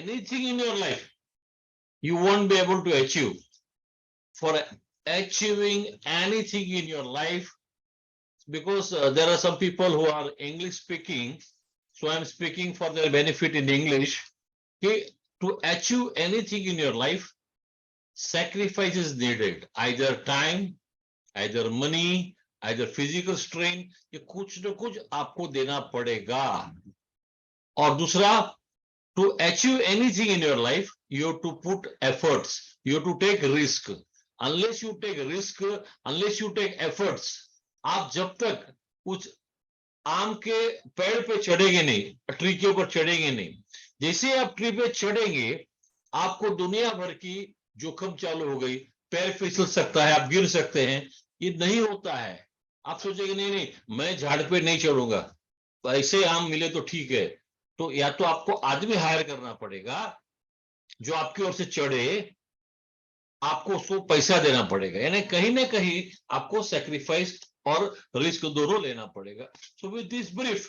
anything in your life, you won't be able to achieve. For achieving anything in your life, because there are some people who are English speaking, so I'm speaking for their benefit in English. Okay, to achieve anything in your life, sacrifice is needed. Either time, either money, either physical strain, ये कुछ न कुछ आपको देना पड़ेगा. और दूसरा, to achieve anything in your life, you have to put efforts, you have to take risk. Unless you take risk, unless you take efforts, आप जब तक कुछ आम के पेड़ पे चढ़ेंगे नहीं, ट्री के ऊपर चढ़ेंगे नहीं. जैसे आप ट्री पे चढ़ेंगे, आपको दुनिया भर की जोखिम चालू हो गई, पैर फिसल सकता है, आप गिर सकते हैं. ये नहीं होता है. आप सोचेंगे नहीं नहीं मैं झाड़ पे नहीं चढ़ूंगा, ऐसे आम मिले तो ठीक है. तो या तो आपको आदमी हायर करना पड़ेगा जो आपकी ओर से चढ़े, आपको उसको पैसा देना पड़ेगा, यानी कहीं ना कहीं आपको सेक्रीफाइस और रिस्क दोनों लेना पड़ेगा. सो विद दिस ब्रीफ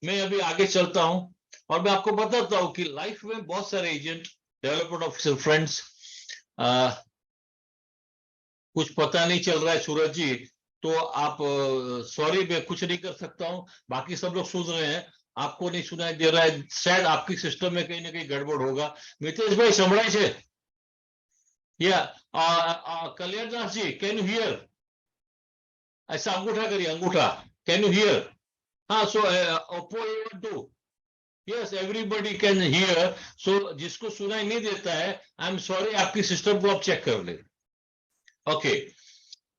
मैं अभी आगे चलता हूं और मैं आपको बताता हूं कि लाइफ में बहुत सारे एजेंट, डेवलपमेंट ऑफिसर फ्रेंड्स, कुछ पता नहीं चल रहा है सूरज जी, तो आप सॉरी, मैं कुछ नहीं कर सकता हूं. बाकी सब लोग सुन रहे हैं, आपको नहीं सुनाई दे रहा है, शायद आपकी सिस्टम में कहीं ना कहीं गड़बड़ होगा. मितेश भाई संभળાય છે? या Kalyandas ji, can you hear? ऐसा अंगूठा करिए, अंगूठा. Can you hear? हाँ, so Oppo A12, yes everybody can hear. So जिसको सुनाई नहीं देता है, आई एम सॉरी, आपकी सिस्टम को आप चेक कर ले. ओके,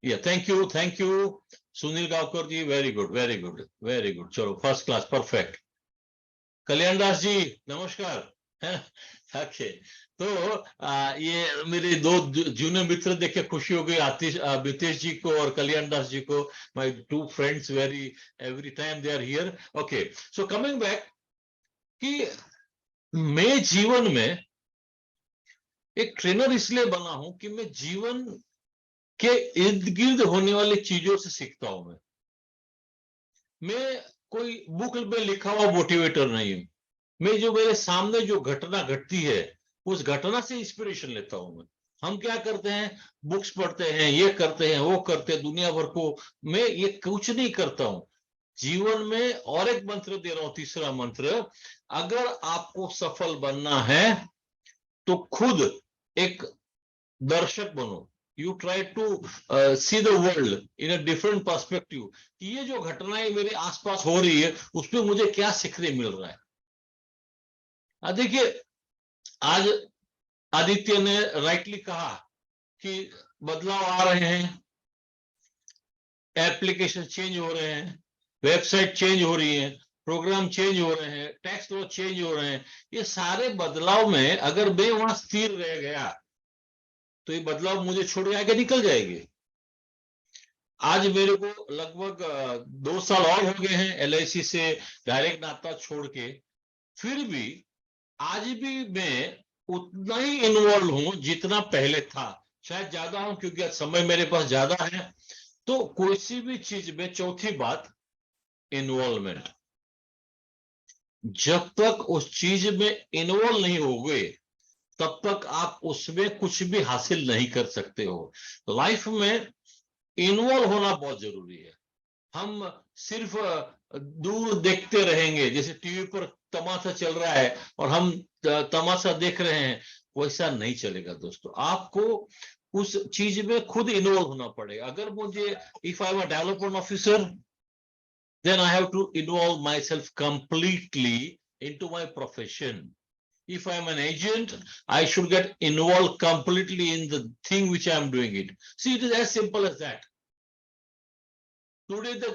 या thank you Sunil Gavkar ji, very good very good very good. चलो, first class, perfect. Kalyan Das ji नमस्कार. ओके, तो ये मेरे दो जूनियर मित्र देख के खुशी हो गई, आतिश मितेश जी को और कल्याण दास जी को. My two friends, very every time they are here. Okay, so coming back, कि मैं जीवन में एक ट्रेनर इसलिए बना हूं कि मैं जीवन के इर्द गिर्द होने वाली चीजों से सीखता हूं. मैं कोई बुक में लिखा हुआ मोटिवेटर नहीं हूं. मैं जो मेरे सामने जो घटना घटती है, उस घटना से इंस्पिरेशन लेता हूं. मैं, हम क्या करते हैं, बुक्स पढ़ते हैं, ये करते हैं, वो करते हैं, दुनिया भर को. मैं ये कुछ नहीं करता हूं जीवन में. और एक मंत्र दे रहा हूं, तीसरा मंत्र, अगर आपको सफल बनना है तो खुद एक दर्शक बनो. You try to see the world in a different perspective, कि ये जो घटनाएं मेरे आसपास हो रही है उसमें मुझे क्या सीखने मिल रहा है. देखिए, आज आदित्य ने राइटली कहा कि बदलाव आ रहे हैं, एप्लीकेशन चेंज हो रहे हैं, वेबसाइट चेंज हो रही है, प्रोग्राम चेंज हो रहे हैं, टैक्स लॉ चेंज हो रहे हैं. ये सारे बदलाव में अगर मैं वहां स्थिर रह गया तो ये बदलाव मुझे छोड़ के निकल जाएंगे. आज मेरे को लगभग 2 साल और हो गए हैं LIC से डायरेक्ट नाता छोड़ के. फिर भी आज भी मैं उतना ही इन्वॉल्व हूं जितना पहले था, शायद ज्यादा हूं क्योंकि आज समय मेरे पास ज्यादा है. तो कोई सी भी चीज में, चौथी बात, इन्वॉल्वमेंट. जब तक उस चीज में इन्वॉल्व नहीं होगे तब तक आप उसमें कुछ भी हासिल नहीं कर सकते हो. लाइफ में इन्वॉल्व होना बहुत जरूरी है. हम सिर्फ दूर देखते रहेंगे, जैसे टीवी पर तमाशा चल रहा है और हम तमाशा देख रहे हैं, वैसा नहीं चलेगा दोस्तों. आपको उस चीज में खुद इन्वॉल्व होना पड़ेगा. अगर मुझे, if I am a development officer, then I have to involve myself completely into my profession. If I am an agent, I should get involved completely in the thing which I am doing it. See, it is as simple as that. Today the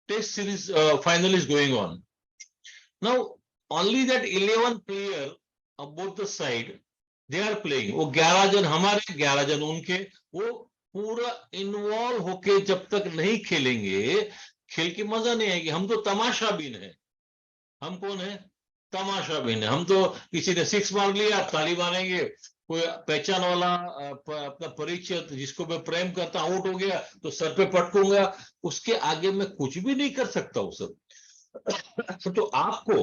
test series final is going on. Now, only that 11 player of both the side, they are playing. वो 11 जन हमारे, 11 जन उनके, वो पूरा involve होके जब तक नहीं खेलेंगे, खेल की मजा नहीं आएगी. हम तो तमाशाबीन है. हम कौन है? तमाशाबीन है. हम तो किसी ने 6 मार लिया, ताली मारेंगे. कोई पहचान वाला अपना परिचय जिसको मैं प्रेम करता, आउट हो गया तो सर पे पटकूंगा. उसके आगे मैं कुछ भी नहीं कर सकता हूं सब. तो आपको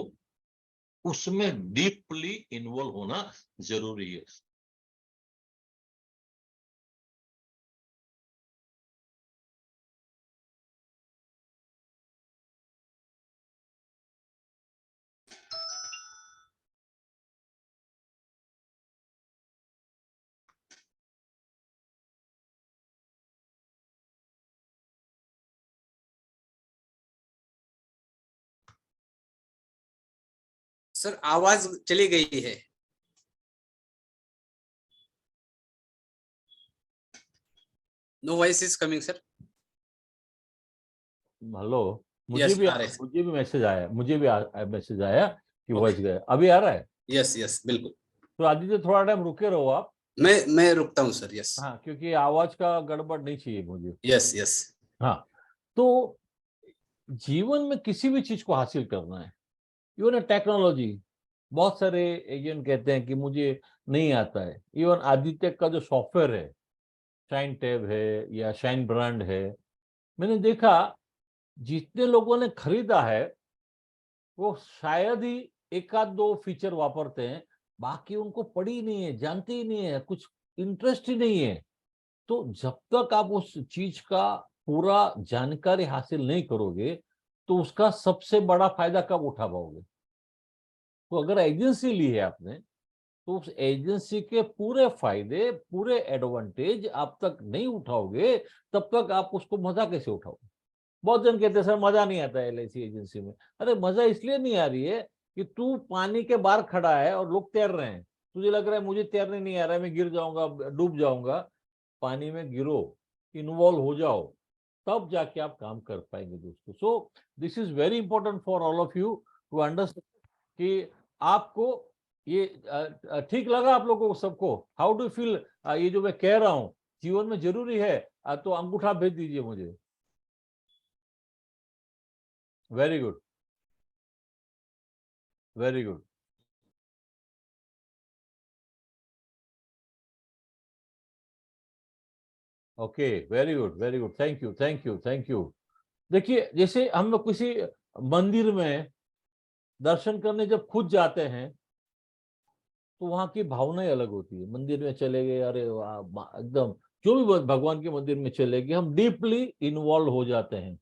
उसमें डीपली इन्वॉल्व होना जरूरी है। सर आवाज चली गई है। No voice is coming sir. Hello, मुझे यस भी आ रहे। मुझे भी मैसेज आया, मुझे भी मैसेज आया कि Okay. वॉइस गया। अभी आ रहा है? यस यस बिल्कुल। तो आदित्य थोड़ा टाइम रुके रहो आप। मैं रुकता हूँ सर। यस हाँ, क्योंकि आवाज का गड़बड़ नहीं चाहिए मुझे। Yes yes. हाँ, तो जीवन में किसी भी चीज को हासिल करना है, इवन टेक्नोलॉजी, बहुत सारे एजेंट कहते हैं कि मुझे नहीं आता है। इवन आदित्य का जो सॉफ्टवेयर है, शाइन टैब है या शाइन ब्रांड है, मैंने देखा जितने लोगों ने खरीदा है वो शायद ही एक आध दो फीचर वापरते हैं, बाकी उनको पड़ी ही नहीं है, जानते ही नहीं है, कुछ इंटरेस्ट ही नहीं है। तो जब तक आप उस चीज का पूरा जानकारी हासिल नहीं करोगे तो उसका सबसे बड़ा फायदा कब उठा पाओगे? तो अगर एजेंसी ली है आपने तो उस एजेंसी के पूरे फायदे, पूरे एडवांटेज आप तक नहीं उठाओगे, तब तक आप उसको मजा कैसे उठाओगे? बहुत जन कहते हैं सर मजा नहीं आता है एलआईसी एजेंसी में। अरे मजा इसलिए नहीं आ रही है कि तू पानी के बाहर खड़ा है और लोग तैर रहे हैं, तुझे लग रहा है मुझे तैरने नहीं आ रहा है, मैं गिर जाऊंगा, डूब जाऊंगा। पानी में गिरो, इन्वॉल्व हो जाओ, तब जाके आप काम कर पाएंगे दोस्तों। So this is very important for all of you to understand कि आपको ये ठीक लगा आप लोगों को सबको? How do feel? ये जो मैं कह रहा हूँ जीवन में जरूरी है, तो अंगूठा भेज दीजिए मुझे। Very good, very good. Okay, very good, very good, thank you, thank you, thank you. देखिए, जैसे हम लोग किसी मंदिर में दर्शन करने जब खुद जाते हैं तो वहां की भावनाएं अलग होती है। मंदिर में चले गए, अरे वाह, एकदम जो भी भगवान के मंदिर में चले गए, हम डीपली इन्वॉल्व हो जाते हैं।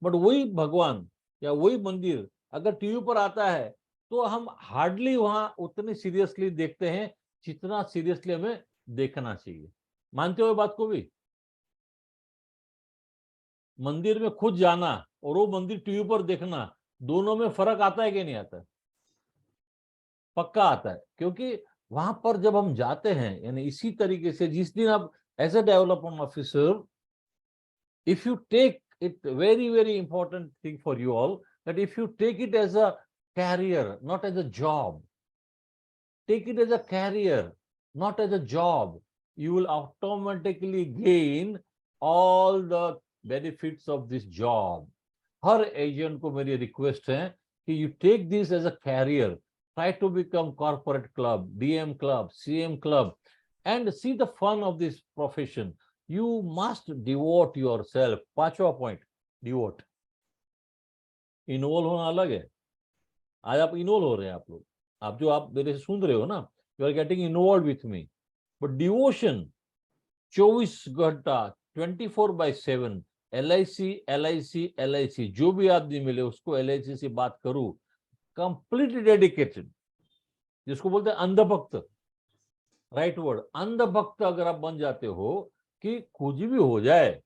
बट वही भगवान या वही मंदिर अगर टीवी पर आता है तो हम हार्डली वहां उतनी सीरियसली देखते हैं जितना सीरियसली हमें देखना चाहिए। मानते हो ये बात को भी? मंदिर में खुद जाना और वो मंदिर टीवी पर देखना, दोनों में फर्क आता है कि नहीं आता है? पक्का आता है, क्योंकि वहां पर जब हम जाते हैं, यानी इसी तरीके से जिस दिन आप as a development officer, if you take it, very very important thing for you all, that if you take it as a career, not as a job, take it as a career, not as a job, you will automatically gain all the benefits of this job. हर agent को मेरी request है कि you take this as a career, try to become corporate club, DM club, CM club, and see the fun of this profession. You must devote yourself. पांचवा point, devote. Involve होना अलग है। आज आप involve हो रहे हैं, आप लोग, आप जो आप मेरे से सुन रहे हो ना, you are getting involve with me. But devotion 24 घंटा 24/7, LIC LIC LIC, जो भी आदमी मिले उसको LIC से बात करूं, कंप्लीटली डेडिकेटेड, जिसको बोलते हैं अंधभक्त, राइट वर्ड, अंधभक्त अगर आप बन जाते हो कि कुछ भी हो जाए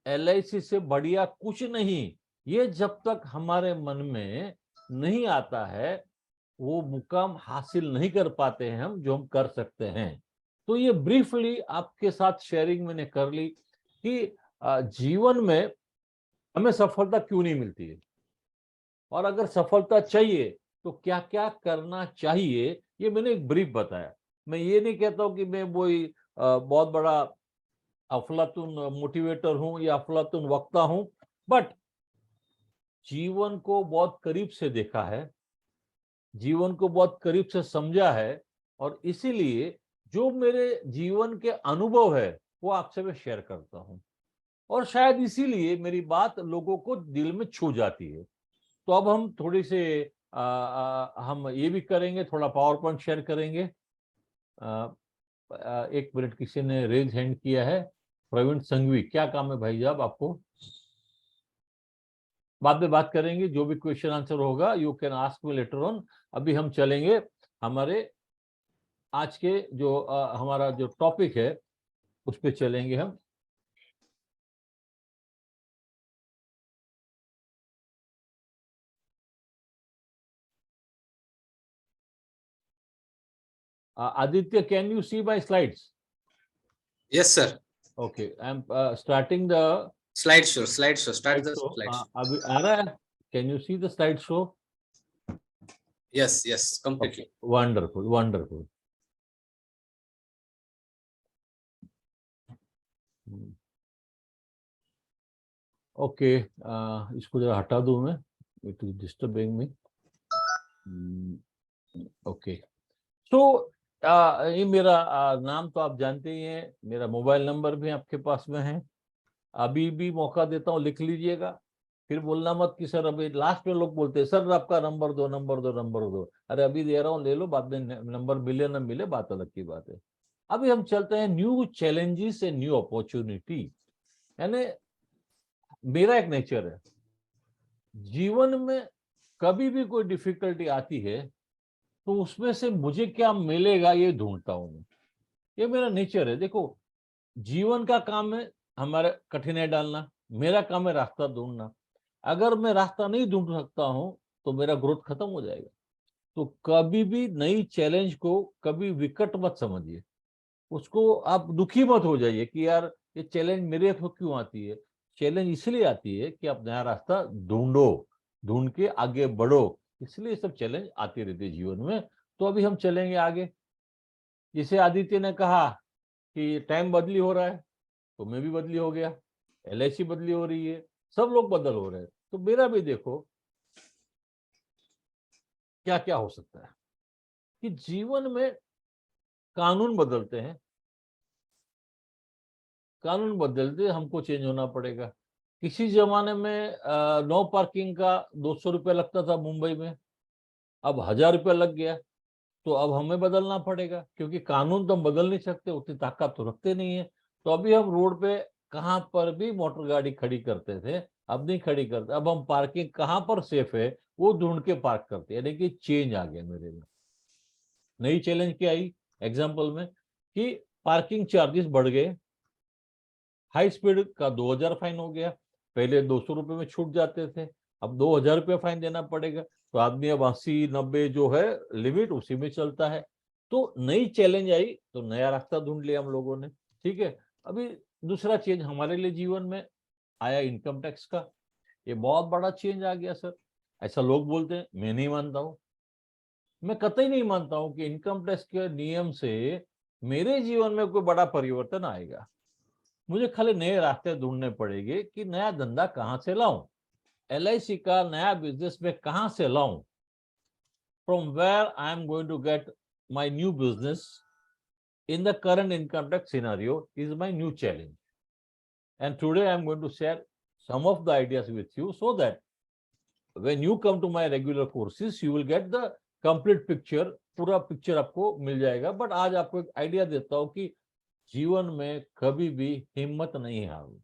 LIC से बढ़िया कुछ नहीं, ये जब तक हमारे मन में नहीं आता है वो मुकाम हासिल नहीं कर पाते हैं हम जो हम कर सकते हैं। तो ये ब्रीफली आपके साथ शेयरिंग मैंने कर ली कि जीवन में हमें सफलता क्यों नहीं मिलती है, और अगर सफलता चाहिए तो क्या क्या करना चाहिए, ये मैंने एक ब्रीफ बताया। मैं ये नहीं कहता हूं कि मैं वही बहुत बड़ा अफलातून मोटिवेटर हूं या अफलातून वक्ता हूं, बट जीवन को बहुत करीब से देखा है, जीवन को बहुत करीब से समझा है, और इसीलिए जो मेरे जीवन के अनुभव है वो आपसे मैं शेयर करता हूं, और शायद इसीलिए मेरी बात लोगों को दिल में छू जाती है। तो अब हम थोड़ी से हम ये भी करेंगे, थोड़ा पावर पॉइंट शेयर करेंगे। 1 मिनट, किसी ने रेज हैंड किया है। प्रवीण संघवी, क्या काम है भाई साहब आपको? बाद में बात करेंगे, जो भी क्वेश्चन आंसर होगा you can ask me later on. अभी हम चलेंगे हमारे आज के जो हमारा जो टॉपिक है उस पर चलेंगे हम। Aditya, can you see my slides? Yes, sir. Okay, I'm starting the Slideshow. Start the slideshow. slideshow. अभी आ रहा है? Can you see the slideshow? Yes, completely. Okay, wonderful. Okay, इसको जरा हटा दूं मैं, it is disturbing me. Okay, so ये मेरा नाम तो आप जानते ही हैं, मेरा मोबाइल नंबर भी आपके पास में है। अभी भी मौका देता हूँ, लिख लीजिएगा। फिर बोलना मत कि सर अभी लास्ट में लोग बोलते हैं सर आपका नंबर दो। अरे अभी दे रहा हूँ, ले लो, बाद में नंबर मिले ना मिले बात अलग की बात है। अभी हम चलते हैं new challenges and new opportunity. यानी मेरा एक नेचर है, जीवन में कभी भी कोई डिफिकल्टी आती है तो उसमें से मुझे क्या मिलेगा ये ढूंढता हूं मैं। ये मेरा नेचर है। देखो, जीवन का काम है हमारा कठिनाई डालना, मेरा काम है रास्ता ढूंढना। अगर मैं रास्ता नहीं ढूंढ सकता हूं तो मेरा ग्रोथ खत्म हो जाएगा। तो कभी भी नई चैलेंज को कभी विकट मत समझिए, उसको आप दुखी मत हो जाइए कि यार ये चैलेंज मेरे को क्यों आती है। चैलेंज इसलिए आती है कि आप नया रास्ता ढूंढ के आगे बढ़ो, इसलिए सब चैलेंज आती रहती है जीवन में। तो अभी हम चलेंगे आगे। जिसे आदित्य ने कहा कि टाइम बदली हो रहा है, तो मैं भी बदली हो गया, LIC बदली हो रही है, सब लोग बदल हो रहे हैं। तो मेरा भी देखो क्या क्या हो सकता है कि जीवन में कानून बदलते हैं, कानून बदलते हमको चेंज होना पड़ेगा। किसी जमाने में नो पार्किंग का 200 रुपया लगता था मुंबई में, अब 1000 रुपया लग गया। तो अब हमें बदलना पड़ेगा, क्योंकि कानून तो हम बदल नहीं सकते, उतनी ताकत तो रखते नहीं है। तो अभी हम रोड पे कहां पर भी मोटर गाड़ी खड़ी करते थे, अब नहीं खड़ी करते। अब हम पार्किंग कहां पर सेफ है वो ढूंढ के पार्क करते हैं। यानी कि चेंज आ गया मेरे में। नई चैलेंज क्या आई एग्जाम्पल में कि पार्किंग चार्जेस बढ़ गए, हाई स्पीड का 2000 फाइन हो गया। पहले 200 रुपए में छूट जाते थे, अब 2000 रुपया फाइन देना पड़ेगा। तो आदमी अब 80-90 जो है लिमिट उसी में चलता है। तो नई चैलेंज आई तो नया रास्ता ढूंढ लिया हम लोगों ने। ठीक है, अभी दूसरा चेंज हमारे लिए जीवन में आया इनकम टैक्स का। ये बहुत बड़ा चेंज आ गया सर, ऐसा लोग बोलते हैं, मैं नहीं मानता हूं। मैं कतई नहीं मानता हूं कि इनकम टैक्स के नियम से मेरे जीवन में कोई बड़ा परिवर्तन आएगा। मुझे खाली नए रास्ते ढूंढने पड़ेंगे कि नया धंधा कहां से लाऊं, LIC का नया बिजनेस में कहां से लाऊं। From where I am going to get my new business in the current income tax scenario is my new challenge. And today I am going to share some of the ideas with you so that when you come to my regular courses you will get the complete picture, पूरा picture आपको मिल जाएगा। But आज आपको एक idea देता हूं कि जीवन में कभी भी हिम्मत नहीं हारनी।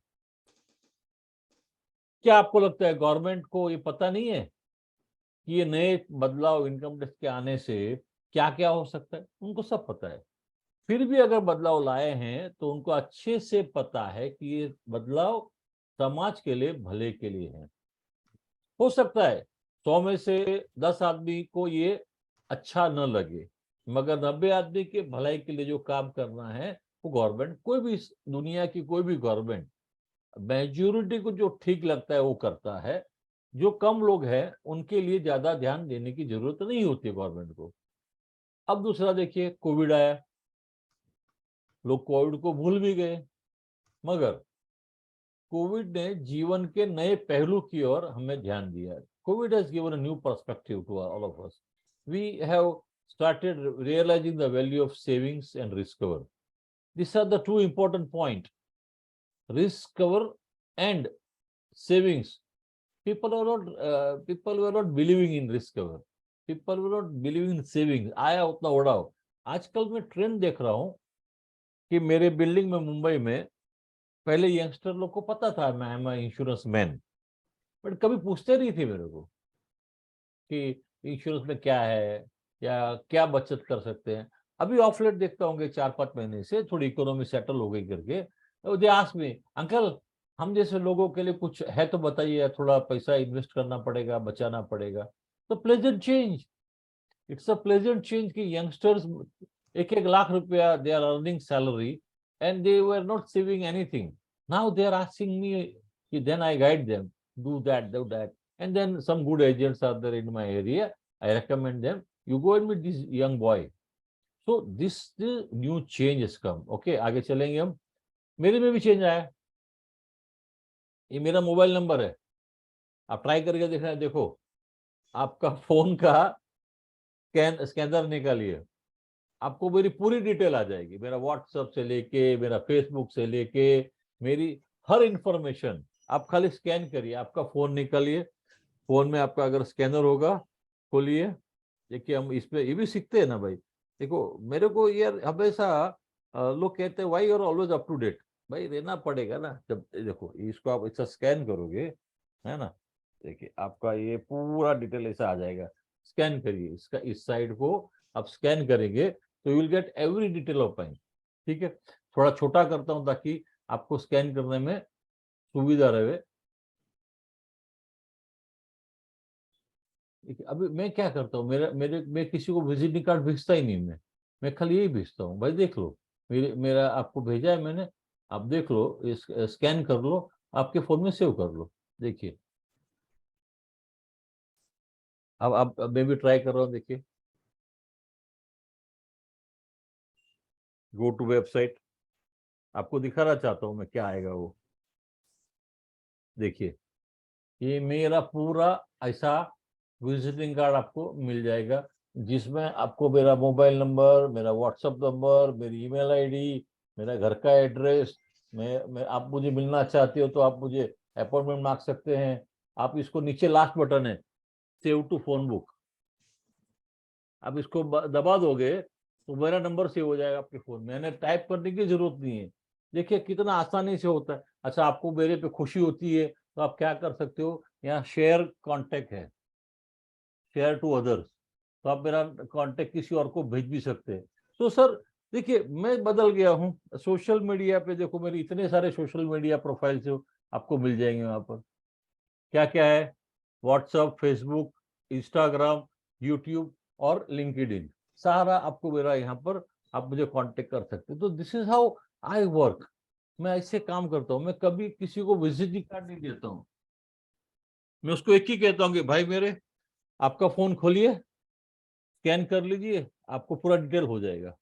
क्या आपको लगता है गवर्नमेंट को ये पता नहीं है कि ये नए बदलाव इनकम टैक्स के आने से क्या क्या हो सकता है? उनको सब पता है। फिर भी अगर बदलाव लाए हैं तो उनको अच्छे से पता है कि ये बदलाव समाज के लिए, भले के लिए है। हो सकता है 100 में से 10 आदमी को ये अच्छा न लगे, मगर 90 आदमी के भलाई के लिए जो काम करना है वो गवर्नमेंट, कोई भी दुनिया की कोई भी गवर्नमेंट, मेजोरिटी को जो ठीक लगता है वो करता है। जो कम लोग हैं उनके लिए ज्यादा ध्यान देने की जरूरत नहीं होती गवर्नमेंट को। अब दूसरा देखिए, कोविड आया, लोग कोविड को भूल भी गए, मगर कोविड ने जीवन के नए पहलू की ओर हमें ध्यान दिया। COVID has given a new perspective to all of us. We have started realizing the value of savings and risk cover. These are the two important points. Risk cover and savings. People were not believing in risk cover. People will not believe in saving, आया उतना उड़ाओ। आजकल मैं trend देख रहा हूँ कि मेरे बिल्डिंग में मुंबई में पहले यंगस्टर लोग को पता था मैं एम इंश्योरेंस मैन, बट कभी पूछते नहीं थे मेरे को कि इंश्योरेंस में क्या है या क्या बचत कर सकते हैं। अभी ऑफ लेट देखता हूँ 4-5 महीने से थोड़ी इकोनॉमी सेटल हो गई करके, दे आस्क मी, अंकल हम जैसे लोगों के लिए कुछ है तो बताइए, थोड़ा पैसा इन्वेस्ट करना पड़ेगा, बचाना पड़ेगा। तो pleasant change, it's a pleasant change कि यंगस्टर्स 1-1 लाख रुपया they are earning salary and they were not saving anything. Now they are asking me कि then I guide them, do that, and then some good agents are there in my area. I recommend them. You go and meet this young boy. So this the new change has come. Okay, आगे चलेंगे हम। मेरे में भी change आया। ये मेरा mobile number है, आप ट्राई करके देखना है। देखो आपका फोन का स्कैनर निकालिए, आपको मेरी पूरी डिटेल आ जाएगी, मेरा व्हाट्सएप से लेके, मेरा फेसबुक से लेके, मेरी हर इंफॉर्मेशन। आप खाली स्कैन करिए, आपका फोन निकालिए, फोन में आपका अगर स्कैनर होगा खोलिए। देखिए हम इस पे ये भी सीखते हैं ना भाई। देखो मेरे को यार हमेशा लोग कहते हैं why are always up to date, भाई रहना पड़ेगा ना। जब देखो इसको आप ऐसा स्कैन करोगे, है ना, देखिए आपका ये पूरा डिटेल ऐसा आ जाएगा। स्कैन करिए इसका, इस साइड को आप स्कैन करेंगे तो you will get every detail of bank. ठीक है, थोड़ा छोटा करता हूँ ताकि आपको स्कैन करने में सुविधा रहे। अभी मैं क्या करता हूँ, मैं किसी को विजिटिंग कार्ड भेजता ही नहीं। मैं खाली यही भेजता हूँ, भाई देख लो, मेरा आपको भेजा है मैंने, आप देख लो, स्कैन कर लो, आपके फोन में सेव कर लो। देखिए अब मैं भी ट्राई कर रहा हूँ। देखिए गो टू वेबसाइट, आपको दिखाना चाहता हूँ मैं क्या आएगा वो। देखिए ये मेरा पूरा ऐसा विजिटिंग कार्ड आपको मिल जाएगा, जिसमें आपको मेरा मोबाइल नंबर, मेरा व्हाट्सएप नंबर, मेरी ईमेल आईडी, मेरा घर का एड्रेस, मैं आप मुझे मिलना चाहते हो तो आप मुझे अपॉइंटमेंट मांग सकते हैं। आप इसको नीचे लास्ट बटन है सेव टू फोन बुक, आप इसको दबा दोगे तो मेरा नंबर सेव हो जाएगा आपके फोन में, मैंने टाइप करने की जरूरत नहीं है। देखिए कितना आसानी से होता है। अच्छा आपको मेरे पे खुशी होती है तो आप क्या कर सकते हो, यहाँ शेयर कॉन्टेक्ट है, शेयर टू अदर्स, तो आप मेरा कांटेक्ट किसी और को भेज भी सकते हैं। तो सर देखिए मैं बदल गया हूँ सोशल मीडिया पे। देखो मेरे इतने सारे सोशल मीडिया प्रोफाइल से आपको मिल जाएंगे वहां पर। क्या क्या है, व्हाट्सएप, फेसबुक, इंस्टाग्राम, यूट्यूब और लिंक्डइन, सारा आपको मेरा यहाँ पर, आप मुझे कांटेक्ट कर सकते हैं। तो this is how I work. मैं ऐसे काम करता हूँ, मैं कभी किसी को विजिटिंग कार्ड नहीं देता हूँ। मैं उसको एक ही कहता हूँ कि भाई मेरे आपका फोन खोलिए, स्कैन कर लीजिए, आपको पूरा डिटेल हो जाएगा।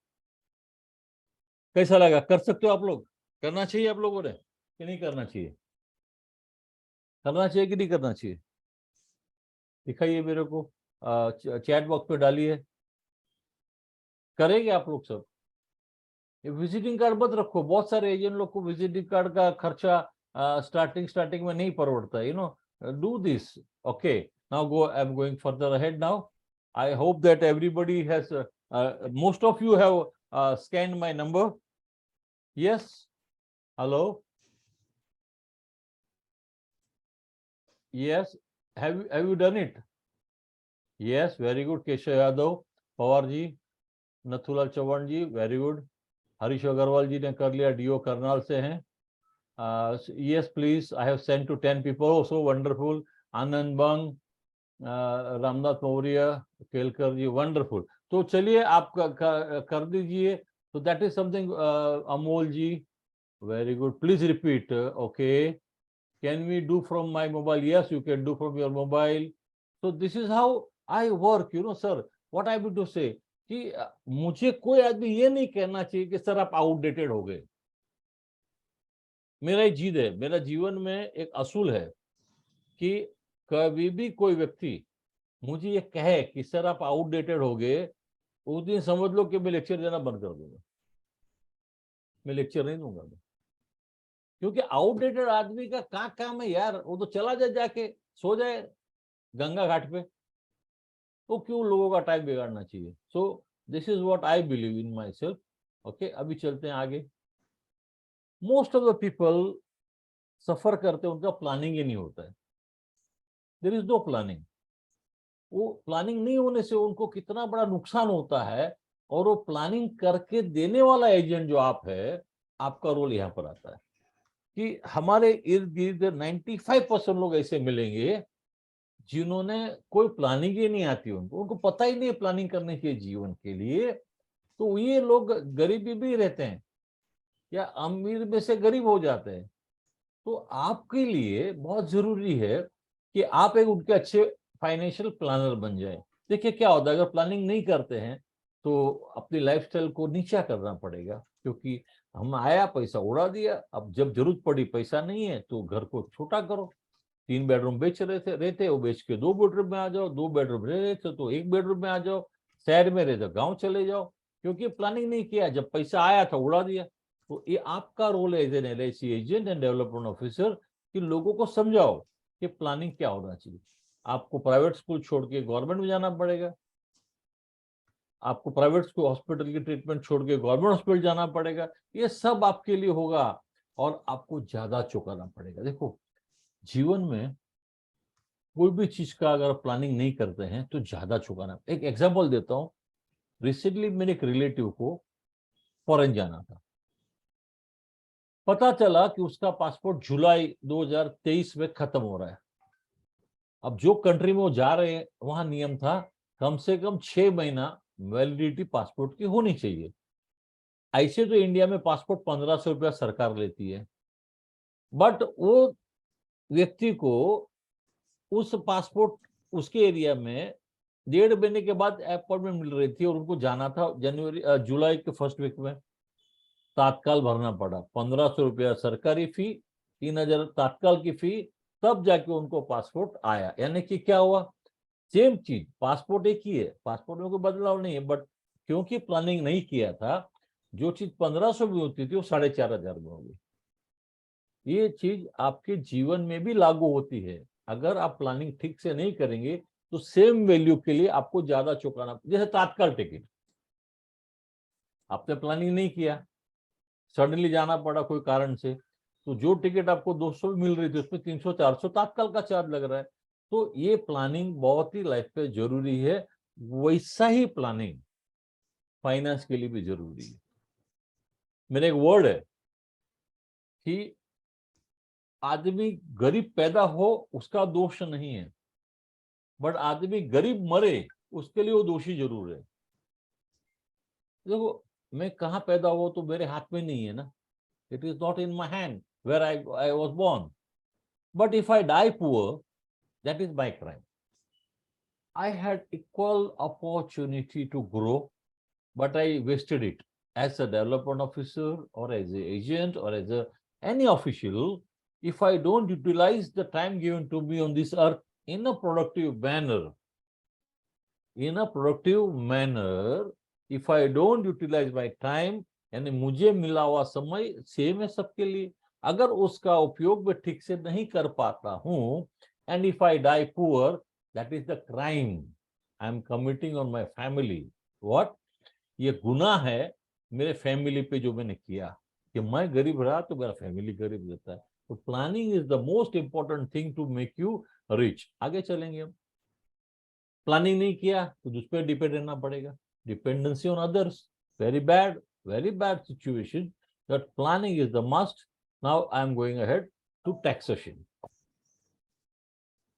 कैसा लगा, कर सकते हो आप लोग? करना चाहिए आप लोगों ने कि नहीं करना चाहिए? करना चाहिए कि नहीं करना चाहिए? दिखाइए मेरे को, चैट बॉक्स पे डालिए। करेंगे आप लोग सब? ये विजिटिंग कार्ड मत रखो, बहुत सारे एजेंट लोग को विजिटिंग कार्ड का खर्चा स्टार्टिंग में नहीं परवड़ता, do this. Okay, now go, I am going further ahead now. I hope that everybody has, most of you have scanned my number. Yes, hello, yes, have you done it? Yes, very good. Keshav Yadav, Pawar ji, Nathulal Chauhan ji, very good. Harish Agarwal ji ने कर लिया, do Karnal से हैं। yes please, I have sent to 10 people also, wonderful। Anand Bang, Ramnath Maurya, Kelkar ji, wonderful. तो चलिए आप कर दीजिए। तो that is something. Amol ji, very good, please repeat. Okay, can we do from my mobile? Yes, you can do from your mobile. So this is how I work, sir। what I would to say कि मुझे कोई आदमी ये नहीं कहना चाहिए कि sir आप आउटडेटेड हो गए। मेरा एक जिद है, मेरा जीवन में एक असूल है कि कभी भी कोई व्यक्ति मुझे ये कहे कि सर आप आउटडेटेड हो गए, उस दिन समझ लो कि मैं लेक्चर देना बंद कर दूंगा। मैं लेक्चर नहीं दूंगा मैं, क्योंकि आउटडेटेड आदमी का क्या काम है यार, वो तो चला जाए, जाके सो जाए गंगा घाट पे। वो क्यों लोगों का टाइम बिगाड़ना चाहिए? So this is what I believe in myself. Okay, अभी चलते हैं आगे। Most of the people suffer करते हैं, उनका प्लानिंग ही नहीं होता है। There is no planning. वो प्लानिंग नहीं होने से उनको कितना बड़ा नुकसान होता है, और वो प्लानिंग करके देने वाला एजेंट जो आप है, आपका रोल यहाँ पर आता है। कि हमारे इर्द गिर्द 95% लोग ऐसे मिलेंगे जिन्होंने कोई प्लानिंग ही नहीं आती, उनको पता ही नहीं प्लानिंग करने के जीवन के लिए। तो ये लोग गरीबी भी रहते हैं या अमीर में से गरीब हो जाते हैं। तो आपके लिए बहुत जरूरी है कि आप एक उनके अच्छे फाइनेंशियल प्लानर बन जाए। देखिए क्या होता है, अगर प्लानिंग नहीं करते हैं तो अपनी लाइफस्टाइल को नीचा करना पड़ेगा, क्योंकि हम आया पैसा उड़ा दिया, अब जब जरूरत पड़ी पैसा नहीं है तो घर को छोटा करो। 3 बेडरूम बेच रहते वो बेच के 2 बेडरूम में आ जाओ, 2 बेडरूम रह रहे थे तो 1 बेडरूम में आ जाओ, शहर में रहे तो गाँव चले जाओ, क्योंकि प्लानिंग नहीं किया, जब पैसा आया था उड़ा दिया। तो ये आपका रोल है as an LIC agent and development officer कि लोगों को समझाओ कि प्लानिंग क्या होना चाहिए। आपको प्राइवेट स्कूल छोड़ के गवर्नमेंट में जाना पड़ेगा, आपको प्राइवेट स्कूल हॉस्पिटल की ट्रीटमेंट छोड़ के गवर्नमेंट हॉस्पिटल जाना पड़ेगा। ये सब आपके लिए होगा और आपको ज्यादा चुकाना पड़ेगा। देखो, जीवन में कोई भी चीज का अगर प्लानिंग नहीं करते हैं तो ज्यादा चुकाना। एक एग्जांपल देता हूँ। रिसेंटली मेरे एक रिलेटिव को फॉरेन जाना था। पता चला कि उसका पासपोर्ट जुलाई 2023 में खत्म हो रहा है। अब जो कंट्री में वो जा रहे हैं वहां नियम था कम से कम 6 महीना वैलिडिटी पासपोर्ट की होनी चाहिए। ऐसे तो इंडिया में पासपोर्ट 1500 रुपया सरकार लेती है, बट वो व्यक्ति को उस पासपोर्ट उसके एरिया में 1.5 महीने के बाद अपॉइंटमेंट मिल रही थी और उनको जाना था जुलाई के फर्स्ट वीक में। तात्काल भरना पड़ा 1500 रुपया सरकारी फी, 3000 तात्काल की फी, तब जाके उनको पासपोर्ट आया। यानी कि क्या हुआ, सेम चीज, पासपोर्ट एक ही है, पासपोर्ट में कोई बदलाव नहीं है, बट क्योंकि प्लानिंग नहीं किया था, जो चीज 1500 में होती थी वो 4500 में हो गई। ये चीज आपके जीवन में भी लागू होती है। अगर आप प्लानिंग ठीक से नहीं करेंगे तो सेम वैल्यू के लिए आपको ज्यादा चुकाना। जैसे तात्काल टिकट, आपने प्लानिंग नहीं किया, सडनली जाना पड़ा कोई कारण से, तो जो टिकट आपको 200 मिल रही थी उसमें 300-400 तात्काल का चार्ज लग रहा है। तो ये प्लानिंग बहुत ही लाइफ पे जरूरी है। वैसा ही प्लानिंग फाइनेंस के लिए भी जरूरी है। मेरा एक वर्ड है कि आदमी गरीब पैदा हो उसका दोष नहीं है, बट आदमी गरीब मरे उसके लिए वो दोषी जरूर है। देखो, मैं कहाँ पैदा हुआ तो मेरे हाथ में नहीं है ना, it is not in my hand where I was born, but if I die poor, that is my crime. I had equal opportunity to grow, but I wasted it. As a development officer or as an agent or as any official, if I don't utilize the time given to me on this earth in a productive manner, if I don't utilize my time, यानी मुझे मिला हुआ समय same है सबके लिए, अगर उसका उपयोग मैं ठीक से नहीं कर पाता हूँ, and if I die poor, that is the crime I am committing on my family. What? ये गुनाह है मेरे फैमिली पे जो मैंने किया, कि मैं गरीब रहा तो मेरा फैमिली गरीब रहता है। तो planning is the most important thing to make you rich. आगे चलेंगे हम। प्लानिंग नहीं किया तो दूसरे पर डिपेंड रहना पड़ेगा, dependency on others, very bad situation. That planning is the must. Now I am going ahead to taxation.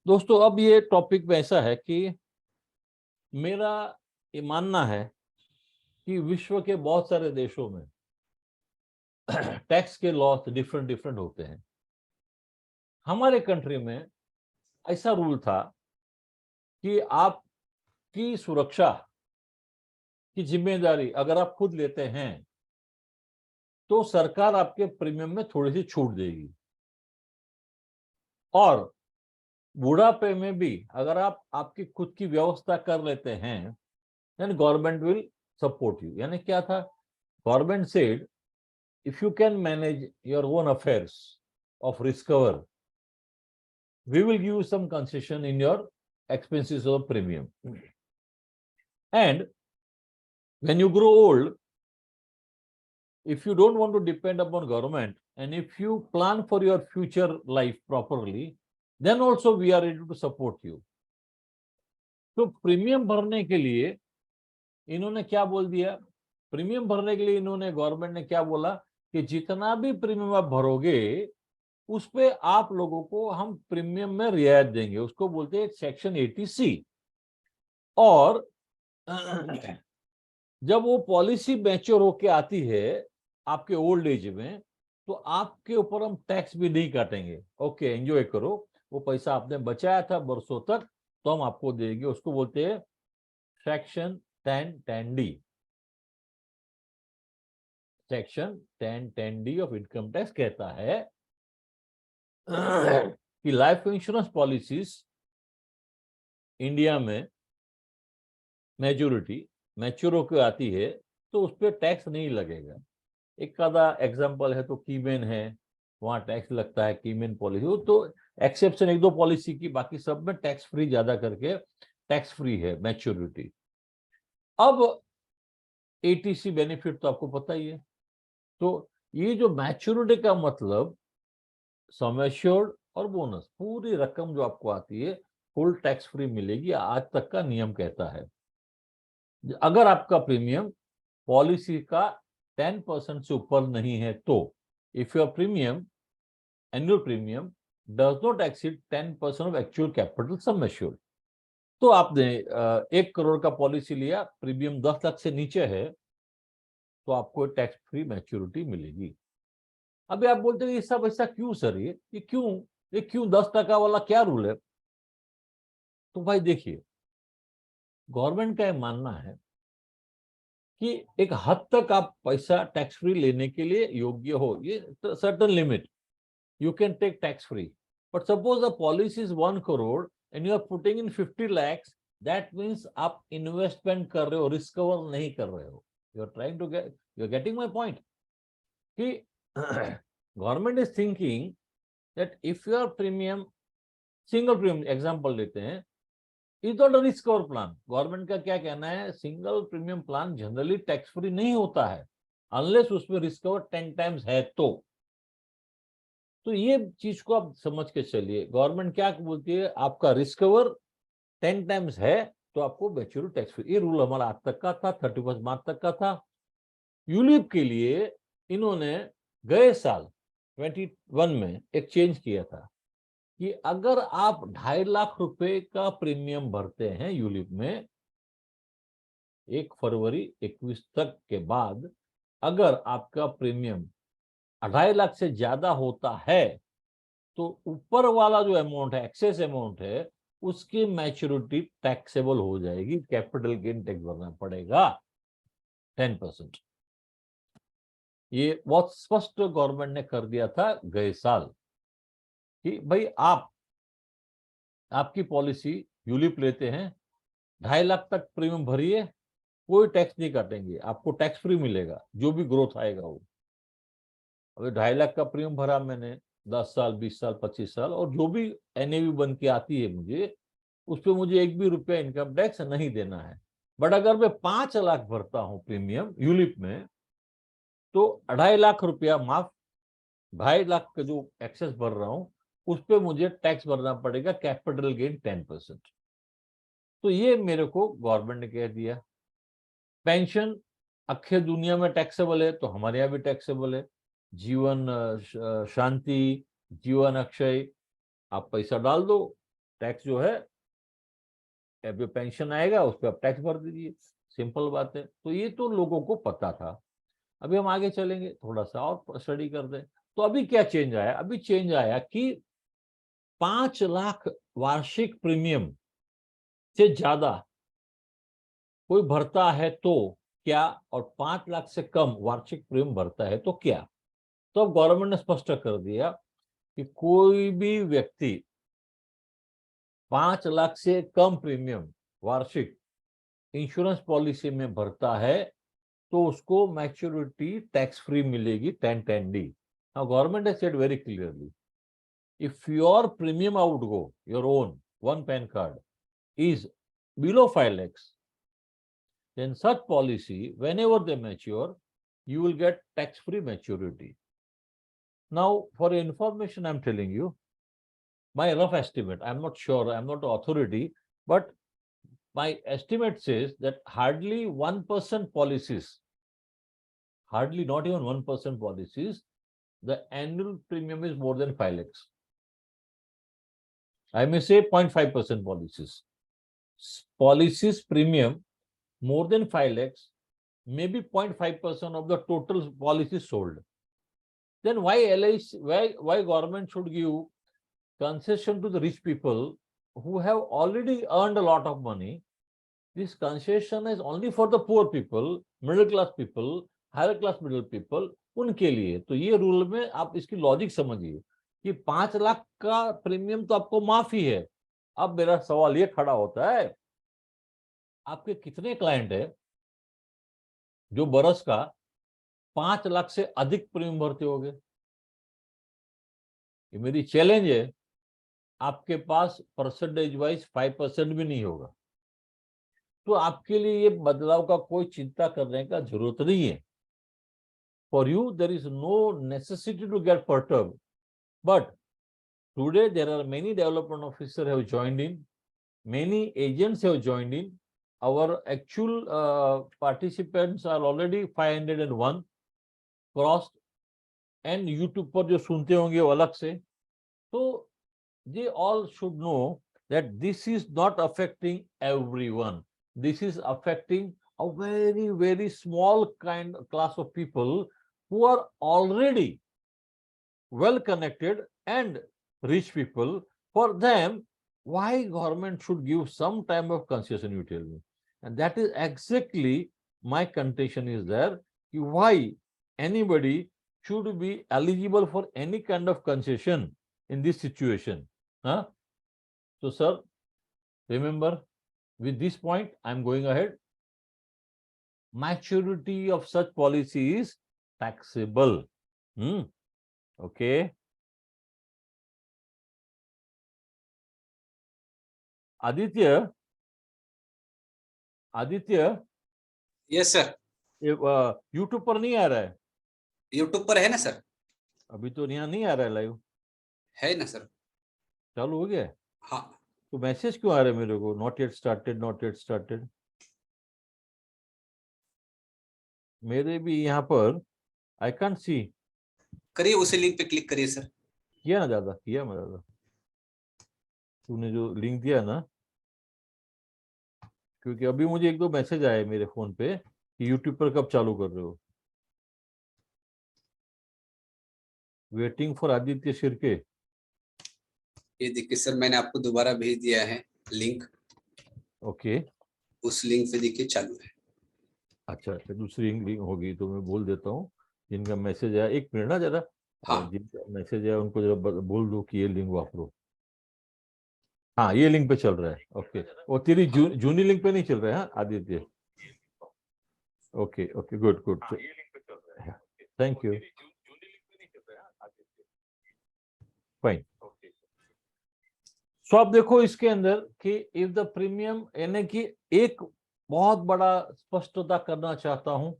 दोस्तों, अब ये टॉपिक में ऐसा है कि मेरा ये मानना है कि विश्व के बहुत सारे देशों में टैक्स के लॉस डिफरेंट होते हैं। हमारे कंट्री में ऐसा रूल था कि आपकी सुरक्षा की जिम्मेदारी अगर आप खुद लेते हैं तो सरकार आपके प्रीमियम में थोड़ी सी छूट देगी, और बुढ़ापे में भी अगर आप आपकी खुद की व्यवस्था कर लेते हैं, then government will support you. यानी क्या था, government said if you can manage your own affairs of risk cover, we will give you some concession in your expenses or premium. And when you grow old, if you don't want to depend upon government and if you plan for your future life properly, then also we are ready to support you. तो premium भरने के लिए इन्होंने क्या बोल दिया? Premium भरने के लिए इन्होंने, गवर्नमेंट ने क्या बोला कि जितना भी प्रीमियम आप भरोगे उस पे आप लोगों को हम प्रीमियम में रियायत देंगे, उसको बोलते हैं सेक्शन 80C। और जब वो पॉलिसी मैच्योर होके आती है आपके ओल्ड एज में, तो आपके ऊपर हम टैक्स भी नहीं काटेंगे। ओके, एंजॉय करो, वो पैसा आपने बचाया था बरसों तक, तो हम आपको देंगे। उसको बोलते हैं section 10(10)(d). Section 10(10)(d) of income tax कहता है कि लाइफ इंश्योरेंस पॉलिसीज इंडिया में मेजोरिटी मैच्योर होकर आती है तो उस पर टैक्स नहीं लगेगा। एक आधा एग्जांपल है तो कीमेन है, वहां टैक्स लगता है, कीमेन पॉलिसी। तो एक्सेप्शन एक दो पॉलिसी की, बाकी सब में टैक्स फ्री ज्यादा करके टैक्स फ्री है मैच्योरिटी। अब 80C बेनिफिट तो आपको पता ही है। तो ये जो मैच्योरिटी का मतलब सम एश्योर्ड और बोनस, पूरी रकम जो आपको आती है फुल टैक्स फ्री मिलेगी, आज तक का नियम कहता है। अगर आपका प्रीमियम पॉलिसी का 10% से ऊपर नहीं है तो, if your premium, annual premium does not exceed 10% of actual capital sum assured, तो आपने 1 करोड़ का पॉलिसी लिया, प्रीमियम 10 लाख से नीचे है, तो आपको टैक्स फ्री मैच्योरिटी मिलेगी। अभी आप बोलते हैं ये सब ऐसा क्यों सर, ये क्यों 10% वाला क्या रूल है? तो भाई देखिए, गवर्नमेंट का यह मानना है कि एक हद तक आप पैसा टैक्स फ्री लेने के लिए योग्य हो, ये certain limit you can take tax free. But suppose the policy is 1 crore and you are putting in 50 lakhs, that means आप इन्वेस्टमेंट कर रहे हो, रिस्क कवर नहीं कर रहे हो। You are trying to get, you are getting my point कि government is thinking that if your premium, single premium example लेते हैं, is not a risk cover plan. Government का क्या कहना है, single premium plan generally tax free नहीं होता है अनलेस उसमें रिस्क कवर 10 टाइम्स है तो ये चीज को आप समझ के चलिए। गवर्नमेंट क्या बोलती है, आपका रिस्क कवर 10 टाइम्स है तो आपको मैच्योरिटी टैक्स फ्री। ये रूल हमारा आज तक का था, 31 मार्च तक का था। यूलिप के लिए इन्होंने गए साल 21 में एक चेंज किया था कि अगर आप 2.5 लाख रुपए का प्रीमियम भरते हैं यूलिप में 1 फरवरी 21 तक के बाद, अगर आपका प्रीमियम 2.5 लाख से ज्यादा होता है तो ऊपर वाला जो अमाउंट है, एक्सेस अमाउंट है, उसकी मैच्योरिटी टैक्सेबल हो जाएगी, कैपिटल गेन टैक्स भरना पड़ेगा 10%। ये बहुत स्पष्ट गवर्नमेंट ने कर दिया था गए साल कि भाई आपकी पॉलिसी यूलिप लेते हैं, 2.5 लाख तक प्रीमियम भरिए, कोई टैक्स नहीं काटेंगे, आपको टैक्स फ्री मिलेगा, जो भी ग्रोथ आएगा वो। अभी 2.5 लाख का प्रीमियम भरा मैंने 10 साल, 20 साल, 25 साल, और जो भी एनएवी बन के आती है मुझे, उस पर मुझे 1 भी रुपया इनकम टैक्स नहीं देना है। बट अगर मैं 5 लाख भरता हूं प्रीमियम यूलिप में, तो 2.5 लाख रुपया माफ, 2.5 लाख का जो एक्सेस भर रहा हूं उस पर मुझे टैक्स भरना पड़ेगा, कैपिटल गेन 10%। तो ये मेरे को गवर्नमेंट ने कह दिया। पेंशन अखे दुनिया में टैक्सेबल है तो हमारे यहाँ भी टैक्सेबल है। जीवन शांति, जीवन अक्षय, आप पैसा डाल दो, टैक्स जो है अभी पेंशन आएगा उस पर आप टैक्स भर दीजिए, सिंपल बात है। तो ये तो लोगों को पता था। अभी हम आगे चलेंगे, थोड़ा सा और स्टडी कर दें। तो अभी क्या चेंज आया, अभी चेंज आया कि 5 लाख वार्षिक प्रीमियम से ज्यादा कोई भरता है तो क्या, और 5 लाख से कम वार्षिक प्रीमियम भरता है तो क्या। तो अब गवर्नमेंट ने स्पष्ट कर दिया कि कोई भी व्यक्ति 5 लाख से कम प्रीमियम वार्षिक इंश्योरेंस पॉलिसी में भरता है तो उसको मैच्योरिटी टैक्स फ्री मिलेगी 10(10)(d). Now government has said very clearly, if your premium outgo, your own one PAN card is below 5 lakhs, then such policy, whenever they mature, you will get tax-free maturity. Now, for your information, I'm telling you, my rough estimate, I'm not sure, I'm not an authority, but my estimate says that hardly 1% policies, hardly not even 1% policies, the annual premium is more than 5 lakhs. I may say 0.5% policies. Policies premium more than 5 lakhs, maybe 0.5% of the total policies sold. Then why LIC, why government should give concession to the rich people who have already earned a lot of money? This concession is only for the poor people, middle class people, higher class middle people, उनके लिए. तो ये rule में आप इसकी logic समझिए कि 5 लाख का प्रीमियम तो आपको माफ ही है. अब मेरा सवाल ये खड़ा होता है, आपके कितने क्लाइंट है जो बरस का 5 लाख से अधिक प्रीमियम भरते होंगे? ये मेरी चैलेंज है. आपके पास परसेंटेज वाइज 5% भी नहीं होगा, तो आपके लिए ये बदलाव का कोई चिंता करने का जरूरत नहीं है. For you, there is no necessity to get perturbed. But today there are many development officers have joined in, many agents have joined in. Our actual participants are already 501 crossed, and YouTube पर जो सुनते होंगे वो अलग से. So they all should know that this is not affecting everyone. This is affecting a very, very small class of people who are already well connected and rich people. For them, why government should give some time of concession, you tell me? And that is exactly my contention is there. Why anybody should be eligible for any kind of concession in this situation? Huh? So, sir, remember, with this point, I'm going ahead. Maturity of such policy is taxable. Okay. Aditya, yes sir. YouTube पर नहीं आ रहा है? YouTube पर है ना sir? अभी तो यहाँ नहीं आ रहा है लाइव. है ना सर? चालू हो गया? हाँ. तो मैसेज क्यों आ रहा है मेरे को? Not yet started, not yet started. मेरे भी यहाँ पर आई कांट सी. करिए, उसी लिंक पे क्लिक करिए सर. किया ना दादा, किया मैं दादा. तूने जो लिंक दिया ना, क्योंकि अभी मुझे 1-2 मैसेज आए मेरे फोन पे कि यूट्यूब पर कब चालू कर रहे हो. Waiting for Aditya Shirke. ये देखिए सर, मैंने आपको दोबारा भेज दिया है लिंक. ओके. उस लिंक पे देखिए चालू है. अच्छा, दूसरी लिंक होगी तो मैं बोल देता हूँ. जिनका मैसेज आया, 1 मिनट ना जरा. हाँ. जिनका मैसेज आया उनको जरा बोल दो कि ये लिंक वापरो. हाँ, ये लिंक पे चल रहा है. ओके. वो तेरी जूनी लिंक पे नहीं चल रहा है? हाँ Aditya. Okay okay, good good. Thank you. Fine. So आप देखो इसके अंदर कि इफ द प्रीमियम, यानी कि एक बहुत बड़ा स्पष्टता करना चाहता हूं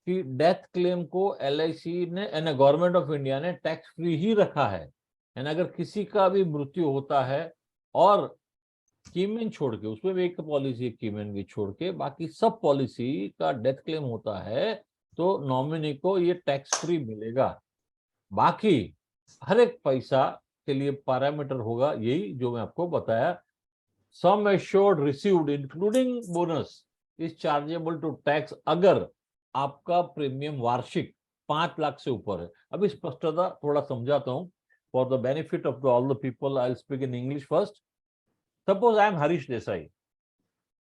कि डेथ क्लेम को LIC ने यानी गवर्नमेंट ऑफ इंडिया ने टैक्स फ्री ही रखा है. यानी अगर किसी का भी मृत्यु होता है और कीमेन छोड़ के, उसमें भी एक पॉलिसी कीमेन की छोड़ के बाकी सब पॉलिसी का डेथ क्लेम होता है, तो नॉमिनी को ये टैक्स फ्री मिलेगा. बाकी हर एक पैसा के लिए पैरामीटर होगा यही जो मैं आपको बताया. Sum assured received including bonus is chargeable to tax अगर आपका प्रीमियम वार्षिक 5 लाख से ऊपर है. अभी स्पष्टता थोड़ा समझाता हूं for the benefit of all the people. I will speak in English first. Suppose I am Harish Desai.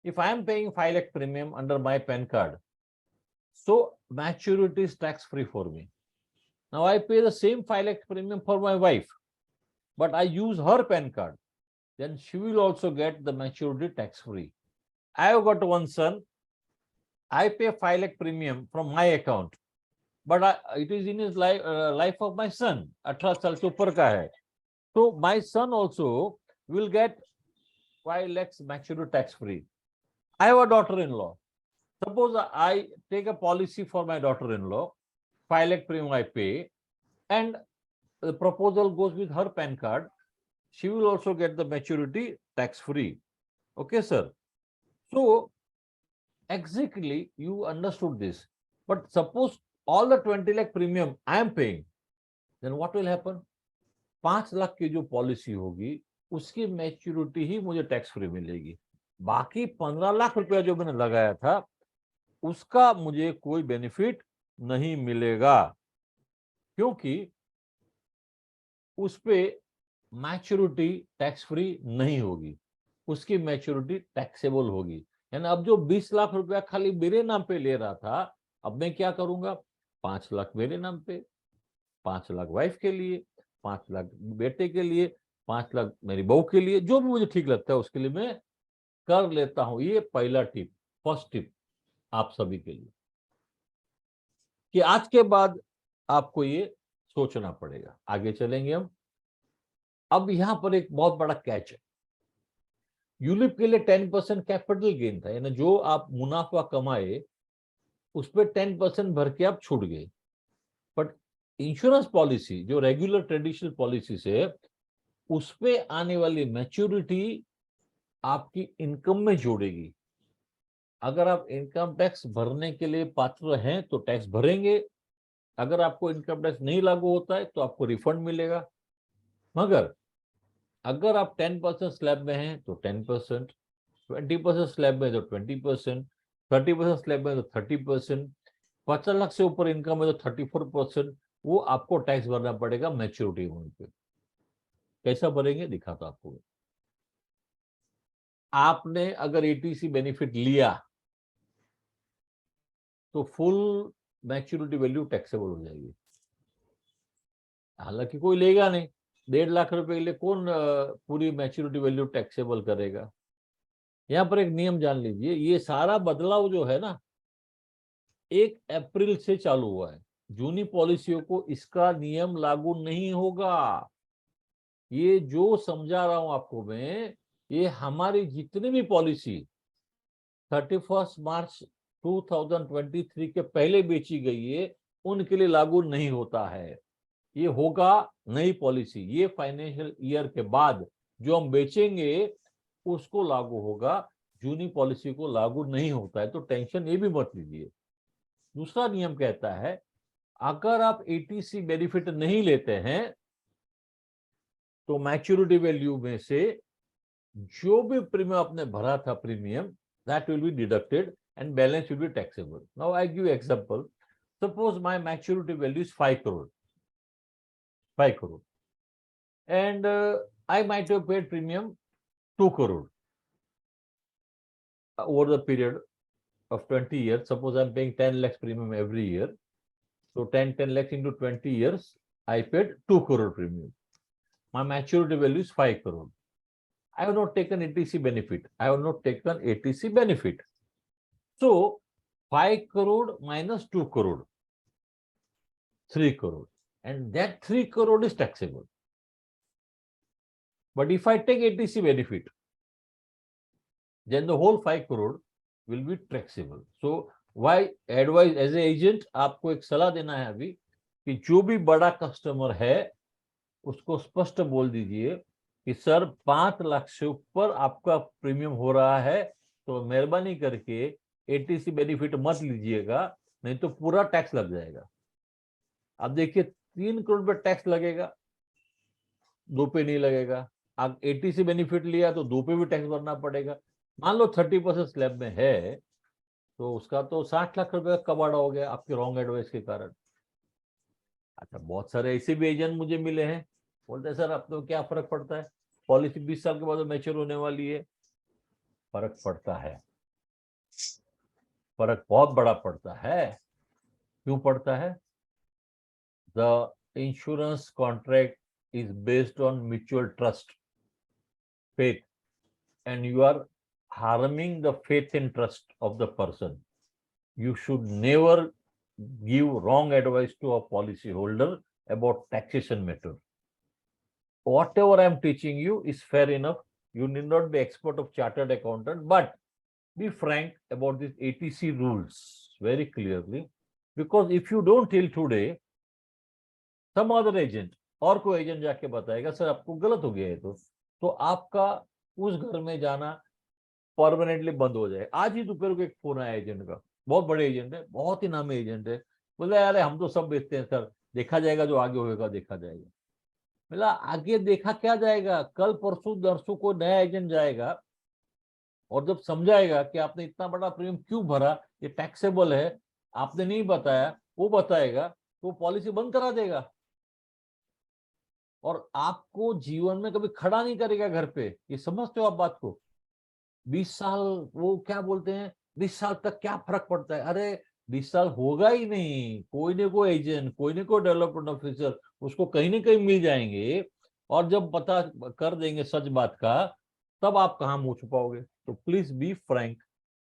If I am paying 5 lakh premium under my PAN card, so maturity is tax free for me. Now I pay the same 5 lakh premium for my wife, but I use her PAN card. Then she will also get the maturity tax free. I have got one son. I pay 5 lakh premium from my account, but it is in his life of my son. 18 साल से ऊपर का है. So my son also will get 5 lakhs maturity tax free. I have a daughter-in-law. Suppose I take a policy for my daughter-in-law, 5 lakh premium I pay, and the proposal goes with her PAN card. She will also get the maturity tax-free. Okay, sir. So exactly you understood this. But suppose all the 20 lakh premium I am paying, then what will happen? 5 lakh की जो policy होगी उसकी maturity ही मुझे tax free मिलेगी, बाकी 15 लाख रुपया जो मैंने लगाया था उसका मुझे कोई बेनिफिट नहीं मिलेगा, क्योंकि उस पे मैच्योरिटी टैक्स फ्री नहीं होगी, उसकी मैच्योरिटी टैक्सेबल होगी। यानी अब जो 20 लाख रुपया खाली मेरे नाम पे ले रहा था, अब मैं क्या करूंगा, 5 लाख मेरे नाम पे, 5 लाख वाइफ के लिए, 5 लाख बेटे के लिए, 5 लाख मेरी बहू के लिए, जो भी मुझे ठीक लगता है उसके लिए मैं कर लेता हूं। ये पहला टिप, फर्स्ट टिप आप सभी के लिए, कि आज के बाद आपको ये सोचना पड़ेगा। आगे चलेंगे हम। अब यहां पर एक बहुत बड़ा कैच है। यूलिप के लिए 10% कैपिटल गेन था, यानी जो आप मुनाफा कमाए उस पर 10% भर के आप छूट गए। बट इंश्योरेंस पॉलिसी जो रेगुलर ट्रेडिशनल पॉलिसी से, उस पे आने वाली मैच्योरिटी आपकी इनकम में जोड़ेगी। अगर आप इनकम टैक्स भरने के लिए पात्र हैं तो टैक्स भरेंगे, अगर आपको इनकम टैक्स नहीं लागू होता है तो आपको रिफंड मिलेगा। मगर अगर आप 10% स्लैब में हैं तो 10%, 20% स्लैब में तो 20%, 30% स्लैब में तो 30%, 50 लाख से ऊपर इनकम है तो 34%, वो आपको टैक्स भरना पड़ेगा मैच्योरिटी होने पे। कैसा भरेंगे दिखाता आपको। आपने अगर एटीसी बेनिफिट लिया तो फुल मैच्योरिटी वैल्यू टैक्सेबल हो जाएगी। हालांकि कोई लेगा नहीं, 1.5 लाख रुपए के लिए कौन पूरी मैच्योरिटी वैल्यू टैक्सेबल करेगा। यहां पर एक नियम जान लीजिए, ये सारा बदलाव जो है ना 1 अप्रैल से चालू हुआ है। जूनी पॉलिसियों को इसका नियम लागू नहीं होगा। ये जो समझा रहा हूं आपको मैं, ये हमारी जितनी भी पॉलिसी 31 मार्च 2023 के पहले बेची गई है उनके लिए लागू नहीं होता है। ये होगा नई पॉलिसी, ये फाइनेंशियल ईयर के बाद जो हम बेचेंगे उसको लागू होगा, जूनी पॉलिसी को लागू नहीं होता है, तो टेंशन ये भी मत लीजिए। दूसरा नियम कहता है अगर आप एटीसी बेनिफिट नहीं लेते हैं तो मैच्योरिटी वैल्यू में से जो भी प्रीमियम आपने भरा था premium, that will be deducted and balance will be taxable. Now I give you example. Suppose my maturity value is 5 crore, 5 crore, and I might have paid premium 2 crore over the period of 20 years. Suppose I'm paying 10 lakhs premium every year. So 10 lakhs into 20 years, I paid 2 crore premium. My maturity value is 5 crore. I have not taken ATC benefit. I have not taken ATC benefit. So 5 crore minus 2 crore, 3 crore. And that 3 crore is taxable. But if I take ATC benefit, then the whole 5 crore will be taxable. So why advise as a agent, आपको एक सलाह देना है अभी कि जो भी बड़ा कस्टमर है उसको स्पष्ट बोल दीजिए कि सर 5 लाख से ऊपर आपका प्रीमियम हो रहा है तो मेहरबानी करके एटीसी बेनिफिट मत लीजिएगा, नहीं तो पूरा टैक्स लग जाएगा। अब देखिए 3 करोड़ पे टैक्स लगेगा, 2 पे नहीं लगेगा। आप एटीसी बेनिफिट लिया तो 2 पे भी टैक्स भरना पड़ेगा। मान लो 30% स्लैब में है तो उसका तो 60 लाख रुपए का कबाड़ा हो गया आपके रॉन्ग एडवाइस के कारण। अच्छा, बहुत सारे ऐसे भी एजेंट मुझे मिले हैं, बोलते हैं सर अब तो क्या फर्क पड़ता है, पॉलिसी 20 साल के बाद मैच्योर होने वाली है। फर्क पड़ता है, फर्क बहुत बड़ा पड़ता है। क्यों पड़ता है? The insurance contract is based on mutual trust, faith, and you are harming the faith and trust of the person. You should never give wrong advice to a policy holder about taxation matter. Whatever I am teaching you is fair enough. You need not be expert of chartered accountant, but be frank about this ATC rules very clearly, because if you don't till today, some other agent और कोई agent जाके बताएगा sir आपको गलत हो गया है, तो आपका उस घर में जाना परमानेंटली बंद हो जाए। आज ही दोपहर को एक फोन आया एजेंट का, बहुत बड़े एजेंट है, बहुत ही नामी एजेंट है, बोले यार हम तो सब बेचते हैं सर, देखा जाएगा जो आगे होगा देखा जाएगा। बोला आगे देखा क्या जाएगा, कल परसों नरसों को नया एजेंट जाएगा और जब समझाएगा कि आपने इतना बड़ा प्रीमियम क्यों भरा, ये टैक्सेबल है, आपने नहीं बताया, वो बताएगा, तो पॉलिसी बंद करा देगा और आपको जीवन में कभी खड़ा नहीं करेगा घर पे। ये समझते हो आप बात को? 20 साल, वो क्या बोलते हैं 20 साल तक क्या फर्क पड़ता है? अरे 20 साल होगा ही नहीं, कोई ना कोई एजेंट, कोई ना कोई डेवलपमेंट ऑफिसर उसको कहीं ना कहीं मिल जाएंगे और जब पता कर देंगे सच बात का, तब आप कहाँ मुंह छुपाओगे? तो please be frank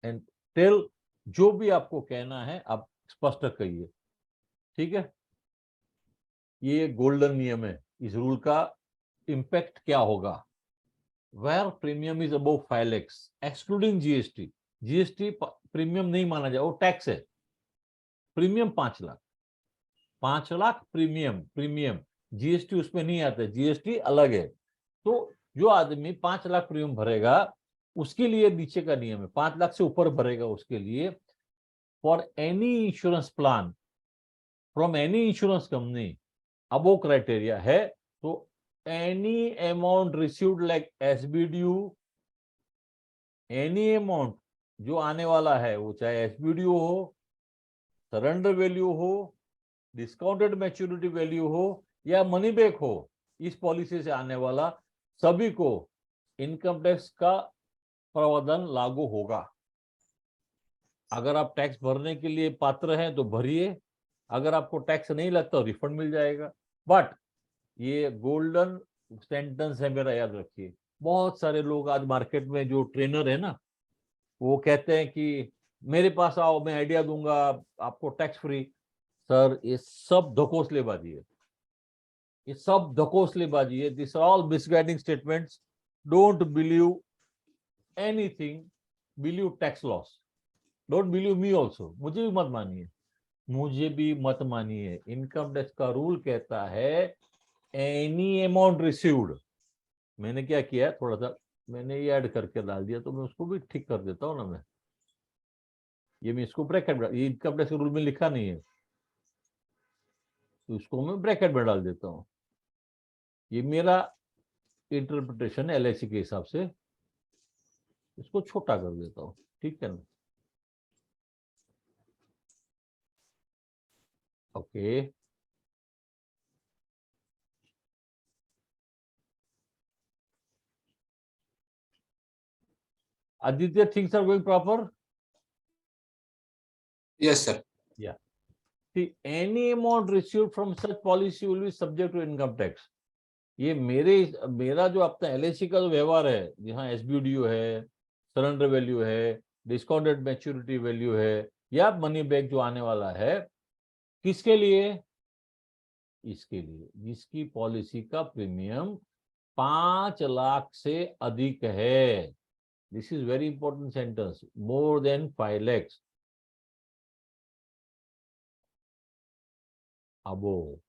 and tell, जो भी आपको कहना है आप स्पष्ट कहिए, ठीक है? ये गोल्डन नियम है, इस रूल का इम्पैक्ट क्या होगा? Where premium is above 5 lakhs, excluding GST, GST premium नहीं माना जाए, वो टैक्स है। Premium 5 lakh, 5 lakh premium GST उसमें नहीं आता, जीएसटी अलग है। तो जो आदमी 5 लाख प्रीमियम भरेगा उसके लिए नीचे का नियम है, 5 लाख से ऊपर भरेगा उसके लिए, for any insurance plan from any insurance company above criteria है, तो any amount received like SBDU, any amount जो आने वाला है, वो चाहे SBDU हो, सरेंडर वैल्यू हो, डिस्काउंटेड मैच्योरिटी वैल्यू हो या मनी बैक हो, इस पॉलिसी से आने वाला सभी को इनकम टैक्स का प्रावधान लागू होगा। अगर आप टैक्स भरने के लिए पात्र हैं तो भरिए, अगर आपको टैक्स नहीं लगता तो रिफंड मिल जाएगा। बट ये गोल्डन सेंटेंस है मेरा, याद रखिए। बहुत सारे लोग आज मार्केट में जो ट्रेनर है ना, वो कहते हैं कि मेरे पास आओ मैं आइडिया दूंगा आपको टैक्स फ्री। सर ये सब धोखोसलेबाजी है, ये सब धोखोसलेबाजी है। This all misguiding statements. Don't believe anything, believe tax loss. Don't believe me also, मुझे भी मत मानिए, मुझे भी मत मानिए। इनकम टैक्स का रूल कहता है एनी अमाउंट रिसीव्ड। मैंने क्या किया, थोड़ा सा मैंने ये ऐड करके डाल दिया, तो मैं उसको भी ठीक कर देता हूँ ना। मैं इसको ब्रैकेट, ये इनकम टैक्स रूल में लिखा नहीं है, तो उसको मैं ब्रैकेट में डाल देता हूँ। ये मेरा इंटरप्रिटेशन है एलआईसी के हिसाब से, इसको छोटा कर देता हूँ, ठीक है ना? Okay, Aditya, things are going proper? Yes, sir. Yeah. See, any amount received from such policy will be subject to income tax. ये मेरा जो अपना एलआईसी का जो व्यवहार है, जहाँ एसबीडीयू है, सरेंडर वैल्यू है, डिस्काउंटेड मैच्योरिटी वैल्यू है या मनी बैक जो आने वाला है, किसके लिए? इसके लिए जिसकी पॉलिसी का प्रीमियम 5 लाख से अधिक है। This is very important sentence, more than 5 lakhs। अबो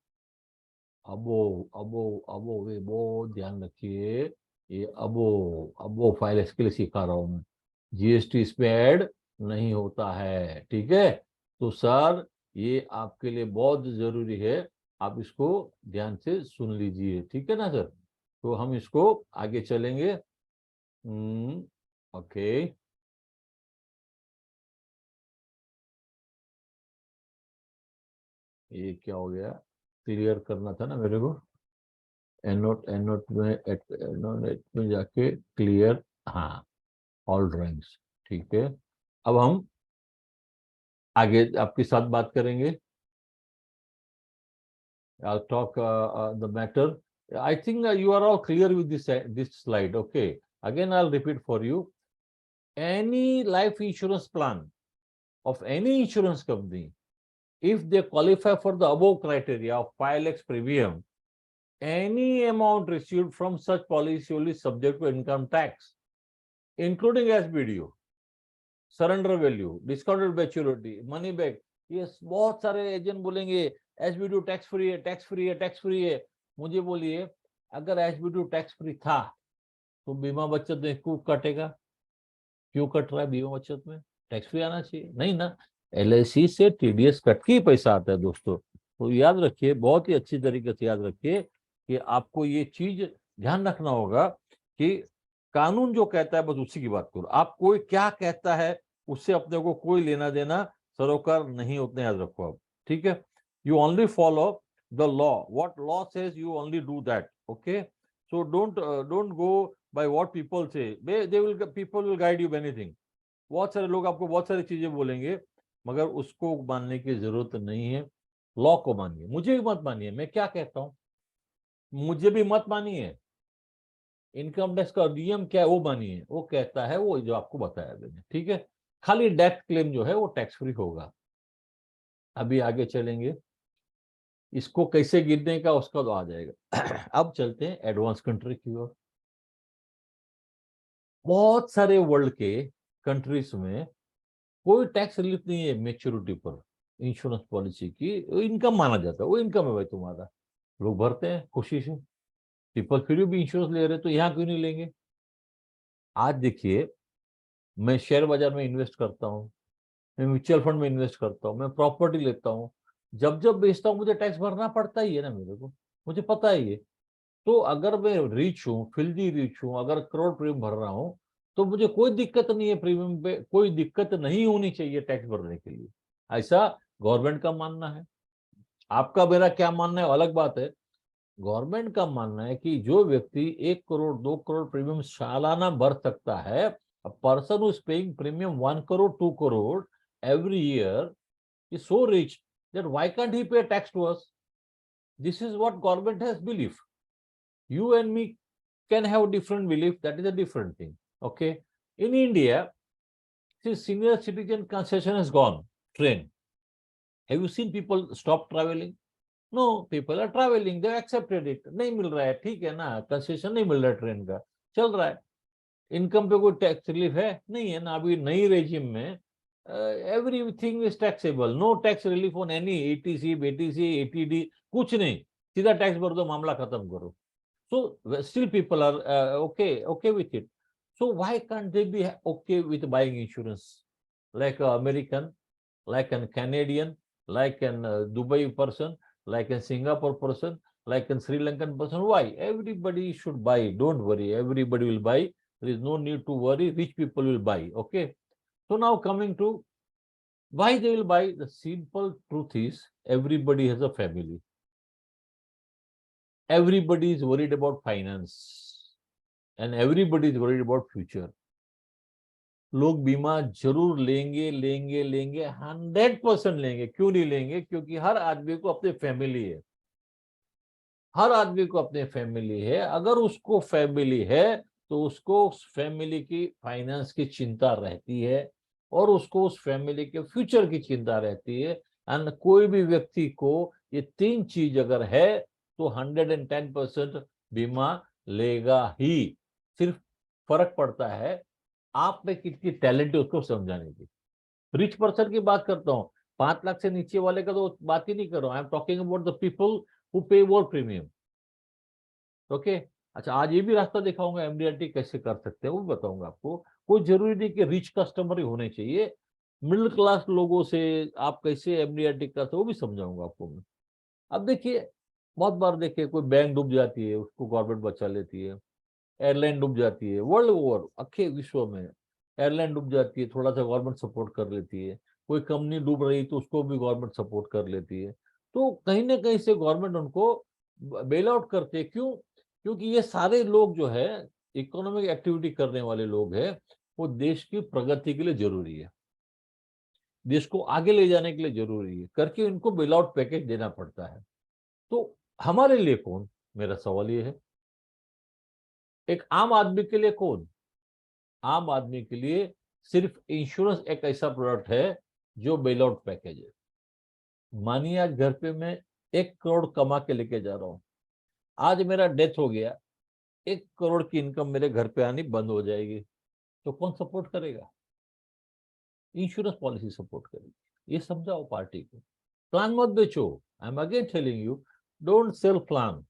अबो अबो अबो वे बहुत ध्यान रखिए, ये अबो अबो 5 lakhs के लिए सिखा रहा हूं मैं, जीएसटी इसमें ऐड नहीं होता है, ठीक है? तो सर ये आपके लिए बहुत जरूरी है, आप इसको ध्यान से सुन लीजिए, ठीक है ना सर? तो हम इसको आगे चलेंगे। ओके, ये क्या हो गया, क्लियर करना था ना मेरे को। एनोट में जाके क्लियर, हाँ, ऑल ड्राइंग्स, ठीक है। अब हम आगे आपके साथ बात करेंगे। I'll talk the matter. I think you are all clear with this slide. Okay. Again, I'll repeat for you. Any life insurance plan of any insurance company, if they qualify for the above criteria of 5 lakhs premium, any amount received from such policy will be subject to income tax, including SBDU. Surrender value, discounted maturity, money back, ये बहुत सारे agent बोलेंगे SBT tax free है, tax free है, tax free है। मुझे बोलिए, अगर एसबीटी टैक्स फ्री था तो बीमा बचत में क्यों कटेगा? क्यों कट रहा है बीमा बचत में? टैक्स फ्री आना चाहिए, नहीं ना। एलआईसी से टीडीएस कट के ही पैसा आता है दोस्तों। तो याद रखिए, बहुत ही अच्छी तरीके से याद रखिए कि आपको ये चीज ध्यान रखना होगा कि कानून जो कहता है बस उसी की बात करो। आप कोई क्या कहता है उससे अपने को कोई लेना देना सरोकार नहीं, उतने याद रखो आप, ठीक है। You only follow the law, what law says you only do that, okay. So don't go by what people say, people will guide you by anything। बहुत सारे लोग आपको बहुत सारी चीजें बोलेंगे, मगर उसको मानने की जरूरत नहीं है। लॉ को मानिए, मुझे भी मत मानिए, मैं क्या कहता हूं, मुझे भी मत मानिए। इनकम टैक्स का नियम क्या है वो मानिए, वो कहता है वो जो आपको बताया मैंने, ठीक है। खाली डेथ क्लेम जो है वो टैक्स फ्री होगा। अभी आगे चलेंगे, इसको कैसे गिनने का उसका तो आ जाएगा। अब चलते हैं एडवांस कंट्री की ओर। बहुत सारे वर्ल्ड के कंट्रीज में कोई टैक्स रिलीफ नहीं है मेच्योरिटी पर इंश्योरेंस पॉलिसी की, इनकम माना जाता है, वो इनकम है भाई तुम्हारा, लोग भरते हैं खुशी से। पीपल फिर भी इंश्योरेंस ले रहे, तो यहाँ क्यों नहीं लेंगे? आज देखिए, मैं शेयर बाजार में इन्वेस्ट करता हूँ, मैं म्यूचुअल फंड में इन्वेस्ट करता हूँ, मैं प्रॉपर्टी लेता हूँ, जब जब बेचता हूँ मुझे टैक्स भरना पड़ता ही है ना मेरे को, मुझे पता ही है। तो अगर मैं रिच हूँ, फिल्दी रिच हूँ, अगर करोड़ प्रीमियम भर रहा हूँ, तो मुझे कोई दिक्कत नहीं है, प्रीमियम पे कोई दिक्कत नहीं होनी चाहिए टैक्स भरने के लिए। ऐसा गवर्नमेंट का मानना है। आपका मेरा क्या मानना है अलग बात है। गवर्नमेंट का मानना है कि जो व्यक्ति 1 करोड़ 2 करोड़ प्रीमियम सालाना भर सकता है, person who is paying premium 1 crore 2 crore every year is so rich that why can't he pay tax to us? This is what government has belief. You and me can have different belief, that is a different thing, okay. In India, since senior citizen concession has gone, train, have you seen people stop traveling? No, people are traveling, they accepted it। नहीं मिल रहा है, ठीक है ना, concession नहीं मिल रहा है, train का चल रहा है। इनकम पे कोई टैक्स रिलीफ है नहीं है ना, अभी नई रेजिम में everything is taxable, no tax relief on any ATC BTC ATD, कुछ नहीं, सीधा टैक्स भर दो, मामला खत्म करो। So still people are okay with it. So why can't they be okay with buying insurance? Like an American, like a Canadian, like an Dubai person, like a Singapore person, like a Sri Lankan person. Why? Everybody should buy. Don't worry. Everybody will buy. There is no need to worry. Rich people will buy. Okay. So now coming to why they will buy. The simple truth is everybody has a family. Everybody is worried about finance and everybody is worried about future। लोग बीमा जरूर लेंगे लेंगे लेंगे, 100% लेंगे। क्यों नहीं लेंगे? क्योंकि हर आदमी को अपनी फैमिली है, हर आदमी को अपनी फैमिली है। अगर उसको फैमिली है तो उसको उस फैमिली की फाइनेंस की चिंता रहती है और उसको उस फैमिली के फ्यूचर की चिंता रहती है। एंड कोई भी व्यक्ति को ये तीन चीज अगर है तो 110% बीमा लेगा ही। सिर्फ फर्क पड़ता है आप में कितनी टैलेंट है उसको समझाने की। रिच पर्सन की बात करता हूँ, 5 लाख से नीचे वाले का तो बात ही नहीं कर रहा हूँ। I am talking about the people who पे मोर प्रीमियम, ओके। अच्छा, आज ये भी रास्ता दिखाऊंगा एमडीआरटी कैसे कर सकते हैं, वो बताऊंगा आपको। कोई जरूरी नहीं कि रिच कस्टमर ही होने चाहिए, मिडिल क्लास लोगों से आप कैसे एमडीआरटी करते हो वो भी समझाऊंगा आपको मैं। अब देखिए, बहुत बार देखिए कोई बैंक डूब जाती है उसको गवर्नमेंट बचा लेती है, एयरलाइन डूब जाती है, वर्ल्ड ओवर अखे विश्व में एयरलाइन डूब जाती है, थोड़ा सा गवर्नमेंट सपोर्ट कर लेती है। कोई कंपनी डूब रही तो उसको भी गवर्नमेंट सपोर्ट कर लेती है। तो कहीं ना कहीं से गवर्नमेंट उनको बेल आउट करते हैं। क्यों? क्योंकि ये सारे लोग जो है इकोनॉमिक एक्टिविटी करने वाले लोग हैं, वो देश की प्रगति के लिए जरूरी है, देश को आगे ले जाने के लिए जरूरी है, करके इनको बेल आउट पैकेज देना पड़ता है। तो हमारे लिए कौन? मेरा सवाल ये है, एक आम आदमी के लिए कौन? आम आदमी के लिए सिर्फ इंश्योरेंस एक ऐसा प्रोडक्ट है जो बेल आउट पैकेज है। मानिए आज घर पे मैं 1 करोड़ कमा के लेके जा रहा हूं, आज मेरा डेथ हो गया, 1 करोड़ की इनकम मेरे घर पे आनी बंद हो जाएगी, तो कौन सपोर्ट करेगा? इंश्योरेंस पॉलिसी सपोर्ट करेगी। ये समझाओ पार्टी को, प्लान मत बेचो। I am again telling you, don't sell plan.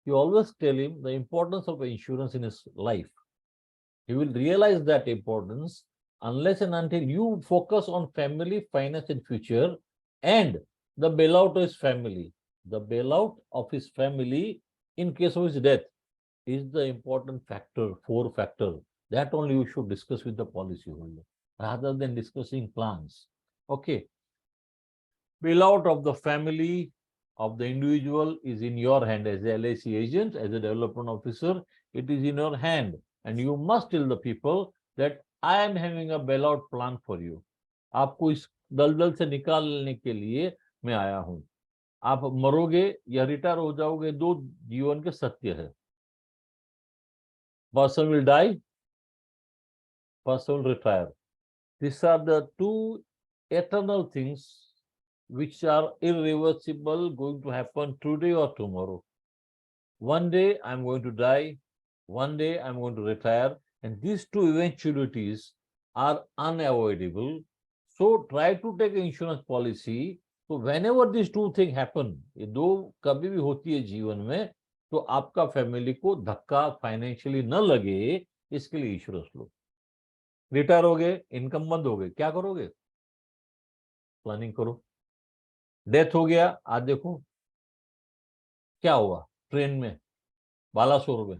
You always tell him the importance of insurance in his life. He will realize that importance unless and until you focus on family, finance, and future, and the bailout of his family. The bailout of his family in case of his death is the important factor, four factor. That only you should discuss with the policyholder rather than discussing plans. Okay. Bailout of the family of the individual is in your hand as a LIC agent, as a development officer. It is in your hand, and you must tell the people that I am having a bailout plan for you. आपको इस दलदल से निकालने के लिए मैं आया हूं। आप मरोगे या रिटायर हो जाओगे, दो जीवन के सत्य है। Person will die, person will retire. These are the two eternal things which are irreversible, going to happen today or tomorrow. One day I'm going to die, one day I'm going to retire, and these two eventualities are unavoidable. So try to take an insurance policy. So whenever these two things happen, ये दो कभी भी होती है जीवन में, तो आपका फैमिली को धक्का फाइनेंशियली न लगे, इसके लिए इंश्योरेंस लो। रिटायर हो गए, इनकम बंद हो गई, क्या करोगे? प्लानिंग करो। डेथ हो गया, आज देखो क्या हुआ, ट्रेन में बालासोर में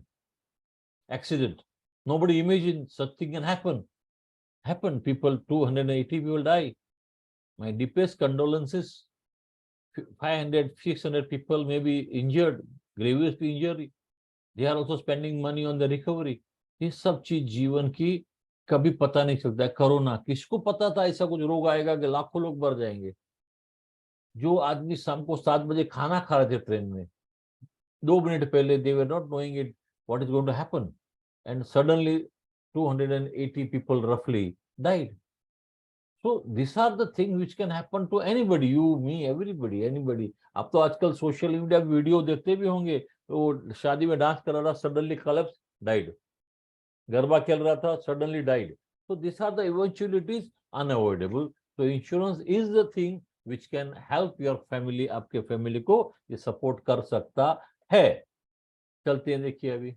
accident, nobody imagined such thing can happen. People, 280 people die. My deepest condolences. 500, 600 people may be injured, grievously injured. They are also spending money on the recovery. ये सब चीज जीवन की कभी पता नहीं चलता है। कोरोना, किसको पता था ऐसा कुछ रोग आएगा कि लाखों लोग मर जाएंगे? जो आदमी शाम को 7 बजे खाना खा रहे थे ट्रेन में, 2 मिनट पहले, they were not knowing it what is going to happen, and suddenly 280 people roughly died. So these are the things which can happen to anybody, you, me, everybody, anybody. आप तो आजकल social media video देखते भी होंगे, वो शादी में dance कर रहा, सडनली collapse, died. गरबा खेल रहा था, suddenly died. So these are the eventualities unavoidable. So insurance is the thing which can help your family, आपके फैमिली को ये सपोर्ट कर सकता है। चलते हैं, देखिए अभी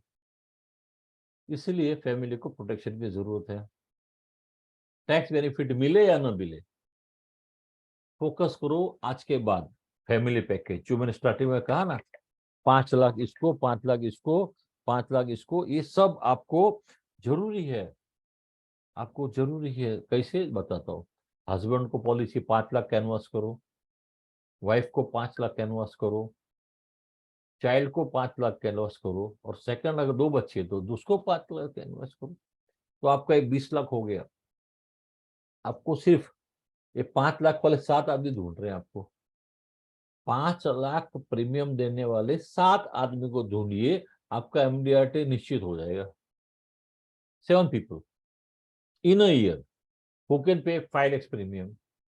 इसलिए फैमिली को प्रोटेक्शन की जरूरत है। टैक्स बेनिफिट मिले या ना मिले, फोकस करो आज के बाद फैमिली पैकेज। जो मैंने स्टार्टिंग में कहा ना, 5 लाख इसको, 5 लाख इसको, 5 लाख इसको, ये सब आपको जरूरी है। आपको जरूरी है। कैसे बताता हूँ। हस्बैंड को पॉलिसी 5 लाख कैनवास करो, वाइफ को 5 लाख कैनवास करो, चाइल्ड को 5 लाख कैनवास करो, और सेकंड अगर 2 बच्चे तो उसको 5 लाख कैनवास करो, तो आपका एक 20 लाख हो गया। आपको सिर्फ ये 5 लाख वाले 7 आदमी ढूंढ रहे हैं। आपको 5 लाख प्रीमियम देने वाले 7 आदमी को ढूंढिए, आपका एमडीआरटी निश्चित हो जाएगा। 7 people in a year who can pay 5 lakhs premium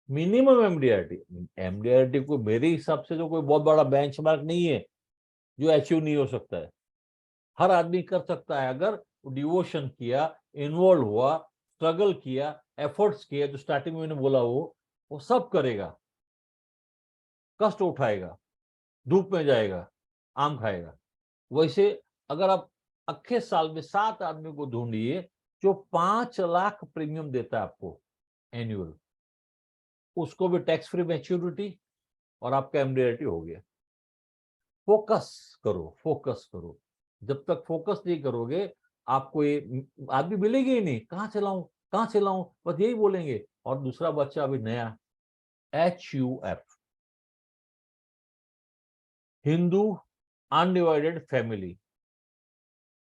minimum MDRT. MDRT को मेरे हिसाब से तो कोई बहुत बड़ा बेंचमार्क नहीं है जो अचीव नहीं हो सकता है। हर आदमी कर सकता है अगर डिवोशन किया, इन्वॉल्व हुआ, स्ट्रगल किया, एफर्ट्स किया, जो स्टार्टिंग में मैंने बोला वो सब करेगा, कष्ट उठाएगा, धूप में जाएगा, आम खाएगा। वैसे अगर आप अक्खे साल में 7 आदमी को ढूंढिए जो 5 लाख प्रीमियम देता है आपको एनुअल, उसको भी टैक्स फ्री मैच्योरिटी, और आपका एमडीआरटी हो गया। फोकस करो, फोकस करो। जब तक फोकस नहीं करोगे, आपको ये आदमी मिलेगी ही नहीं। कहाँ से लाऊं, कहाँ से लाऊं, बस यही बोलेंगे। और दूसरा बच्चा अभी नया, HUF, हिंदू अनडिवाइडेड फैमिली।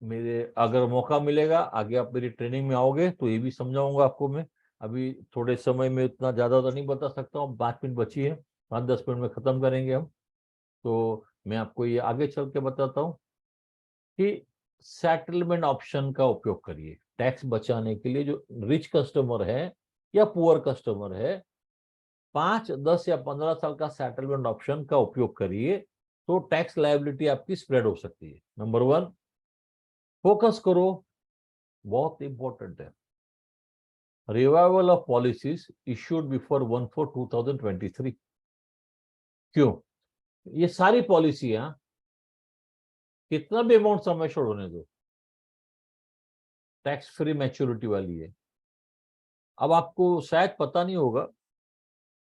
मेरे अगर मौका मिलेगा, आगे आप मेरी ट्रेनिंग में आओगे तो ये भी समझाऊंगा आपको मैं। अभी थोड़े समय में इतना ज्यादा तो नहीं बता सकता हूँ, 5 मिनट बची है, 5-10 मिनट में खत्म करेंगे हम। तो मैं आपको ये आगे चल के बताता हूँ कि सेटलमेंट ऑप्शन का उपयोग करिए टैक्स बचाने के लिए। जो रिच कस्टमर है या पुअर कस्टमर है, 5, 10 या 15 साल का सेटलमेंट ऑप्शन का उपयोग करिए, तो टैक्स लायबिलिटी आपकी स्प्रेड हो सकती है। नंबर 1, फोकस करो, बहुत इंपॉर्टेंट है। Revival of policies issued before 1/4/2023। क्यों? ये सारी पॉलिसियां कितना भी अमाउंट समय छोड़ होने दो, टैक्स फ्री मैच्योरिटी वाली है। अब आपको शायद पता नहीं होगा,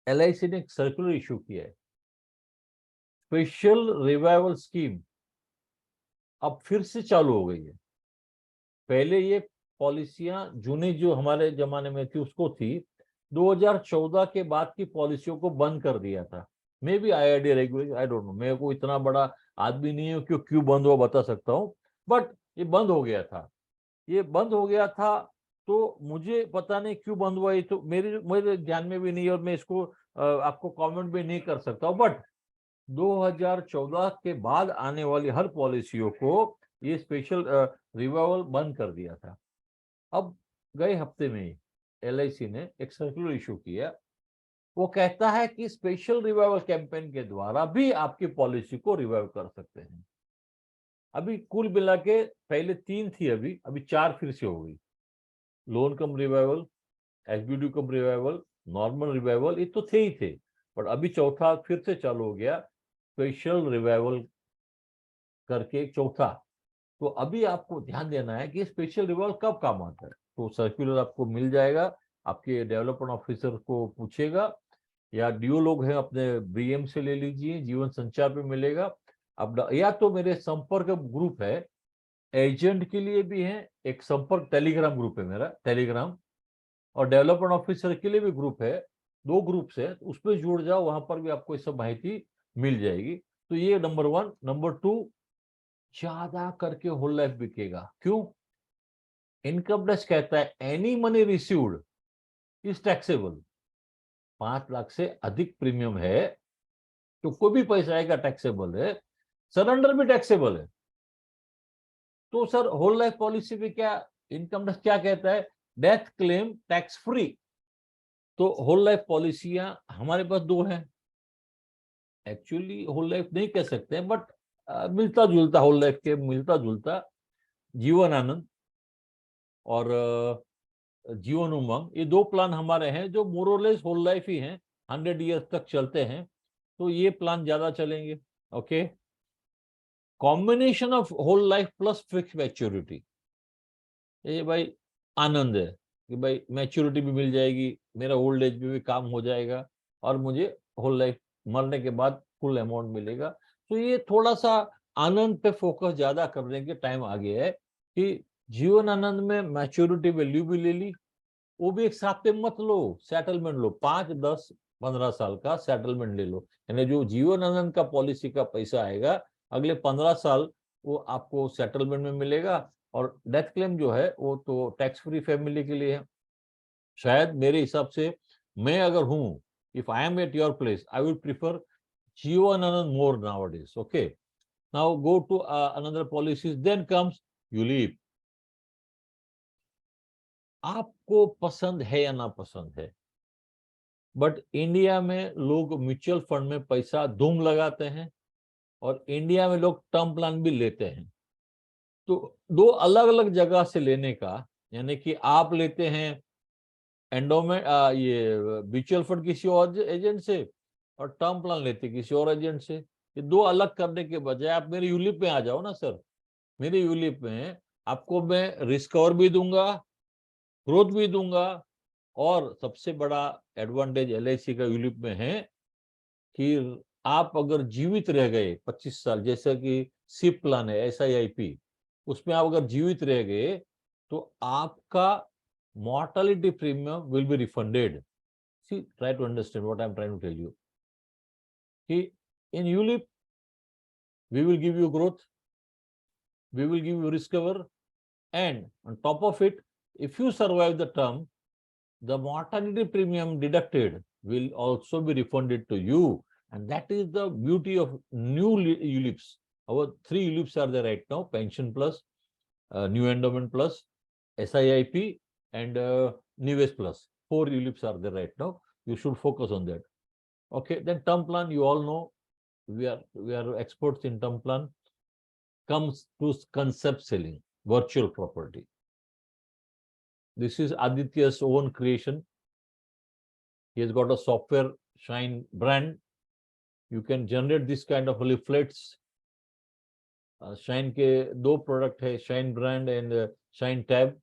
LIC ने एक सर्कुलर इशू किया है, स्पेशल रिवाइवल स्कीम अब फिर से चालू हो गई है। पहले ये पॉलिसियां जूनी जो हमारे जमाने में थी उसको थी, 2014 के बाद की पॉलिसियों को बंद कर दिया था। May be IRD regulation, I don't know, मेरे को इतना बड़ा आदमी नहीं है क्यों क्यों बंद हुआ बता सकता हूँ, बट ये बंद हो गया था। ये बंद हो गया था तो मुझे पता नहीं क्यों बंद हुआ, ये तो मेरे ध्यान में भी नहीं है और मैं इसको आपको कमेंट भी नहीं कर सकता हूँ। बट 2014 के बाद आने वाली हर पॉलिसियों को ये स्पेशल रिवाइवल बंद कर दिया था। अब गए हफ्ते में LIC ने एक सर्कुलर इशू किया, वो कहता है कि स्पेशल रिवाइवल कैंपेन के द्वारा भी आपकी पॉलिसी को रिवाइव कर सकते हैं। अभी कुल मिला के पहले 3 थी, अभी 4 फिर से हो गई। लोन कम रिवाइवल, SBD कम रिवाइवल, नॉर्मल रिवाइवल, ये तो थे ही थे, बट अभी चौथा फिर से चालू हो गया, स्पेशल रिवाइवल करके एक चौथा। तो अभी आपको ध्यान देना है कि स्पेशल रिवाइवल कब काम आता है। तो सर्कुलर आपको मिल जाएगा, आपके डेवलपमेंट ऑफिसर को पूछेगा, या DO लोग हैं अपने BM से ले लीजिए, जीवन संचार पे मिलेगा। अब या तो मेरे संपर्क ग्रुप है, एजेंट के लिए भी है, एक संपर्क टेलीग्राम ग्रुप है मेरा, टेलीग्राम, और डेवलपमेंट ऑफिसर के लिए भी ग्रुप है, 2 ग्रुप्स है, उस पर जुड़ जाओ, वहां पर भी आपको ये सब माहिती मिल जाएगी। तो ये नंबर 1। नंबर 2, ज्यादा करके होल लाइफ बिकेगा। क्यों? इनकम टैक्स कहता है any money received is taxable. 5 lakh से अधिक प्रीमियम है तो कोई भी पैसा आएगा टैक्सेबल है, सरेंडर भी टैक्सेबल है। तो सर होल लाइफ पॉलिसी में क्या इनकम टैक्स क्या कहता है? Death claim tax free. तो होल लाइफ पॉलिसियां हमारे पास 2 हैं, एक्चुअली होल लाइफ नहीं कह सकते हैं, बट मिलता जुलता, होल लाइफ के मिलता जुलता, जीवन आनंद और जीवन उमंग, ये 2 प्लान हमारे हैं जो मोरलेस होल लाइफ ही हैं, 100 ईयर्स तक चलते हैं। तो ये प्लान ज्यादा चलेंगे। Okay, combination of whole life plus fix maturity, ये भाई आनंद है कि भाई मैच्योरिटी भी मिल जाएगी, मेरा ओल्ड एज भी काम हो जाएगा, और मुझे होल लाइफ मरने के बाद फुल अमाउंट मिलेगा। तो ये थोड़ा सा आनंद पे फोकस ज्यादा करने के टाइम आ गया है कि जीवन आनंद में मैच्योरिटी वैल्यू भी ले ली, वो भी एक साथ पे मत लो, सेटलमेंट लो, 5, 10, 15 साल का सेटलमेंट ले लो, यानी जो जीवन आनंद का पॉलिसी का पैसा आएगा अगले 15 साल वो आपको सेटलमेंट में मिलेगा। और डेथ क्लेम जो है वो तो टैक्स फ्री फैमिली के लिए है। शायद मेरे हिसाब से, मैं अगर हूं, if I am at your place, I would prefer Jeevan Anand more nowadays. Okay, now go to another policies, then comes ULIP. आपको पसंद है या ना पसंद है, बट इंडिया में लोग म्यूचुअल फंड में पैसा धूम लगाते हैं और इंडिया में लोग टर्म प्लान भी लेते हैं। तो 2 अलग अलग जगह से लेने का, यानी कि आप लेते हैं एंडोमेंट, ये म्यूचुअल फंड किसी और एजेंट से, और टर्म प्लान लेते किसी और एजेंट से, ये 2 अलग करने के बजाय आप मेरे यूलिप में आ जाओ ना सर। मेरे यूलिप में आपको मैं रिस्क कवर भी दूंगा, ग्रोथ भी दूंगा, और सबसे बड़ा एडवांटेज LIC का यूलिप में है कि आप अगर जीवित रह गए 25 साल, जैसे कि सिप प्लान है SIIP, उसमें आप अगर जीवित रह गए तो आपका mortality premium will be refunded. See, try to understand what I'm trying to tell you. कि in ULIP, we will give you growth, we will give you risk cover, and on top of it, if you survive the term, the mortality premium deducted will also be refunded to you. And that is the beauty of new ULIPs. Our 3 ULIPs are there right now: Pension Plus, New Endowment Plus, SIIP, and Nivesh Plus. 4 ULIPs are there right now. You should focus on that. Okay, then term plan, you all know we are experts in term plan. Comes to concept selling, virtual property. This is Aditya's own creation. He has got a software, Shine brand. You can generate this kind of leaflets. Shine के दो product है, Shine brand and Shine tab.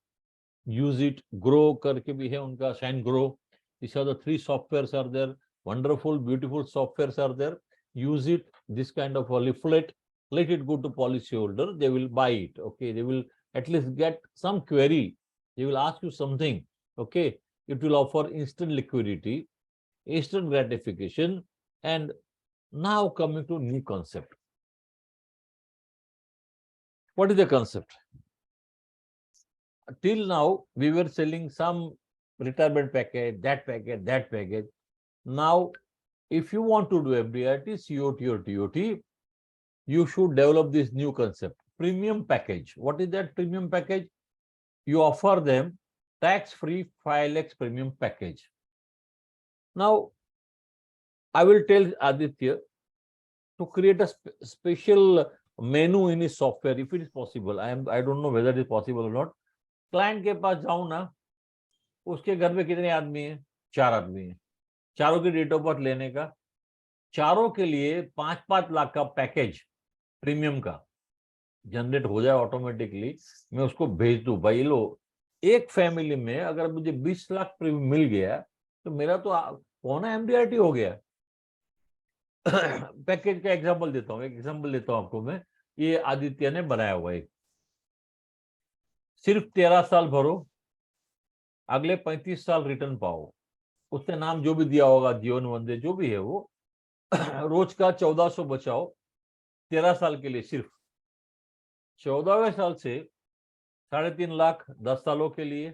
Use it. Grow करके भी है उनका, Shine Grow. These are the three softwares are there. Wonderful, beautiful softwares are there. Use it. This kind of a leaflet. Let it go to policyholder. They will buy it. Okay, they will at least get some query. They will ask you something. Okay, it will offer instant liquidity, instant gratification, and now coming to new concept. What is the concept? Till now, we were selling some retirement package, that package, that package. Now, if you want to do FDIT, COT or TOT, you should develop this new concept, premium package. What is that premium package? You offer them tax-free 5 lakhs premium package. Now, I will tell Aditya to create a special menu in his software if it is possible. I don't know whether it is possible or not. Client के पास जाऊं ना, उसके घर में कितने आदमी हैं? 4 आदमी हैं। चारों की डेट ऑफ बर्थ लेने का, चारों के लिए 5-5 लाख का पैकेज प्रीमियम का जनरेट हो जाए ऑटोमेटिकली। मैं उसको भेज दूं, भाई लो, एक फैमिली में अगर मुझे 20 लाख प्रीमियम मिल गया तो मेरा तो पौना MDRT हो गया। पैकेज का एग्जांपल देता हूँ, एक एग्जांपल देता हूँ आपको मैं। ये आदित्य ने बनाया हुआ है। सिर्फ 13 साल भरो, अगले 35 साल रिटर्न पाओ। उसने नाम जो भी दिया होगा, जीवन वंदे जो भी है वो, रोज का 1400 बचाओ 13 साल के लिए। सिर्फ 14वें साल से 3.5 लाख 10 सालों के लिए,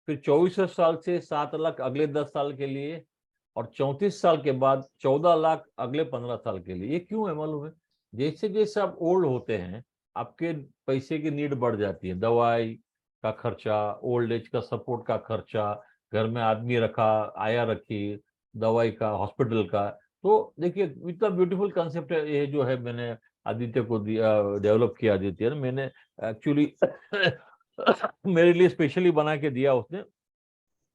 फिर 24वें साल से 7 लाख अगले 10 साल के लिए, और 34 साल के बाद 14 लाख अगले 15 साल के लिए। ये क्यों है मालूम है? जैसे जैसे आप ओल्ड होते हैं, आपके पैसे की नीड बढ़ जाती है, दवाई का खर्चा, ओल्ड एज का सपोर्ट का खर्चा, घर में आदमी रखा, आया रखी, दवाई का, हॉस्पिटल का। तो देखिए इतना ब्यूटीफुल कंसेप्ट है ये जो है, मैंने आदित्य को डेवलप किया। आदित्य ने मैंने एक्चुअली मेरे लिए स्पेशली बना के दिया उसने।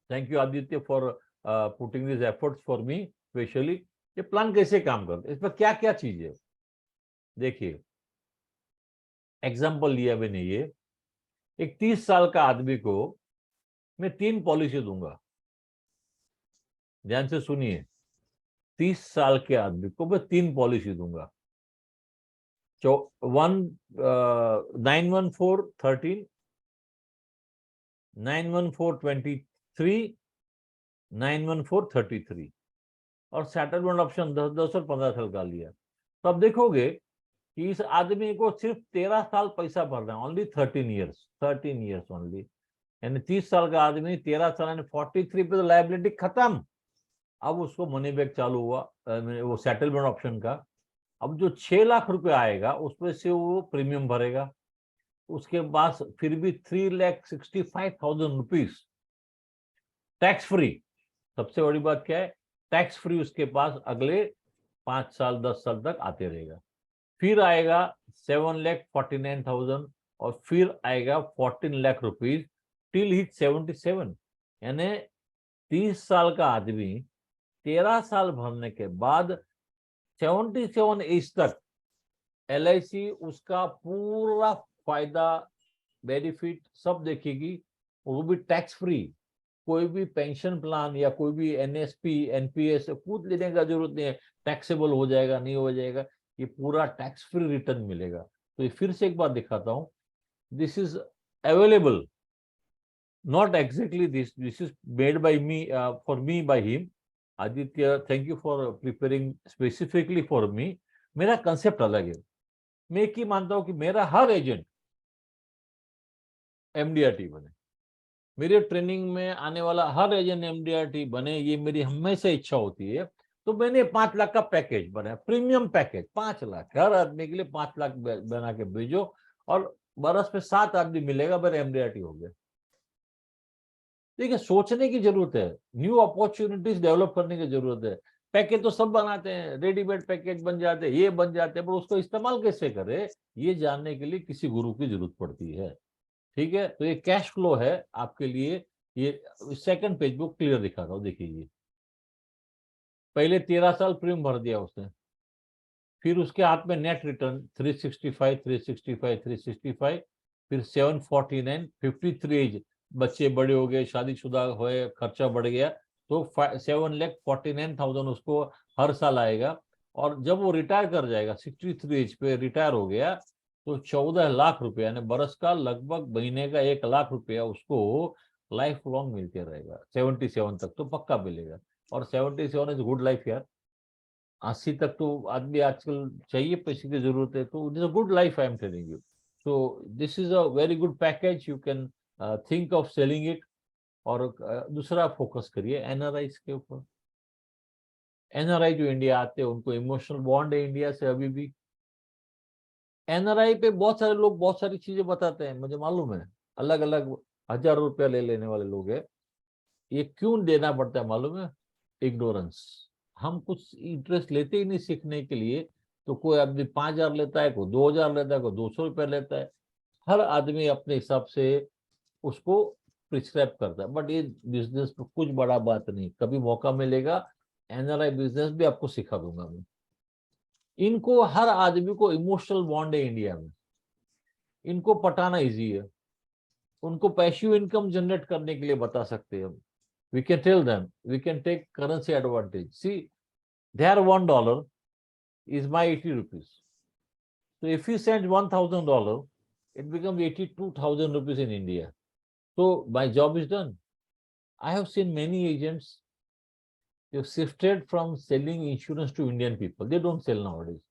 Thank you Aditya for putting this efforts for me specially. ये प्लान कैसे काम करता है, इस पर क्या क्या चीज है, देखिए एग्जाम्पल लिया मैंने। ये एक 30 साल का आदमी को मैं 3 पॉलिसी दूंगा, ध्यान से सुनिए। 30 साल के आदमी को मैं 3 पॉलिसी दूंगा। 91413, 91423, 91433 और सेटलमेंट ऑप्शन 10-10 और 15 साल का लिया। तो अब देखोगे कि इस आदमी को सिर्फ 13 साल पैसा भरना है, ओनली 13 ईयर्स ओनली। यानी 30 साल का आदमी 13 साल यानी 43 पे तो लायबिलिटी खत्म। अब उसको मनी बैक चालू हुआ, वो सेटलमेंट ऑप्शन का। अब जो 6 लाख रुपए आएगा उसमें से वो प्रीमियम भरेगा। उसके बाद फिर भी 3,65,000 रुपीज टैक्स फ्री। सबसे बड़ी बात क्या है, टैक्स फ्री उसके पास अगले 5 साल 10 साल तक आते रहेगा। फिर आएगा 7,49,000 और फिर आएगा 14 लाख रुपीज टिल ही 77। यानी 30 साल का आदमी 13 साल भरने के बाद 77 एज तक LIC उसका पूरा फायदा, बेनिफिट सब देखेगी, वो भी टैक्स फ्री। कोई भी पेंशन प्लान या कोई भी NSP NPS खुद लेने का जरूरत नहीं है, टैक्सेबल हो जाएगा नहीं हो जाएगा, ये पूरा टैक्स फ्री रिटर्न मिलेगा। तो ये फिर से एक बार दिखाता हूं, this is available, not exactly this is made by me, for me by him. Aditya, thank you for preparing specifically for me. मेरा कंसेप्ट अलग है। मैं एक ही मानता हूं कि मेरा हर एजेंट MDRT बने, मेरे ट्रेनिंग में आने वाला हर एजेंट MDRT बने, ये मेरी हमेशा इच्छा होती है। तो मैंने 5 लाख का पैकेज बनाया, प्रीमियम पैकेज 5 लाख, हर आदमी के लिए 5 लाख बना के भेजो और बरस में 7 आदमी मिलेगा, मेरा MDRT हो गया। देखिए सोचने की जरूरत है, न्यू अपॉर्चुनिटीज डेवलप करने की जरूरत है। पैकेज तो सब बनाते हैं, रेडीमेड पैकेज बन जाते हैं, ये बन जाते हैं, पर उसको इस्तेमाल कैसे करें ये जानने के लिए किसी गुरु की जरूरत पड़ती है। ठीक है, तो ये कैश फ्लो है आपके लिए। ये सेकंड पेज बुक क्लियर दिखा रहा हूँ, देखिए ये पहले 13 साल प्रीमियम भर दिया उसने, फिर उसके हाथ में नेट रिटर्न 365 365 365, फिर 749, 53 एज, बच्चे बड़े हो गए, शादीशुदा हुए, खर्चा बढ़ गया, तो 7,49,000 उसको हर साल आएगा। और जब वो रिटायर कर जाएगा 63 एज पे रिटायर हो गया, तो 14 लाख रुपया यानी बरस का लगभग महीने का 1 लाख रुपया उसको लाइफ लॉन्ग मिलते रहेगा, 77 तक तो पक्का मिलेगा। और 77 इज गुड लाइफ यार, 80 तक तो आदमी आजकल चाहिए, पैसे की जरूरत है, तो it is a good life, I am telling you. So this is a very good package, you can think of selling it. और दूसरा फोकस करिए एनआरआई के ऊपर। एनआरआई जो इंडिया आते हैं उनको इमोशनल बॉन्ड है इंडिया से अभी भी। एनआरआई पे बहुत सारे लोग बहुत सारी चीजें बताते हैं, मुझे मालूम है, अलग अलग हजारों रुपया ले लेने वाले लोग हैं। ये क्यों देना पड़ता है मालूम है? इग्नोरेंस। हम कुछ इंटरेस्ट लेते ही नहीं सीखने के लिए, तो कोई आदमी 5,000 लेता है, कोई 2,000 लेता है, कोई 200 रुपया लेता है। हर आदमी अपने हिसाब से उसको प्रिस्क्राइब करता है, बट ये बिजनेस में कुछ बड़ा बात नहीं, कभी मौका मिलेगा एनआरआई बिजनेस भी आपको सिखा दूंगा मैं। इनको हर आदमी को इमोशनल बॉन्ड है इंडिया में, इनको पटाना इजी है, उनको पैसिव इनकम जनरेट करने के लिए बता सकते हैं हम। We can tell them, we can take currency advantage. See, their $1 is my 80 rupees. So if you send $1,000, it becomes 82,000 rupees in India. So my job is done. I have seen many agents, they've shifted from selling insurance to Indian people. They don't sell nowadays.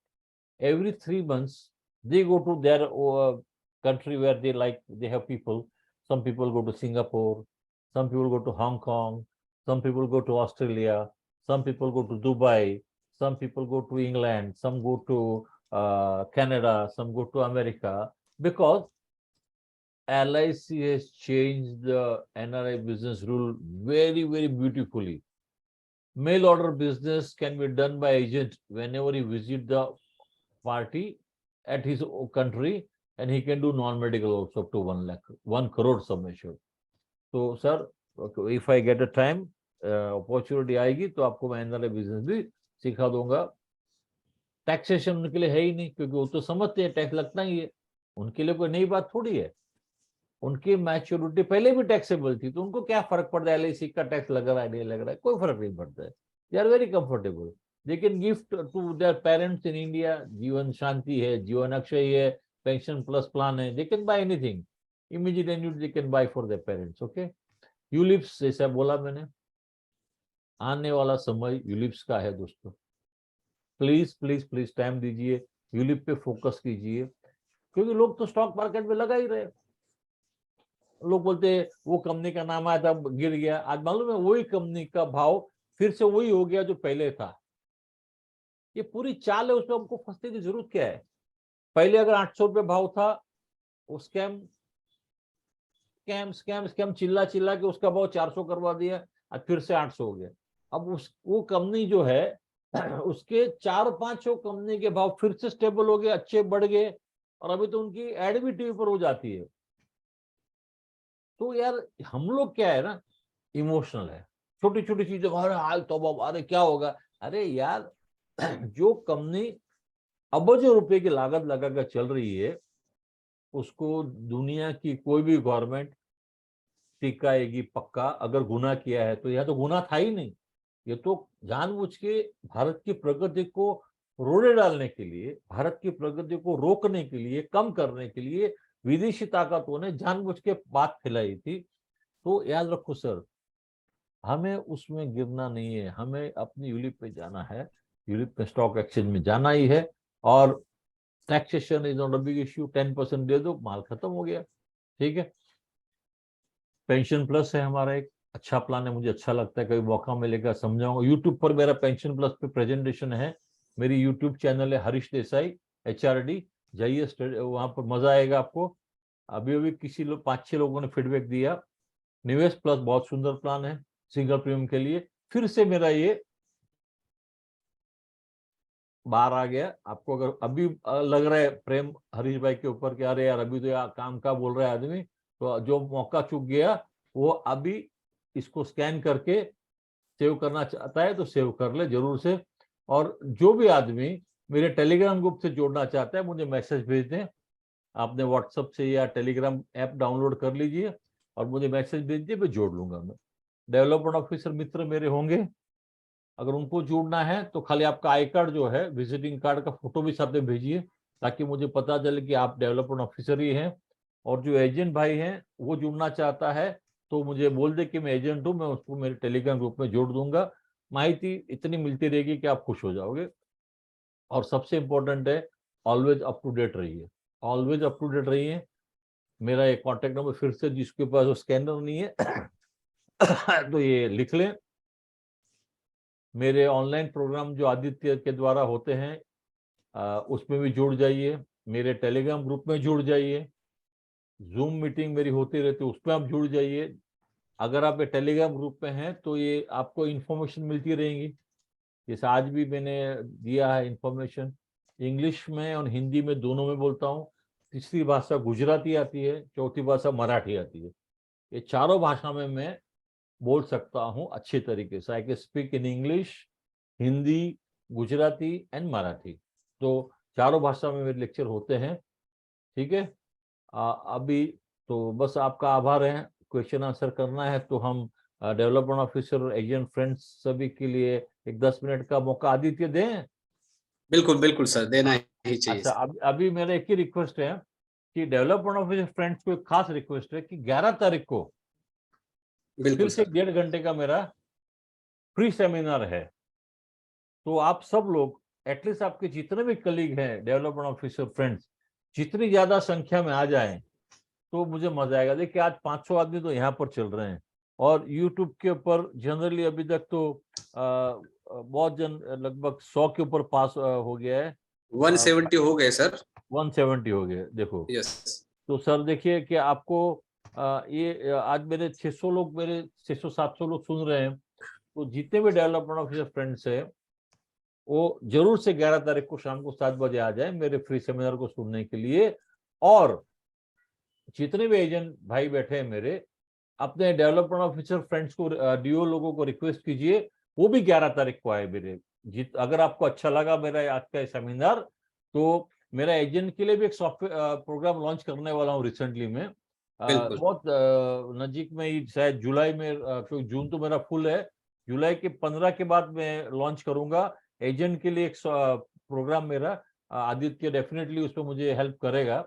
Every 3 months, they go to their country where they like, they have people. Some people go to Singapore, some people go to Hong Kong, some people go to Australia, some people go to Dubai, some people go to England, some go to Canada, some go to America, because LIC has changed the NRI business rule very, very beautifully. Mail order business can be done by agent whenever he visit the party at his country, and he can do non-medical also up to 1 lakh, 1 crore sum assured. So sir, if I get a time, opportunity आएगी तो आपको मैं NRI business भी सिखा दूंगा। Taxation उनके लिए है ही नहीं, क्योंकि वो तो समझते हैं टैक्स लगना ही है, उनके लिए कोई नई बात थोड़ी है। उनकी मैच्योरिटी पहले भी टैक्सेबल थी, तो उनको क्या फर्क पड़ता है एलआईसी का टैक्स लग रहा है नहीं लग रहा है, कोई फर्क नहीं पड़ता है। They are very comfortable. They can gift to their parents in India, Jeevan Shanti है, जीवन अक्षय है, पेंशन प्लस प्लान है, they can buy anything immediate, they can buy for their parents. Okay, ULIPs जैसा बोला मैंने, आने वाला समय यूलिप्स का है दोस्तों। प्लीज प्लीज प्लीज टाइम दीजिए, यूलिप पे फोकस कीजिए, क्योंकि लोग तो स्टॉक मार्केट में लगा ही रहे। लोग बोलते हैं वो कंपनी का नाम आया था गिर गया, आज मालूम है वही कंपनी का भाव फिर से वही हो गया जो पहले था। ये पूरी चाल है, उसमें हमको फंसने की जरूरत क्या है? पहले अगर 800 रुपये भाव था, वो स्कैम स्कैम स्कैम स्कैम चिल्ला चिल्ला के उसका भाव 400 करवा दिया, आज फिर से 800 हो गया। अब उस वो कंपनी जो है उसके 4-5 कंपनी के भाव फिर से स्टेबल हो गए, अच्छे बढ़ गए, और अभी तो उनकी एड भी टीवी पर हो जाती है। तो यार हम लोग क्या है ना, इमोशनल है, छोटी छोटी चीजें, अरे हाल तो अरे क्या होगा, अरे यार जो कंपनी अरबों रुपए की लागत लगाकर चल रही है, उसको दुनिया की कोई भी गवर्नमेंट टिकाएगी पक्का। अगर गुनाह किया है तो यह तो गुनाह था ही नहीं, ये तो जानबूझ के भारत की प्रगति को रोड़े डालने के लिए, भारत की प्रगति को रोकने के लिए, कम करने के लिए विदेशी ताकतों ने जानबूझ के बात फैलाई थी। तो याद रखो सर, हमें उसमें गिरना नहीं है, हमें अपनी यूलिप पे जाना है, यूलिप में स्टॉक एक्सचेंज में जाना ही है। और taxation is not a big issue, 10% दे दो, माल खत्म हो गया। ठीक है, पेंशन प्लस है हमारा एक अच्छा प्लान है, मुझे अच्छा लगता है, कभी मौका मिलेगा समझाऊंगा। यूट्यूब पर मेरा पेंशन प्लस पे प्रेजेंटेशन है, मेरी यूट्यूब चैनल है हरीश देसाई HRD, जाइए वहां पर मजा आएगा आपको। अभी अभी किसी लोग 5-6 लोगों ने फीडबैक दिया, निवेश प्लस बहुत सुंदर प्लान है सिंगल प्रीमियम के लिए। फिर से मेरा ये बाहर आ गया। आपको अगर अभी लग रहा है प्रेम हरीश भाई के ऊपर कि अरे यार अभी तो यार काम का बोल रहा है आदमी, तो जो मौका चूक गया वो अभी इसको स्कैन करके सेव करना चाहता है तो सेव कर ले जरूर से। और जो भी आदमी मेरे टेलीग्राम ग्रुप से जोड़ना चाहता है मुझे मैसेज भेज दें। आपने व्हाट्सएप से या टेलीग्राम ऐप डाउनलोड कर लीजिए और मुझे मैसेज भेज दिए, मैं जोड़ लूंगा। मैं डेवलपमेंट ऑफिसर मित्र मेरे होंगे, अगर उनको जोड़ना है तो खाली आपका आई कार्ड जो है, विजिटिंग कार्ड का फोटो भी साथ में भेजिए ताकि मुझे पता चले कि आप डेवलपमेंट ऑफिसर ही हैं। और जो एजेंट भाई हैं वो जुड़ना चाहता है तो मुझे बोल दे कि मैं एजेंट हूँ, मैं उसको मेरे टेलीग्राम ग्रुप में जोड़ दूंगा। माहिती इतनी मिलती रहेगी कि आप खुश हो जाओगे। और सबसे इंपॉर्टेंट है, ऑलवेज अप टू डेट रहिए, ऑलवेज अप टू डेट रहिए। मेरा एक कॉन्टेक्ट नंबर फिर से, जिसके पास वो स्कैनर नहीं है तो ये लिख लें। मेरे ऑनलाइन प्रोग्राम जो आदित्य के द्वारा होते हैं उसमें भी जुड़ जाइए, मेरे टेलीग्राम ग्रुप में जुड़ जाइए, जूम मीटिंग मेरी होती रहती है उसमें आप जुड़ जाइए। अगर आप टेलीग्राम ग्रुप में हैं तो ये आपको इन्फॉर्मेशन मिलती रहेंगी, जैसे आज भी मैंने दिया है इन्फॉर्मेशन। इंग्लिश में और हिंदी में दोनों में बोलता हूँ, तीसरी भाषा गुजराती आती है, चौथी भाषा मराठी आती है। ये चारों भाषा में मैं बोल सकता हूँ अच्छे तरीके से। I can speak in English, Hindi, Gujarati and Marathi. तो चारों भाषा में मेरे लेक्चर होते हैं। ठीक है, अभी तो बस आपका आभार है, क्वेश्चन आंसर करना है तो हम डेवलपमेंट ऑफिसर एजेंट फ्रेंड्स सभी के लिए एक 10 मिनट का मौका आदित्य दें। बिल्कुल बिल्कुल सर, देना ही चाहिए अच्छा, सर। अभी मेरा एक ही रिक्वेस्ट है कि डेवलपमेंट ऑफिसर फ्रेंड्स को एक खास रिक्वेस्ट है कि 11 तारीख को फिर बिल्कुल से सर। 1.5 घंटे का मेरा फ्री सेमिनार है। तो आप सब लोग, एटलीस्ट आपके जितने भी कलीग हैं डेवलपमेंट ऑफिसर फ्रेंड्स, जितनी ज्यादा संख्या में आ जाएं तो मुझे मजा आएगा। देखिए आज 500 आदमी तो यहाँ पर चल रहे हैं और यूट्यूब के ऊपर जनरली अभी तक तो बहुत जन लगभग 100 के ऊपर पास हो गया है। 170 हो गए सर। 170 हो गए देखो। यस। तो सर देखिए कि आपको ये आज मेरे 600 लोग, मेरे 600-700 लोग सुन रहे हैं। तो जितने भी डेवलपमेंट ऑफिसर फ्रेंड्स है वो जरूर से 11 तारीख को शाम को 7 बजे आ जाए मेरे फ्री सेमिनार को सुनने के लिए। और जितने भी एजेंट भाई बैठे हैं मेरे, अपने डेवलपमेंट ऑफिसर फ्रेंड्स को, डीओ लोगों को रिक्वेस्ट कीजिए वो भी 11 तारीख को आए मेरे। अगर आपको अच्छा लगा मेरा आज का सेमिनार तो मेरा एजेंट के लिए भी एक सॉफ्टवेयर प्रोग्राम लॉन्च करने वाला हूँ रिसेंटली में। बिल्कुल बहुत नजीक में ही, शायद जुलाई में, क्योंकि जून तो मेरा फुल है, जुलाई के 15 के बाद मैं लॉन्च करूंगा एजेंट के लिए एक प्रोग्राम मेरा। आदित्य डेफिनेटली उसमें मुझे हेल्प करेगा।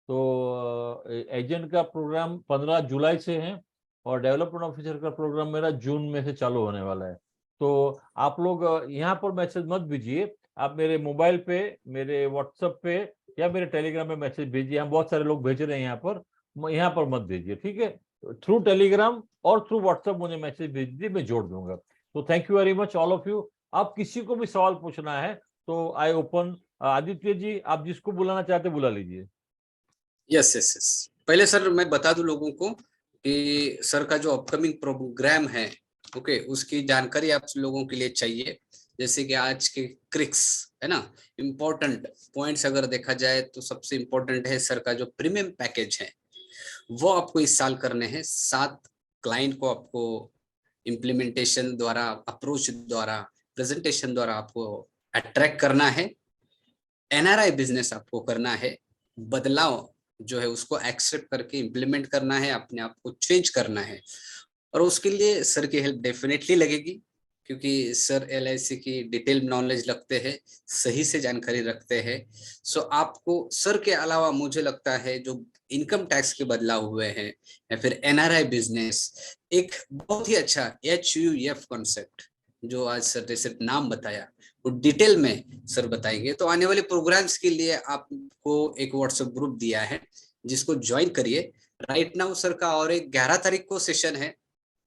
तो एजेंट का प्रोग्राम 15 जुलाई से है और डेवलपमेंट ऑफिसर का प्रोग्राम मेरा जून में से चालू होने वाला है। तो आप लोग यहाँ पर मैसेज मत भेजिए, आप मेरे मोबाइल पे, मेरे व्हाट्सएप पे या मेरे टेलीग्राम में मैसेज भेजिए। हम बहुत सारे लोग भेज रहे हैं यहाँ पर मत भेजिए। ठीक है, थ्रू टेलीग्राम और थ्रू व्हाट्सएप मुझे मैसेज भेज दीजिए, मैं जोड़ दूंगा। तो thank you very much all of you. आप किसी को भी सवाल पूछना है तो आई ओपन। आदित्य जी, आप जिसको बुलाना चाहते बुला लीजिए। Yes yes yes. पहले सर मैं बता दूं लोगों को कि सर का जो अपकमिंग प्रोग्राम है, ओके, उसकी जानकारी आप लोगों के लिए चाहिए। जैसे कि आज के क्रिक्स है ना, इम्पोर्टेंट पॉइंट्स अगर देखा जाए तो सबसे इम्पोर्टेंट है सर का जो प्रीमियम पैकेज है वो आपको इस साल करने हैं। 7 क्लाइंट को आपको इम्प्लीमेंटेशन द्वारा, अप्रोच द्वारा, प्रेजेंटेशन द्वारा आपको अट्रैक्ट करना है। एनआरआई बिजनेस आपको करना है। बदलाव जो है उसको एक्सेप्ट करके इम्प्लीमेंट करना है, अपने आप को चेंज करना है। और उसके लिए सर की हेल्प डेफिनेटली लगेगी, क्योंकि सर एलआईसी की डिटेल नॉलेज रखते हैं, सही से जानकारी रखते हैं। सो आपको सर के अलावा मुझे लगता है जो इनकम टैक्स के बदलाव हुए हैं या फिर एनआरआई बिजनेस, एक बहुत ही अच्छा HUF कॉन्सेप्ट जो आज सर ने सिर्फ नाम बताया वो डिटेल में सर बताएंगे। तो आने वाले प्रोग्राम्स के लिए आपको एक व्हाट्सएप ग्रुप दिया है जिसको ज्वाइन करिए। राइट नाउ सर का और एक 11 तारीख को सेशन है।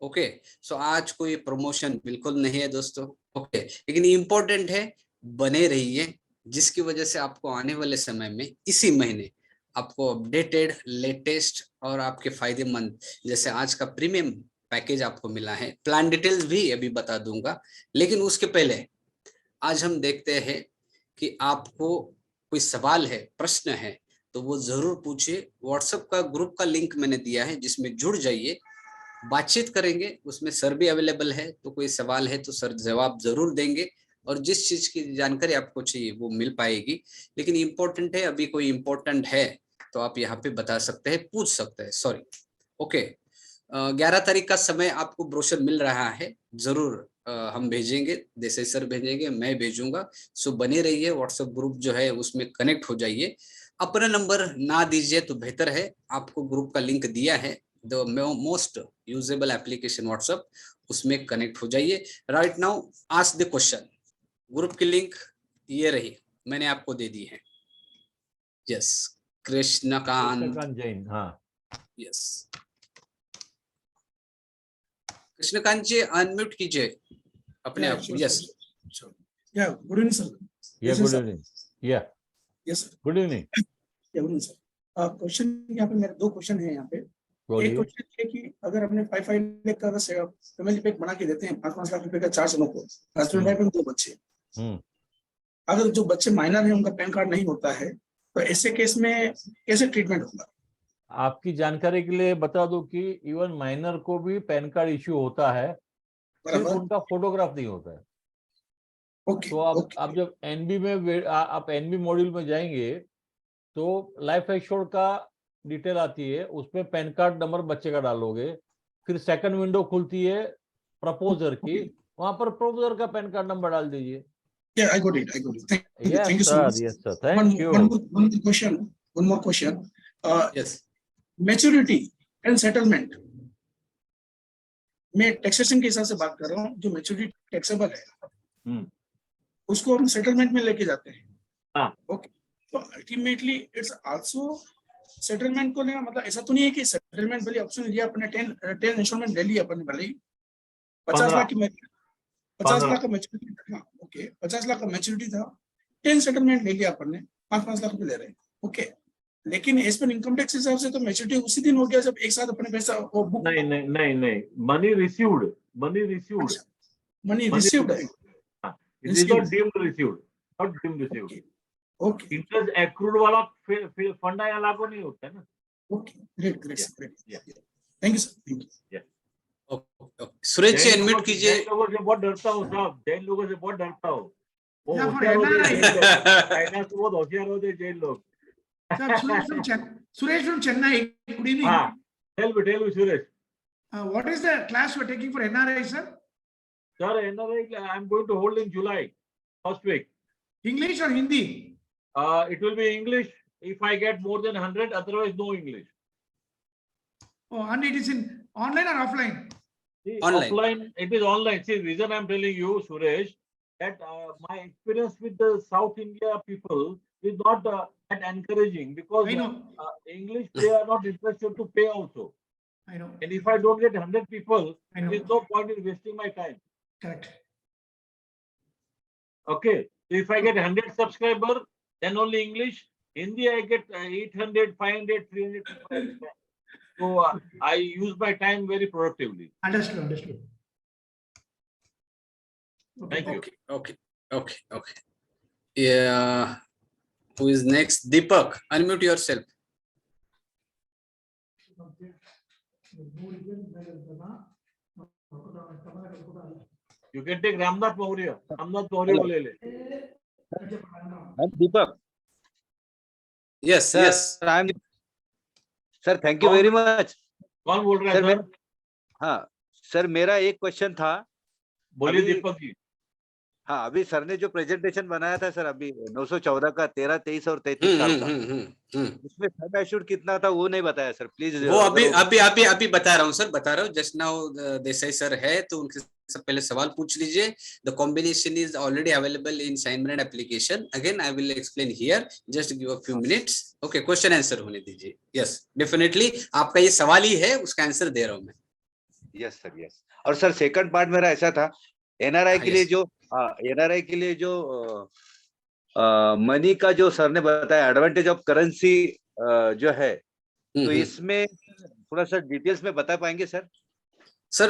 ओके, सो आज कोई प्रमोशन बिल्कुल नहीं है दोस्तों। ओके, लेकिन इम्पोर्टेंट है, बने रहिए, जिसकी वजह से आपको आने वाले समय में इसी महीने आपको अपडेटेड, लेटेस्ट और आपके फायदेमंद, जैसे आज का प्रीमियम पैकेज आपको मिला है, प्लान डिटेल्स भी अभी बता दूंगा। लेकिन उसके पहले आज हम देखते हैं कि आपको कोई सवाल है, प्रश्न है, तो वो जरूर पूछिए। व्हाट्सएप का ग्रुप का लिंक मैंने दिया है, जिसमें जुड़ जाइए, बातचीत करेंगे। उसमें सर भी अवेलेबल है, तो कोई सवाल है तो सर जवाब जरूर देंगे, और जिस चीज की जानकारी आपको चाहिए वो मिल पाएगी। लेकिन इम्पोर्टेंट है, अभी कोई इम्पोर्टेंट है तो आप यहाँ पे बता सकते हैं, पूछ सकते हैं। Sorry, okay. 11 तारीख का समय आपको ब्रोशर मिल रहा है, जरूर हम भेजेंगे, देसाई सर भेजेंगे, मैं भेजूंगा। सो बने रहिए, व्हाट्सएप ग्रुप जो है उसमें कनेक्ट हो जाइए। अपना नंबर ना दीजिए तो बेहतर है, आपको ग्रुप का लिंक दिया है, the most usable application WhatsApp, उसमें कनेक्ट हो जाइए। Right now ask the question. Group की लिंक ये रही, मैंने आपको दे दी है। यस, कृष्णकांत, कृष्णकांत जैन, हाँ। यस, कृष्णकांत जी अनम्यूट कीजिए अपने आप को। Yes, Yeah, good evening, sir. या Yes, गुड sir. इवनिंग, या Yes, sir. Good evening. Yeah, good evening, sir. Question यहाँ पे मेरे 2 क्वेश्चन है यहाँ पे। एक बोलिए। क्वेश्चन ये कि अगर हमने 5 लाख का फैमिली पैक बना के देते हैं 5-5 लाख रुपए का 4 जनों को, हस्बैंड वाइफ में 2 बच्चे, अगर जो बच्चे माइनर है उनका पैन कार्ड नहीं होता है, तो ऐसे केस में कैसे ट्रीटमेंट होगा? आपकी जानकारी के लिए बता दूं कि इवन माइनर को भी पैन कार्ड इश्यू होता है, सिर्फ बराबर। उनका फोटोग्राफ नहीं होता है। ओके, तो आप जब एनबी में आप एनबी मॉड्यूल में जाएंगे तो लाइफ एश्योर्ड का डिटेल आती है, उसमें पैन कार्ड नंबर बच्चे का डालोगे, फिर सेकंड विंडो खुलती है प्रपोजर की, वहां पर प्रपोजर का पैन कार्ड नंबर डाल दीजिए। Yeah, I got it. Thank you. Yes, Thank you so sir. much. Yes, sir. Thank you. One more question. Yes. Maturity and settlement मैं टैक्सेशन के हिसाब से बात कर रहा हूँ। जो मैच्योरिटी टैक्सेबल है उसको हम सेटलमेंट में लेके जाते हैं। हाँ। ओके, तो अल्टीमेटली इट्स आल्सो सेटलमेंट को लेना, मतलब ऐसा तो नहीं है कि सेटलमेंट वाली ऑप्शन लिया अपने 10 इंस्टॉलमेंट ले लिया अपन भले ही 50 लाख की 50 लाख का मैच्योरिटी था। ओके, 50 लाख का मैच्योरिटी था, 10 सेटलमेंट ले लिया अपन ने, 5-5 लाख रुपए ले रहे हैं। ओके, लेकिन एज पर इनकम टैक्स हिसाब से तो मैच्योरिटी उसी दिन हो गया जब एक साथ अपने पैसा वो बुक। नहीं, मनी रिसीव्ड मनी रिसीव्ड है, it is not deemed received. Okay, interest accrued वाला फंड या लागू नहीं होता है ना। Okay, great, thank you sir, thank you. Suresh ji unmute कीजिए। जैन लोगों से बहुत डरता हूँ साहब, जैन लोगों से बहुत डरता हूँ। वो Yeah, होशियार for होते हैं, NRI. चाइना से बहुत होशियार होते हैं जैन लोग। Sir, Suresh from Chennai. Good evening. हाँ, tell me, Suresh. What is the class you are taking for NRI, sir? Sir, NRI, I'm going to hold in July, first week. English or Hindi? It will be English if I get more than 100, otherwise no English. Oh, and it is in online or offline? See, Online. offline, it is online. See, reason I'm telling you, Suresh, that my experience with the South India people is not that encouraging, because I know. English, they are not interested to pay also. I know. And if I don't get 100 people, I know. there is no point in wasting my time. Correct. Okay. If I get 100 subscribers, then only English. Hindi, I get 800, 500, 300 people. So I use my time very productively. Understood. Thank you. Okay. Yeah. Who is next? Deepak, unmute yourself. You can take Ramnath Maurya. Ramnath Maurya को ले ले. Deepak. Yes, Sir, yes. Sir, thank you very much. कौन बोल रहा है Sir, sir? हाँ sir, मेरा एक क्वेश्चन था। बोलिए अभी- दीपक जी. हाँ, अभी सर ने जो प्रेजेंटेशन बनाया था सर, अभी 914 का 13, 23 और 33 साल का, उसमें सम एश्योर्ड कितना था वो नहीं बताया सर, प्लीज। वो अभी बता रहा हूँ सर, बता रहा हूँ। जस्ट नाउ देसाई सर है तो उनके सब पहले सवाल पूछ लीजिए। The combination is already available in assignment application. Again I will explain here, just give a few minutes. Okay, question answer होने दीजिए। यस, डेफिनेटली आपका ये सवाल ही है, उसका आंसर दे रहा हूँ मैं। Yes sir, yes. और सर सेकंड पार्ट मेरा ऐसा था, एनआरआई के लिए जो मनी का जो सर ने बताया एडवांटेज ऑफ करेंसी जो है, तो इसमें थोड़ा सा डिटेल्स में बता पाएंगे सर? सर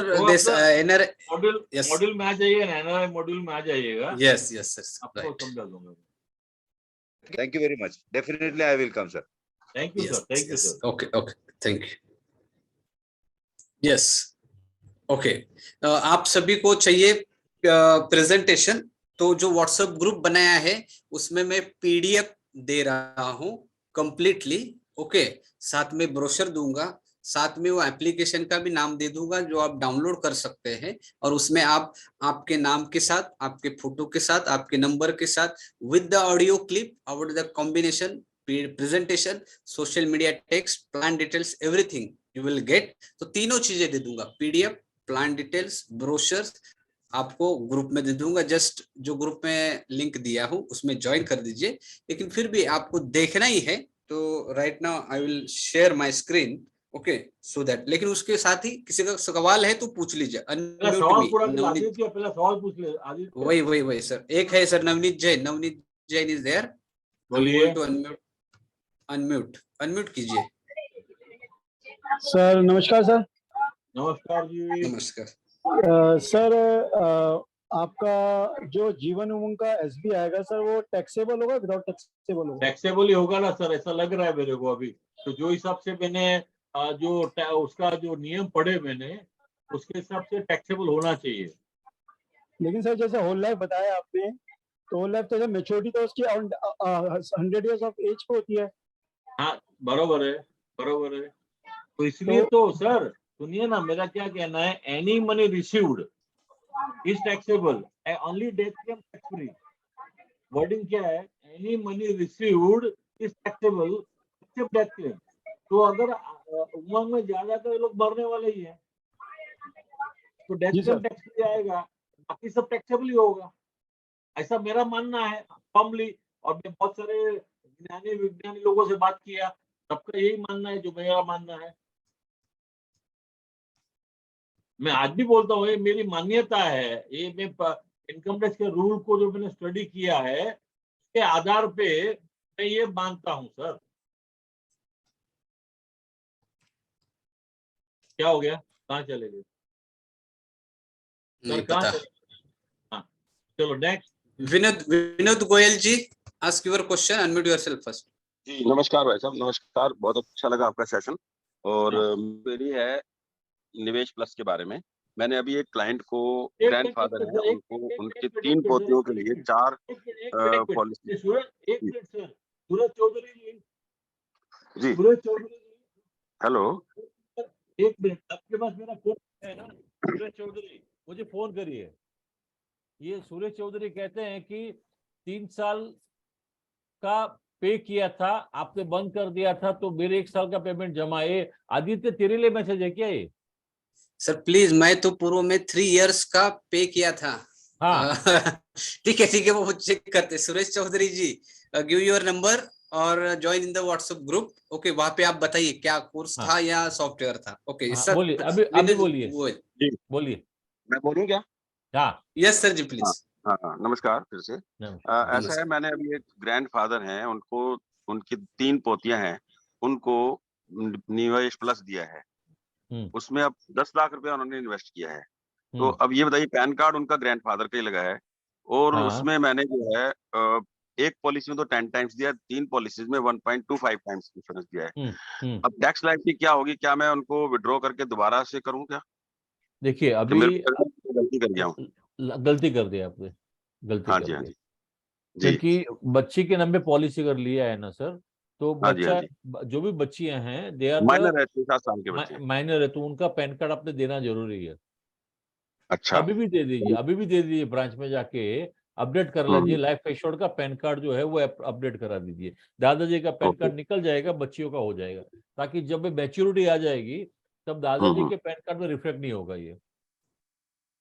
एनआरआई मॉड्यूल में आ जाइए ना, एनआरआई मॉड्यूल में आ जाइएगा। यस सर, आपको समझा दूंगा। Thank you very much, definitely I will come sir. Thank you, sir. Thank you, sir. Okay, okay, thank you. Yes, okay. आप सभी को चाहिए प्रेजेंटेशन, तो जो व्हाट्सएप ग्रुप बनाया है उसमें मैं पीडीएफ दे रहा हूँ कंप्लीटली, ओके। साथ में ब्रोशर दूंगा, साथ में वो एप्लीकेशन का भी नाम दे दूंगा जो आप डाउनलोड कर सकते हैं, और उसमें आप आपके नाम के साथ, आपके फोटो के साथ, आपके नंबर के साथ, with the audio clip, about the combination, presentation, social media text, plan details, everything you will gate. तो तीनों चीजें दे दूंगा, पीडीएफ, प्लान डिटेल्स, ब्रोशर्स आपको ग्रुप में दे दूंगा। जस्ट जो ग्रुप में लिंक दिया हूं उसमें ज्वाइन कर दीजिए। लेकिन फिर भी आपको देखना ही है, तो right now I will share my screen, okay, so that. लेकिन उसके साथ ही किसी का सवाल है तो पूछ लीजिए। पहला सवाल पूरा कर, आदित्य पहला सवाल पूछ ले आदित्य। वही सर, एक है sir Navneet Jain. Navneet Jain is there, बोलिए। टू अनम्यूट कीजिए। सर नमस्कार सर। नमस्कार जी। नमस्कार सर आपका जो जीवन उमंग का एसबी आएगा सर, वो टैक्सेबल होगा विदाउट टैक्सेबल होगा? टैक्सेबल ही होगा ना सर, ऐसा लग रहा है मेरे को अभी। तो जो हिसाब से मैंने उसका जो नियम पढ़े मैंने, उसके हिसाब से टैक्सेबल होना चाहिए। लेकिन सर जैसे होल लाइफ बताया आपने, तो होल लाइफ तो मैच्योरिटी तो उसकी 100 इयर्स ऑफ एज पे होती है। हाँ बरोबर है, बरोबर है। तो इसलिए तो सर सुनिए ना, मेरा क्या कहना है, any money received is taxable, only death claim tax free. Wording क्या है, any money received is taxable except death claim. तो अगर उमंग में ज्यादातर लोग मरने वाले ही है, तो डेथ क्लेम टैक्स फ्री आएगा, बाकी सब टैक्सेबल ही होगा, ऐसा मेरा मानना है फॉर्मली। और मैं बहुत सारे ज्ञानी विज्ञानी लोगों से बात किया, सबका यही मानना है जो मेरा मानना है। मैं आज भी बोलता हूँ, ये मेरी मान्यता है, ये मैं इनकम टैक्स के रूल को जो मैंने स्टडी किया है उसके आधार पे मैं ये मानता हूँ सर। क्या हो गया, कहाँ चले गए नहीं सर, कहाँ पता। चले? हाँ चलो next. Vinod Goyal ji, ask your question, unmute yourself first. जी नमस्कार भाई साहब, नमस्कार। बहुत अच्छा लगा आपका सेशन। और हाँ। मेरी है निवेश प्लस के बारे में। मैंने अभी एक क्लाइंट को, एक ग्रैंडफादर मिनट, है, उनको उनके 3 पोतियों के लिए 4 पॉलिसी। एक मिनट सर, सूरज चौधरी जी जी, हेलो। एक मिनट, आपके पास मेरा फोन है ना? सूरज चौधरी मुझे फोन करिए। ये सूरज चौधरी कहते हैं कि 3 साल का पे किया था, आपने बंद कर दिया था, तो मेरे 1 साल का पेमेंट जमा है। आदित्य तेरे लिए मैसेज है क्या ये? सर प्लीज, मैं तो पूर्व में 3 इयर्स का पे किया था। हाँ ठीक है, वो चेक करते। सुरेश चौधरी जी, गिव योर नंबर और join in the WhatsApp group, okay. वहां पे आप बताइए क्या कोर्स था या सॉफ्टवेयर था, ओके सर। बोलिए, अभी बोलिए। मैं बोलूं क्या? हाँ यस सर जी, प्लीज। हाँ, नमस्कार फिर से। ऐसा है, मैंने अभी एक ग्रैंडफादर हैं, उनको उनकी 3 पोतियां हैं, उनको निवेश प्लस दिया है। उसमें अब 10 लाख रुपया उन्होंने इन्वेस्ट किया है। तो अब ये बताइए, पैन कार्ड उनका ग्रैंडफादर का ही लगा है, और उसमें मैंने जो है एक पॉलिसी में तो 10 टाइम्स दिया, 3 पॉलिसीज में 1.25 टाइम्स इंश्योरेंस दिया है। अब टैक्स लाइबिलिटी क्या होगी? क्या मैं उनको विड्रॉ करके दोबारा से करूं क्या? देखिए तो अभी मेरे को गलती कर गया हूँ। गलती कर दी आपने, गलती हाँ कर जी, हाँ दी। जी जी। क्योंकि बच्ची के नाम पे पॉलिसी कर लिया है ना सर, तो हाँ जी, हाँ बच्चा, जी। जो भी बच्चियां हैं दे आर माइनर है, 6-7 साल के बच्चे हैं। माइनर है, तो उनका पैन कार्ड आपने देना जरूरी है। अच्छा। अभी भी दे दीजिए, अभी भी दे दीजिए, ब्रांच में जाके अपडेट कर लीजिए। लाइफ एश्योर्ड का पैन कार्ड जो है वो अपडेट करा दीजिए। दादाजी का पैन कार्ड निकल जाएगा, बच्चियों का हो जाएगा, ताकि जब मैच्योरिटी आ जाएगी तब दादाजी के पैन कार्ड में रिफ्लेक्ट नहीं होगा ये।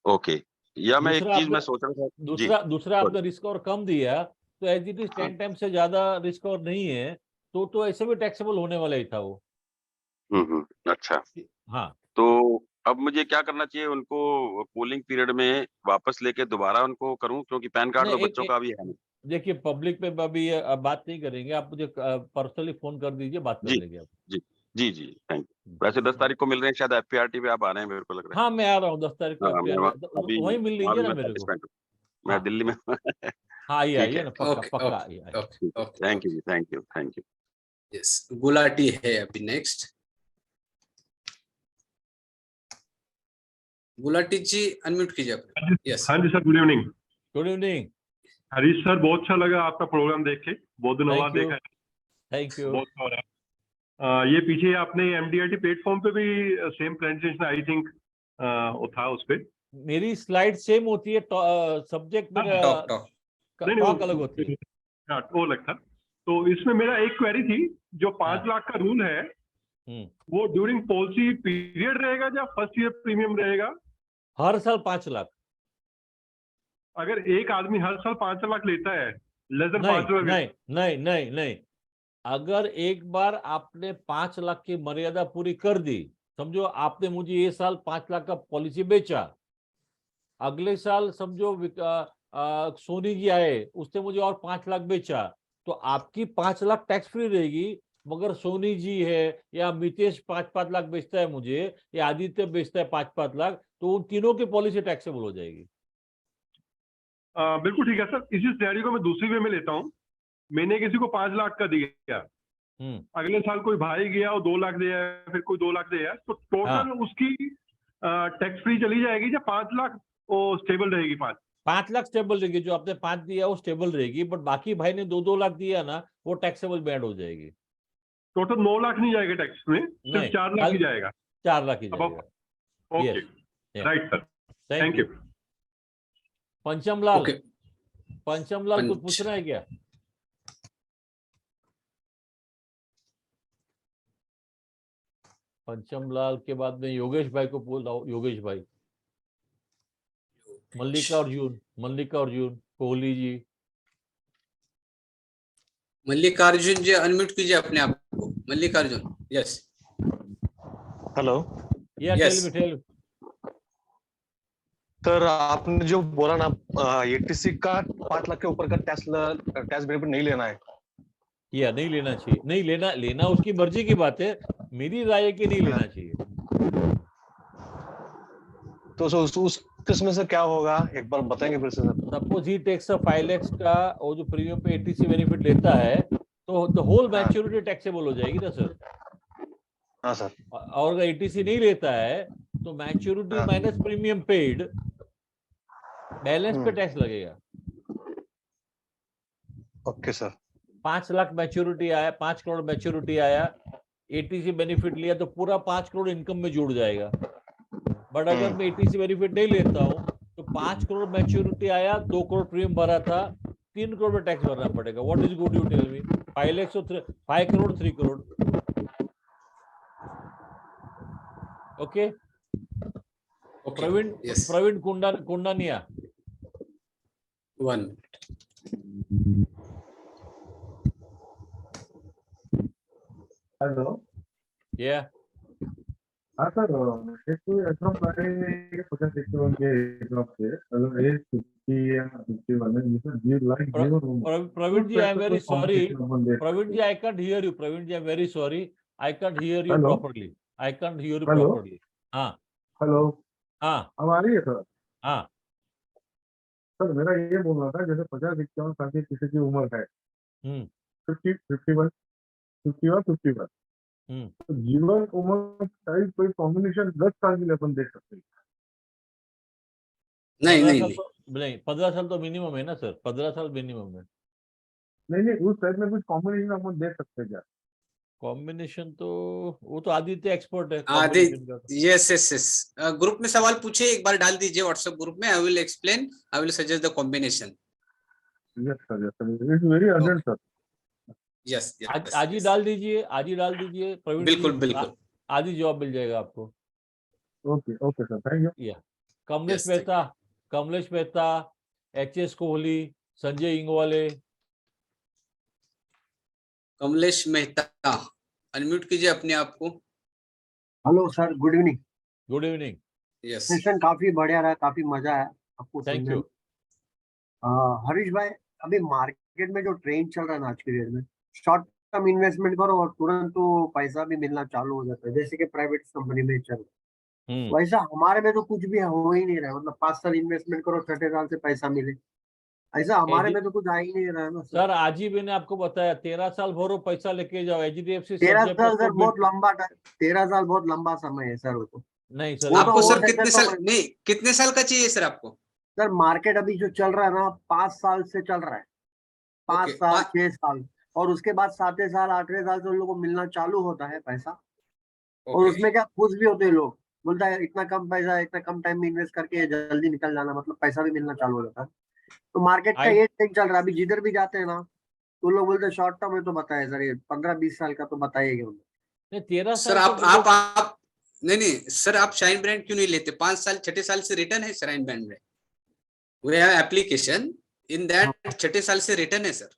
ओके। या मैं एक दूसरा चीज मैं आपने सोच रहा था जी। दूसरा आपने रिस्क और कम दिया, तो एज इट इज 10 टाइम से ज्यादा रिस्क और नहीं है, तो ऐसे भी टैक्सेबल होने वाला ही था वो। अच्छा। हाँ तो अब मुझे क्या करना चाहिए? उनको कूलिंग पीरियड में वापस लेके दोबारा उनको करूं, क्योंकि पैन कार्ड तो नहीं, बच्चों का भी है नहीं। देखिए पब्लिक पे अभी बात नहीं करेंगे, आप मुझे पर्सनली फोन कर दीजिए, बात कर जी लेंगे आप। जी जी जी, थैंक यू। वैसे 10 तारीख को मिल रहे हैं शायद, FPRT पे आप आ रहे हैं, मेरे को लग रहा है। हाँ मैं आ रहा हूँ 10 तारीख को हाँ, मैं अभी वहीं मिल वहाँ लीजिए भी ना मैं मेरे को। पार्टिसिपेंट हूँ। मैं हाँ दिल्ली में हूँ। हाँ, आइए ठीक आइए है। ना, पक्का ओके पक्का ओके आइए। Okay okay. थैंक यू जी, थैंक यू। यस, गुलाटी है अभी नेक्स्ट। गुलाटी जी अनम्यूट कीजिए अपने। यस, हाँ जी sir, good evening. Good evening. Harish sir, बहुत अच्छा लगा आपका प्रोग्राम देख के, बहुत दिनों बाद थैंक यू, देखा है। Thank you. बहुत हो रहा है। ये पीछे आपने MDRT प्लेटफॉर्म पे भी सेम प्रेजेंटेशन आई थिंक वो था उस पे। मेरी स्लाइड सेम होती है, सब्जेक्ट मेरा टॉक टॉक। टॉक अलग होती है। हाँ, वो अलग था। तो इसमें मेरा एक क्वेरी थी, जो 5 लाख का रूल है वो ड्यूरिंग पॉलिसी पीरियड रहेगा या फर्स्ट ईयर प्रीमियम रहेगा? हर साल 5 लाख। अगर एक आदमी हर साल 5 लाख लेता है, लेस देन 5 लाख, नहीं नहीं नहीं नहीं, अगर एक बार आपने 5 लाख की मर्यादा पूरी कर दी, समझो आपने मुझे ये साल 5 लाख का पॉलिसी बेचा, अगले साल समझो सोनी जी आए, उसने मुझे और 5 लाख बेचा, तो आपकी 5 लाख टैक्स फ्री रहेगी। मगर सोनी जी है या मितेश 5-5 लाख बेचता है मुझे, या आदित्य बेचता है 5-5 लाख, तो उन तीनों की पॉलिसी टैक्सेबल हो जाएगी। बिल्कुल ठीक है सर। इसी सिनेरियो को मैं दूसरी वे में लेता हूँ। मैंने किसी को 5 लाख का दिया, अगले साल कोई भाई गया और 2 लाख दिया, फिर कोई 2 लाख दिया, तो टोटल उसकी टैक्स फ्री चली जाएगी या 5 लाख वो स्टेबल रहेगी? 5 लाख स्टेबल रहेगी, जो आपने 5 दिया वो स्टेबल रहेगी, बट बाकी भाई ने 2-2 लाख दिया ना, वो टैक्सेबल बैंड हो जाएगी। टोटल 9 लाख नहीं जाएगा टैक्स में, सिर्फ नहीं, 4 लाख ही जाएगा। 4 लाख ही अब जाएगा। Okay, Yes, right sir, thank thank you. You. पंचम लाल, ओके। पंचम लाल कुछ पूछना है क्या? पंचम लाल के बाद में योगेश भाई को बोल रहा हूँ। योगेश भाई, मल्लिकार्जुन, मल्लिकार्जुन कोहली जी। मल्लिकार्जुन जी अनम्यूट कीजिए अपने आप को। Mallikarjun, yes hello. Yeah yes. Tell me. Sir आपने जो बोला ना, ATC का 5 लाख के ऊपर का टैक्स बेनिफिट नहीं लेना है, या नहीं लेना चाहिए? नहीं लेना, लेना उसकी मर्जी की बात है, मेरी राय है कि नहीं लेना चाहिए। तो उस किस्म से क्या होगा, एक बार बताएंगे फिर से सर? सपोज ही टेक्स 5 लाख का, वो जो प्रीमियम पे ATC बेनिफिट लेता है, तो द होल मैच्योरिटी टैक्सेबल हो जाएगी ना सर। हाँ सर। और अगर ATC नहीं लेता है तो maturity minus premium paid, balance पे टैक्स लगेगा। Okay sir. 5 लाख मैच्योरिटी आया, 5 करोड़ मैच्योरिटी आया, ATC बेनिफिट लिया, तो पूरा 5 करोड़ इनकम में जुड़ जाएगा। बट अगर मैं ATC बेनिफिट नहीं लेता हूँ, तो 5 करोड़ मैच्योरिटी आया, 2 करोड़ प्रीमियम भरा था, 3 करोड़ में टैक्स भरना पड़ेगा। What is good, you tell me. 5 lakh तो 5 करोड़ 3 करोड़। Okay. Praveen, Praveen Kundania. 1 hello. Yeah हाँ सर, एक एग्जाम पढ़े 50-51 के एग्जाम से, मतलब एज 50 या 51 में सर, जी like Jeevan. Praveen ji, I am very sorry. Praveen ji, I can't hear you. Praveen ji, I am very sorry, I can't hear you properly. I can't hear you properly. हाँ हेलो। हाँ, अब आ रही है सर? हाँ सर मेरा ये बोलना था, जैसे 50-51 साल की किसी की उम्र है, 50, 51, 51, 51, तो जीवन उम्र टाइप कोई कॉम्बिनेशन 10 साल के लिए अपन देख सकते हैं? नहीं नहीं नहीं, 15 साल तो मिनिमम है ना सर, 15 साल मिनिमम है। नहीं, उस टाइप में कुछ कॉम्बिनेशन अपन देख सकते हैं क्या? कॉम्बिनेशन तो वो तो आदित्य एक्सपर्ट है Aditya, yes yes yes. Group में सवाल पूछे, एक बार डाल दीजिए व्हाट्सएप ग्रुप में। आई will explain, I will suggest the combination. Yes sir, yes sir, it's very urgent sir. Yes, आज ही डाल दीजिए, आज ही डाल दीजिए प्रवीण। बिल्कुल बिल्कुल, आज ही जवाब मिल जाएगा आपको। Okay okay sir, thank you. या कमलेश मेहता, कमलेश मेहता, HS कोहली, संजय इंगवाले। कमलेश मेहता अनम्यूट कीजिए अपने आप को। Hello sir, good evening. Good evening. Yes, session काफी बढ़िया रहा, काफी मजा आया आपको थैंक सुनने यू। में। हरीश भाई, अभी मार्केट में जो ट्रेंड चल रहा है ना आज के डेट में, शॉर्ट टर्म इन्वेस्टमेंट करो और तुरंत तो पैसा भी मिलना चालू हो जाता है, जैसे कि प्राइवेट कंपनी में चल रहा है। वैसा हमारे में तो कुछ भी हो ही नहीं रहा है, मतलब 5 साल इन्वेस्टमेंट करो, 6 साल से पैसा मिले। ऐसा हमारे में तो कुछ आ ही नहीं रहा है ना सर आज ही मैंने आपको बताया 13 साल भरो पैसा लेके जाओ HDFC 13 साल सर बहुत लंबा 13 साल बहुत लंबा समय है सर। वो तो नहीं सर, वो तो आपको हो सर सके कितने तो साल नहीं कितने साल का चाहिए सर आपको? सर मार्केट अभी जो चल रहा है ना 5 साल से चल रहा है, 5 ओके, साल 6 साल, और उसके बाद 7वें साल 8वें साल से उन लोगों को मिलना चालू होता है पैसा। और ओके। उसमें क्या खुश भी होते हैं लोग, बोलता है इतना कम पैसा इतना कम टाइम में इन्वेस्ट करके जल्दी निकल जाना, मतलब पैसा भी मिलना चालू हो जाता है। तो मार्केट का ये ट्रेंड चल रहा है अभी, जिधर भी जाते हैं ना तो लोग बोलते हैं शॉर्ट टर्म में तो बताए सर, ये 15-20 साल का तो बताइएगा उन्होंने। 13 सर आप नहीं सर, आप शाइन ब्रांड क्यों नहीं लेते? 5 साल 6 साल से रिटर्न है शाइन ब्रांड में। We have application in that 6 साल से रिटर्न है सर।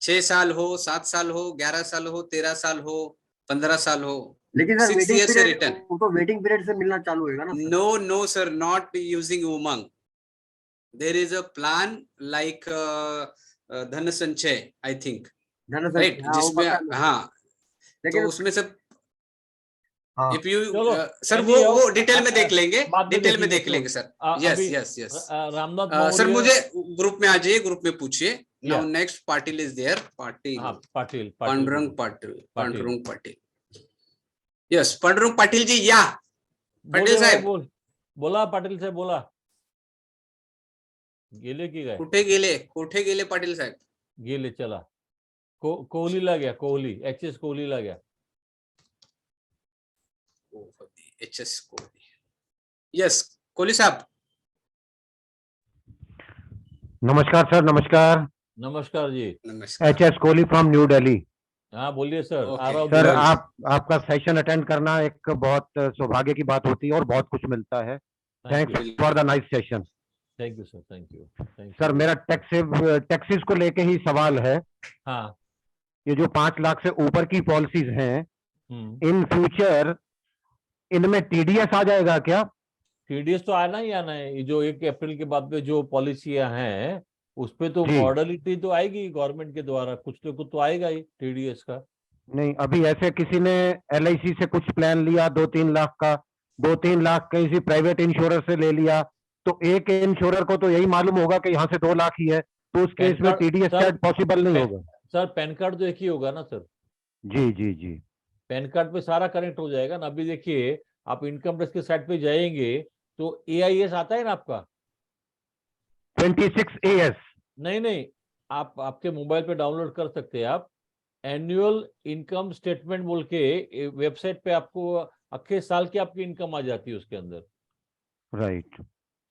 6 साल हो, 7 साल हो, 11 साल हो, 13 साल हो, 15 साल हो, लेकिन सर 6 वेटिंग years से पीरियड, रिटर्न। वो तो वेटिंग पीरियड से मिलना चालू होगा ना sir. No sir, not using Umang. There is a plan like धन संचय, I think, right? जिसमें हाँ, तो उसमें सब if you सर वो डिटेल में देख लेंगे, डिटेल में देख लेंगे सर। यस रामनाथ सर मुझे ग्रुप में आ जाइए, ग्रुप में पूछिए। Now next Patil is there, Patil Pandurang Patil. Yes Pandurang Patil ji, या पाटिल साहेब बोला, पाटिल साहेब बोला, गेले की काय? कुठे गेले पाटिल साहेब? गेले, चला कोहलीला गया, कोहली HS कोहलीला गया। HS कोहली, यस कोहली साहब। नमस्कार सर, नमस्कार। नमस्कार जी। नमस्कार। HS Kohli from new Delhi. हाँ बोलिए सर। सर आपका सेशन अटेंड करना एक बहुत सौभाग्य की बात होती है और बहुत कुछ मिलता है। Thanks for the nice session. Thank you sir, thank you. Sir मेरा टैक्सेस को लेके ही सवाल है। हाँ, ये जो 5 लाख से ऊपर की पॉलिसीज हैं, इन फ्यूचर इनमें TDS आ जाएगा क्या? TDS तो आना ही आना है। जो 1 अप्रैल के बाद में जो पॉलिसियां हैं उस पे तो मॉडलिटी तो आएगी गवर्नमेंट के द्वारा, कुछ तो कुछ तो आएगा ही TDS का। नहीं, अभी ऐसे किसी ने LIC से कुछ प्लान लिया 2-3 लाख का, 2-3 लाख किसी प्राइवेट इंश्योरर से ले लिया, तो एक इंश्योरर को तो यही मालूम होगा कि यहाँ से 2 लाख ही है, तो उस केस में TDS शायद पॉसिबल नहीं होगा। सर पैन कार्ड तो एक ही होगा ना सर? जी। पैन कार्ड पे सारा कनेक्ट हो जाएगा ना। अभी देखिए आप इनकम टैक्स के साइट पे जाएंगे तो AIS आता है ना आपका 26 AS। नहीं, आप आपके मोबाइल पे डाउनलोड कर सकते हैं। आप एनुअल इनकम स्टेटमेंट बोल के वेबसाइट पे आपको अक्खे साल की आपकी इनकम आ जाती है उसके अंदर। राइट।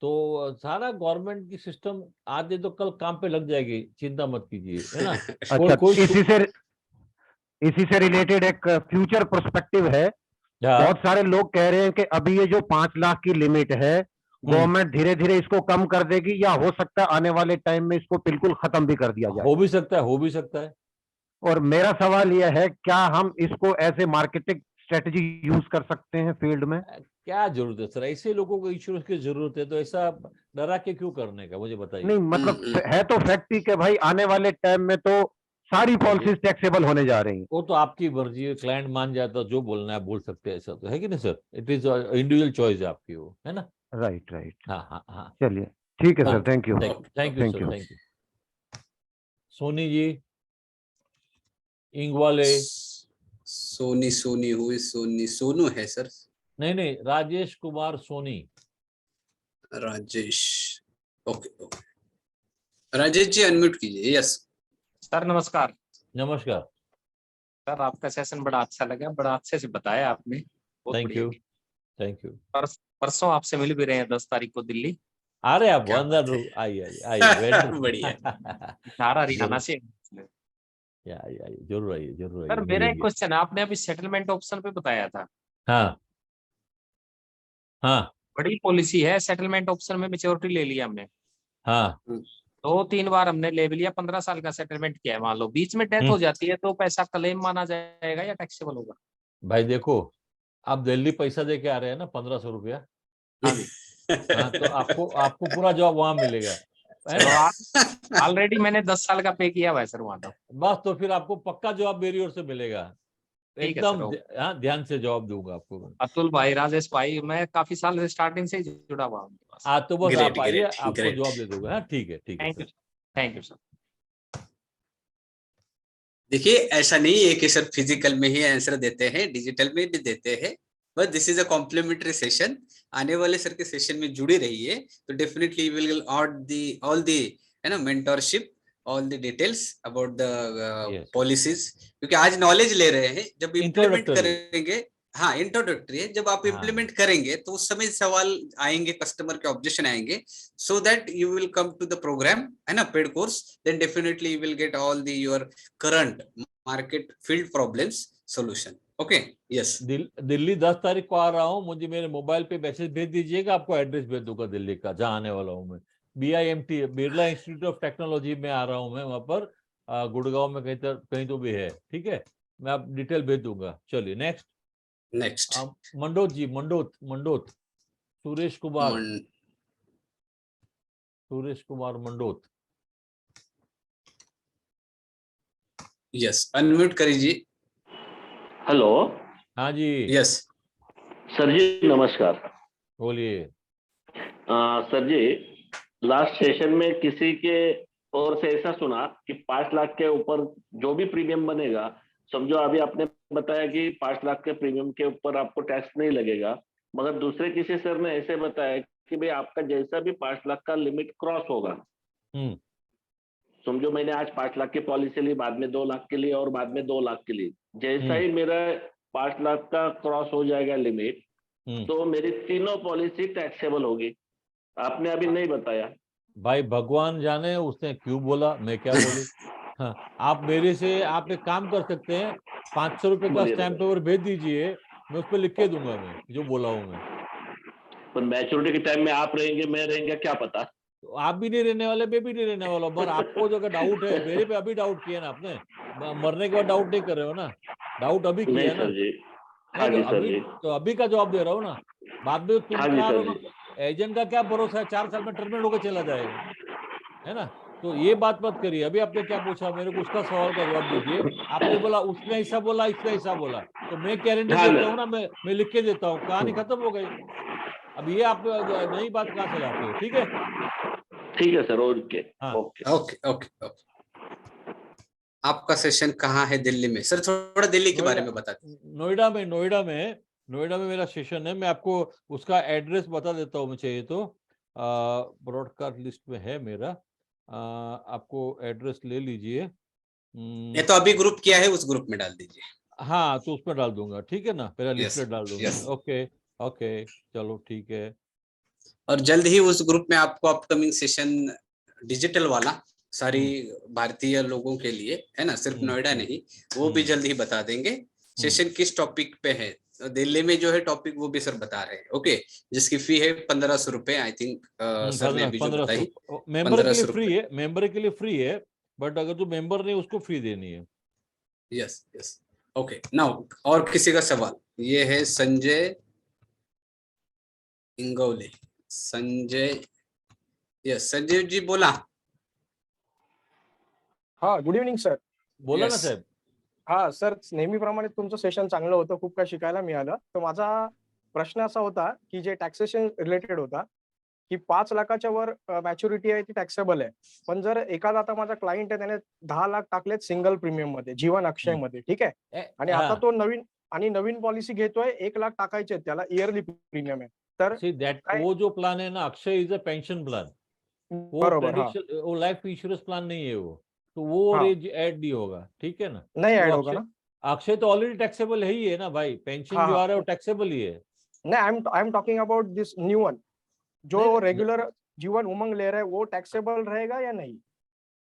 तो सारा गवर्नमेंट की सिस्टम आज तो कल काम पे लग जाएगी, चिंता मत कीजिए, है ना। अच्छा, इसी से रिलेटेड एक फ्यूचर पर्सपेक्टिव है। बहुत सारे लोग कह रहे हैं कि अभी ये जो 5 लाख की लिमिट है गवर्नमेंट धीरे धीरे इसको कम कर देगी, या हो सकता है आने वाले टाइम में इसको बिल्कुल खत्म भी कर दिया जाए। हो भी सकता है। और मेरा सवाल यह है, क्या हम इसको ऐसे मार्केटिंग स्ट्रेटजी यूज कर सकते हैं फील्ड में? क्या जरूरत है सर, ऐसे लोगों को इंश्योरेंस की जरूरत है तो ऐसा डरा के क्यों करने का, मुझे बताइए। नहीं मतलब है तो फैक्ट ही कि भाई आने वाले टाइम में तो सारी पॉलिसीज टैक्सेबल होने जा रही हैं। वो तो आपकी मर्जी है, क्लाइंट मान जाता जो बोलना है बोल सकते हैं, ऐसा तो है कि नहीं sir. It is individual choice आपकी, वो है ना। राइट। हाँ। चलिए ठीक है sir, thank you. Thank you. Soni ji Ingwale. Soni हुई सोनू है सर? नहीं, राजेश कुमार सोनी। राजेश, ओके। राजेश जी अनम्यूट कीजिए। यस सर नमस्कार। सर आपका सेशन बड़ा अच्छा लगा, बड़ा अच्छे से बताया आपने। Thank you. परसों आपसे मिल भी रहे हैं 10 तारीख को दिल्ली। अरे आप आइए बढ़िया। हरियाणा से आइए, जरूर आइए। सर मेरा एक क्वेश्चन है, आपने अभी सेटलमेंट ऑप्शन पे बताया था। हाँ बड़ी पॉलिसी है, सेटलमेंट ऑप्शन में मैच्योरिटी ले लिया हमने। हाँ 2-3 बार हमने ले लिया, 15 साल का सेटलमेंट किया है। मान लो बीच में डेथ हो जाती है तो पैसा क्लेम माना जाएगा या टैक्सेबल होगा? भाई देखो, आप दिल्ली पैसा दे के आ रहे हैं ना 1500 रुपया। हाँ, तो आपको पूरा जॉब वहां मिलेगा। ऑलरेडी मैंने 10 साल का पे किया हुआ है सर वहां। बस तो फिर आपको पक्का जवाब मेरी ओर से मिलेगा, एकदम ध्यान से जवाब दूंगा आपको। अतुल भाई, राजेश भाई, मैं काफी साल से स्टार्टिंग से ही जुड़ा हुआ हूँ। तो बस Great, आप आइए, great, आपको great. जवाब दे दूंगा। हाँ, ठीक है, ठीक है। Thank you sir. देखिए ऐसा नहीं है कि सर फिजिकल में ही आंसर देते हैं, डिजिटल में भी देते हैं, but this is a complimentary session. आने वाले सर के सेशन में जुड़े रहिए, तो डेफिनेटली विल ऑल दी है ना mentorship, all the details about the policies, क्योंकि आज नॉलेज ले रहे हैं, जब इम्प्लीमेंट करेंगे, हाँ इंट्रोडक्टरी है, जब आप इम्प्लीमेंट करेंगे तो उस समय सवाल आएंगे, कस्टमर के ऑब्जेक्शन आएंगे, so that you will come to the programme, है ना, paid course, then definitely you will get all the your current market field problems solution. Okay, yes. Delhi 10 तारीख को आ रहा हूँ, मुझे मेरे मोबाइल पे मैसेज भेज दीजिएगा, आपको एड्रेस भेज दूंगा दिल्ली का, जहाँ आने वाला हूँ मैं। BIMT Birla institute of technology में आ रहा हूँ मैं, वहां पर गुड़गांव में कहीं तो भी है, ठीक है, मैं आप डिटेल भेज दूंगा। चलिए नेक्स्ट मंडोत जी, मंडोत सुरेश कुमार मंडोत। यस, अनम्यूट करिए। हेलो। हाँ जी। यस सर जी नमस्कार। बोलिए। सर जी, लास्ट सेशन में किसी के ओर से ऐसा सुना कि 5 लाख के ऊपर जो भी प्रीमियम बनेगा, समझो अभी आपने बताया कि 5 लाख के प्रीमियम के ऊपर आपको टैक्स नहीं लगेगा, मगर दूसरे किसी सर ने ऐसे बताया कि भाई आपका जैसा भी 5 लाख का लिमिट क्रॉस होगा, समझो मैंने आज 5 लाख की पॉलिसी ली, बाद में 2 लाख के लिए और बाद में 2 लाख के लिए, जैसा ही मेरा 5 लाख का क्रॉस हो जाएगा लिमिट, तो मेरी तीनों पॉलिसी टैक्सेबल होगी। आपने अभी नहीं बताया। भाई भगवान जाने उसने क्यों बोला, मैं क्या बोलूं। हाँ, आप मेरे से आप एक काम कर सकते हैं, 500 रुपए का स्टैम्प पेपर भेज दीजिए, मैं उस पर लिख के दूंगा, मैं जो बोला हूँ मैं। पर मैच्योरिटी के टाइम में आप रहेंगे, मैं रहेंगे, क्या पता। तो आप भी नहीं रहने वाले, मैं भी नहीं रहने वाला, पर आपको जो अगर डाउट है, मेरे पे अभी डाउट किया ना आपने, मरने के बाद डाउट नहीं कर रहे हो ना, डाउट अभी किया ना। सर जी। हाँ जी, तो अभी का जवाब दे रहा हूँ ना, बाद में तुम कहा ना, एजेंट का क्या भरोसा है, 4 साल में टर्मिनेट होकर चला जाएगा, है ना। तो ये बात मत करिए। अभी आपने क्या पूछा मेरे को, उसका सवाल का जवाब दीजिए। आपने बोला उसने ऐसा बोला, इसने ऐसा बोला, तो मैं गारंटी देता हूँ ना, मैं लिख के देता हूँ, कहानी खत्म हो गई। अब ये आप नई बात कहाँ से लाते हो। ठीक है, ठीक है सर, ओके ओके ओके। आपका सेशन कहाँ है दिल्ली में? सर थोड़ा दिल्ली के बारे में बता दीजिए। नोएडा में मेरा सेशन है, मैं आपको उसका एड्रेस बता देता हूँ, मुझे चाहिए तो ब्रॉडकास्ट लिस्ट में है मेरा, आपको एड्रेस ले लीजिए। ये तो अभी ग्रुप किया है, उस ग्रुप में डाल दीजिए। हाँ, तो उसमें डाल दूंगा, ठीक है ना, पहला लिस्टेड डाल दूंगा। ओके, चलो ठीक है। और जल्द ही उस ग्रुप में आपको अपकमिंग सेशन डिजिटल वाला सारी भारतीय लोगों के लिए, है ना, सिर्फ नोएडा नहीं, वो भी जल्द ही बता देंगे सेशन किस टॉपिक पे है। दिल्ली में जो है टॉपिक वो भी सर बता रहे हैं। ओके, जिसकी फी है 1500 रुपए, आई थिंक सर ने अभी जो बताई। मेंबर के लिए फ्री है, मेंबर के लिए फ्री है, बट अगर जो मेंबर नहीं उसको फ्री देनी है। Yes okay. नाउ और किसी का सवाल? ये है संजय इंगोले। संजय, यस संजय जी बोला। हाँ, गुड इव्हनिंग सर। बोला ना साहेब। हा सर, नेहमीप्रमाणे तुमचं सेशन चांगलं होतं, खूप काही शिकायला मिळालं. तर माझा प्रश्न असा होता की जे टॅक्सेशन रिलेटेड होता की 5 लाखाच्या वर मॅच्युरिटी आहे ती टॅक्सेबल आहे, पण जर एखादा आता माझा क्लायंट आहे त्याने 10 लाख टाकलेत सिंगल प्रीमियम मध्ये, जीवन अक्षय मध्ये, ठीक आहे, आणि आता तो नवीन पॉलिसी घेतोय, 1 लाख टाकायचे त्याला, इयरली प्रीमियम आहे, तर वो जो प्लान है ना Akshay is a pension plan, वो लाइफ इंश्योरेंस प्लान नहीं है वो, तो वो रेंज ऐड नहीं होगा, ठीक है ना, नहीं ऐड होगा ना। अक्षय तो ऑलरेडी टैक्सेबल है ही है ना भाई, पेंशन जो आ रहा है वो टैक्सेबल ही है। नहीं, I am talking about this new one, जो रेगुलर जीवन उमंग ले रहा है, वो टैक्सेबल रहेगा या नहीं?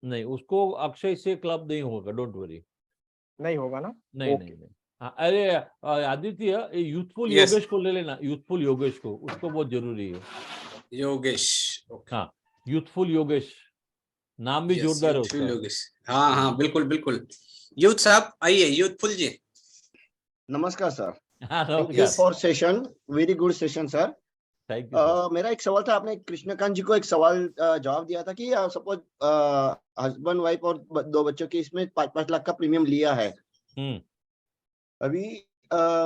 नहीं, उसको अक्षय से क्लब नहीं होगा, डोंट वरी। नहीं होगा ना? नहीं। अरे आदित्य, यूथफुल योगेश को ले लेना, यूथफुल योगेश को, उसको बहुत जरूरी है। योगेश, हाँ, यूथफुल योगेश, नाम भी जोरदार है उसका। योगेश, हाँ बिल्कुल। यूथ साहब आइए, यूथफुल जी। नमस्कार sir. Thank you for session, very good session sir. Thank you. मेरा एक सवाल था, आपने कृष्णकांत जी को एक सवाल जवाब दिया था कि सपोज हस्बैंड वाइफ और 2 बच्चों के इसमें 5-5 लाख का प्रीमियम लिया है। अभी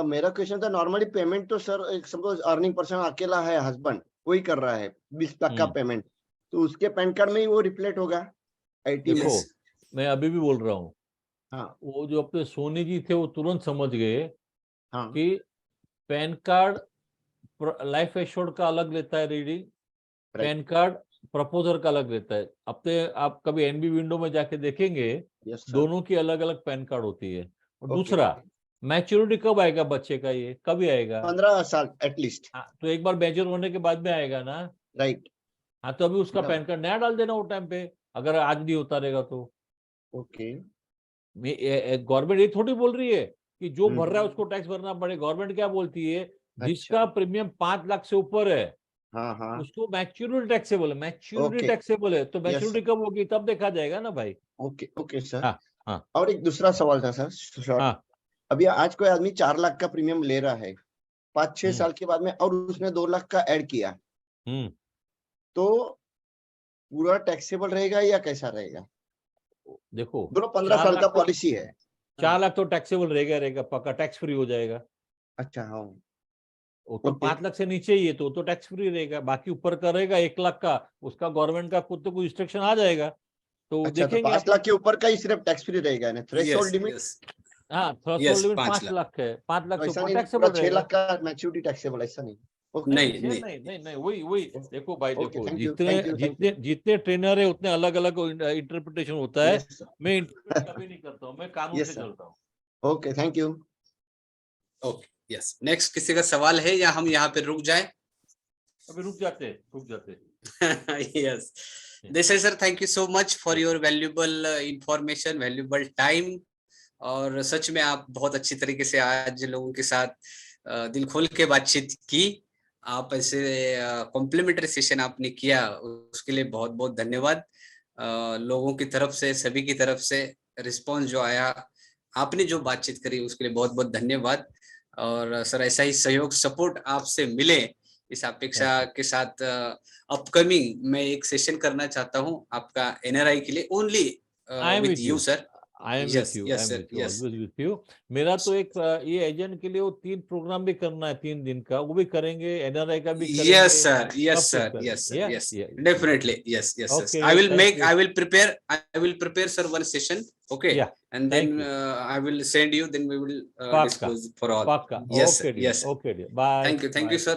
मेरा क्वेश्चन था, नॉर्मली पेमेंट तो सर सपोज अर्निंग पर्सन अकेला है हस्बैंड, वही कर रहा है 20 लाख का पेमेंट, तो उसके पैन कार्ड में ही वो रिफ्लेक्ट होगा आईटी में। देखो मैं अभी भी बोल रहा हूँ, हाँ वो जो अपने सोनी जी थे वो तुरंत समझ गए हाँ कि पैन कार्ड लाइफ एश्योर्ड का अलग लेता है रीडिंग, पैन कार्ड प्रपोजर का अलग लेता है। अपने आप कभी एनबी विंडो में जाके देखेंगे, दोनों की अलग अलग पैन कार्ड होती है। और दूसरा, मैच्योरिटी कब आएगा बच्चे का, ये कभी आएगा? 15 साल एटलीस्ट। तो एक बार मैच्योर होने के बाद में आएगा ना। राइट। हाँ, तो अभी उसका पैन कार्ड नया डाल देना वो टाइम पे, अगर आज नहीं होता रहेगा तो। ओके। गवर्नमेंट ये थोड़ी बोल रही है कि जो भर रहा है उसको टैक्स भरना पड़े। गवर्नमेंट क्या बोलती है, जिसका प्रीमियम 5 लाख से ऊपर है हाँ हाँ उसको मैच्योरिटी टैक्सेबल है। मैच्योरिटी टैक्सेबल है तो मैच्योरिटी कब होगी तब देखा जाएगा ना भाई। Okay okay sir. हाँ हाँ। और एक दूसरा सवाल था सर शॉर्ट। हाँ। अभी आज कोई आदमी 4 लाख का प्रीमियम ले रहा है 5-6 साल के बाद में, और उसने 2 लाख का ऐड किया, तो पूरा टैक्सेबल रहेगा या कैसा रहेगा? देखो दोनों 15 साल का पॉलिसी है। 4 लाख तो टैक्सेबल रहेगा, पक्का टैक्स फ्री हो जाएगा। अच्छा हाँ। वो तो 5 लाख से नीचे ही है तो टैक्स फ्री रहेगा। बाकी ऊपर का रहेगा 1 लाख का, उसका गवर्नमेंट का खुद तो कोई रिस्ट्रिक्शन आ जाएगा तो अच्छा, देखेंगे। तो 5 लाख के ऊपर का ही सिर्फ टैक्स फ्री रहेगा ना? Threshold limit. हाँ, थ्रेशोल्ड लिमिट 5 लाख है। 5 लाख से ऊपर टैक्सेबल रहेगा। 6 लाख का मैच्योरिटी टैक्सेबल, ऐसा नहीं? नहीं, वही देखो भाई, देखो जितने ट्रेनर है उतने अलग अलग इंटरप्रिटेशन होता है। मैं इंटरप्रेट कभी नहीं करता हूँ, मैं कानून से चलता हूँ। Okay, thank you. Okay, yes. Next किसी का सवाल है या हम यहाँ पे रुक जाए? अभी रुक जाते। Yes, Desai sir, thank you so much for your valuable information, valuable time. और सच में आप बहुत अच्छी तरीके से आज लोगों के साथ दिल खोल के बातचीत की। आप ऐसे कॉम्प्लीमेंट्री सेशन आपने किया, उसके लिए बहुत बहुत धन्यवाद। लोगों की तरफ से, सभी की तरफ से रिस्पॉन्स जो आया, आपने जो बातचीत करी, उसके लिए बहुत बहुत धन्यवाद। और सर ऐसा ही सहयोग, सपोर्ट आपसे मिले, इस अपेक्षा के साथ अपकमिंग मैं एक सेशन करना चाहता हूँ आपका एनआरआई के लिए, only with you sir. I am with you, always with you. मेरा तो एक ये एजेंट के लिए वो 3 प्रोग्राम भी करना है 3 दिन का, वो भी करेंगे, एनआरआई का भी करेंगे। Yes sir, definitely, yes. Okay, I will prepare sir one session, okay, and then I will send you, then we will disclose for all. Pakka. Yes, Okay, yes. Okay, bye. Thank you sir.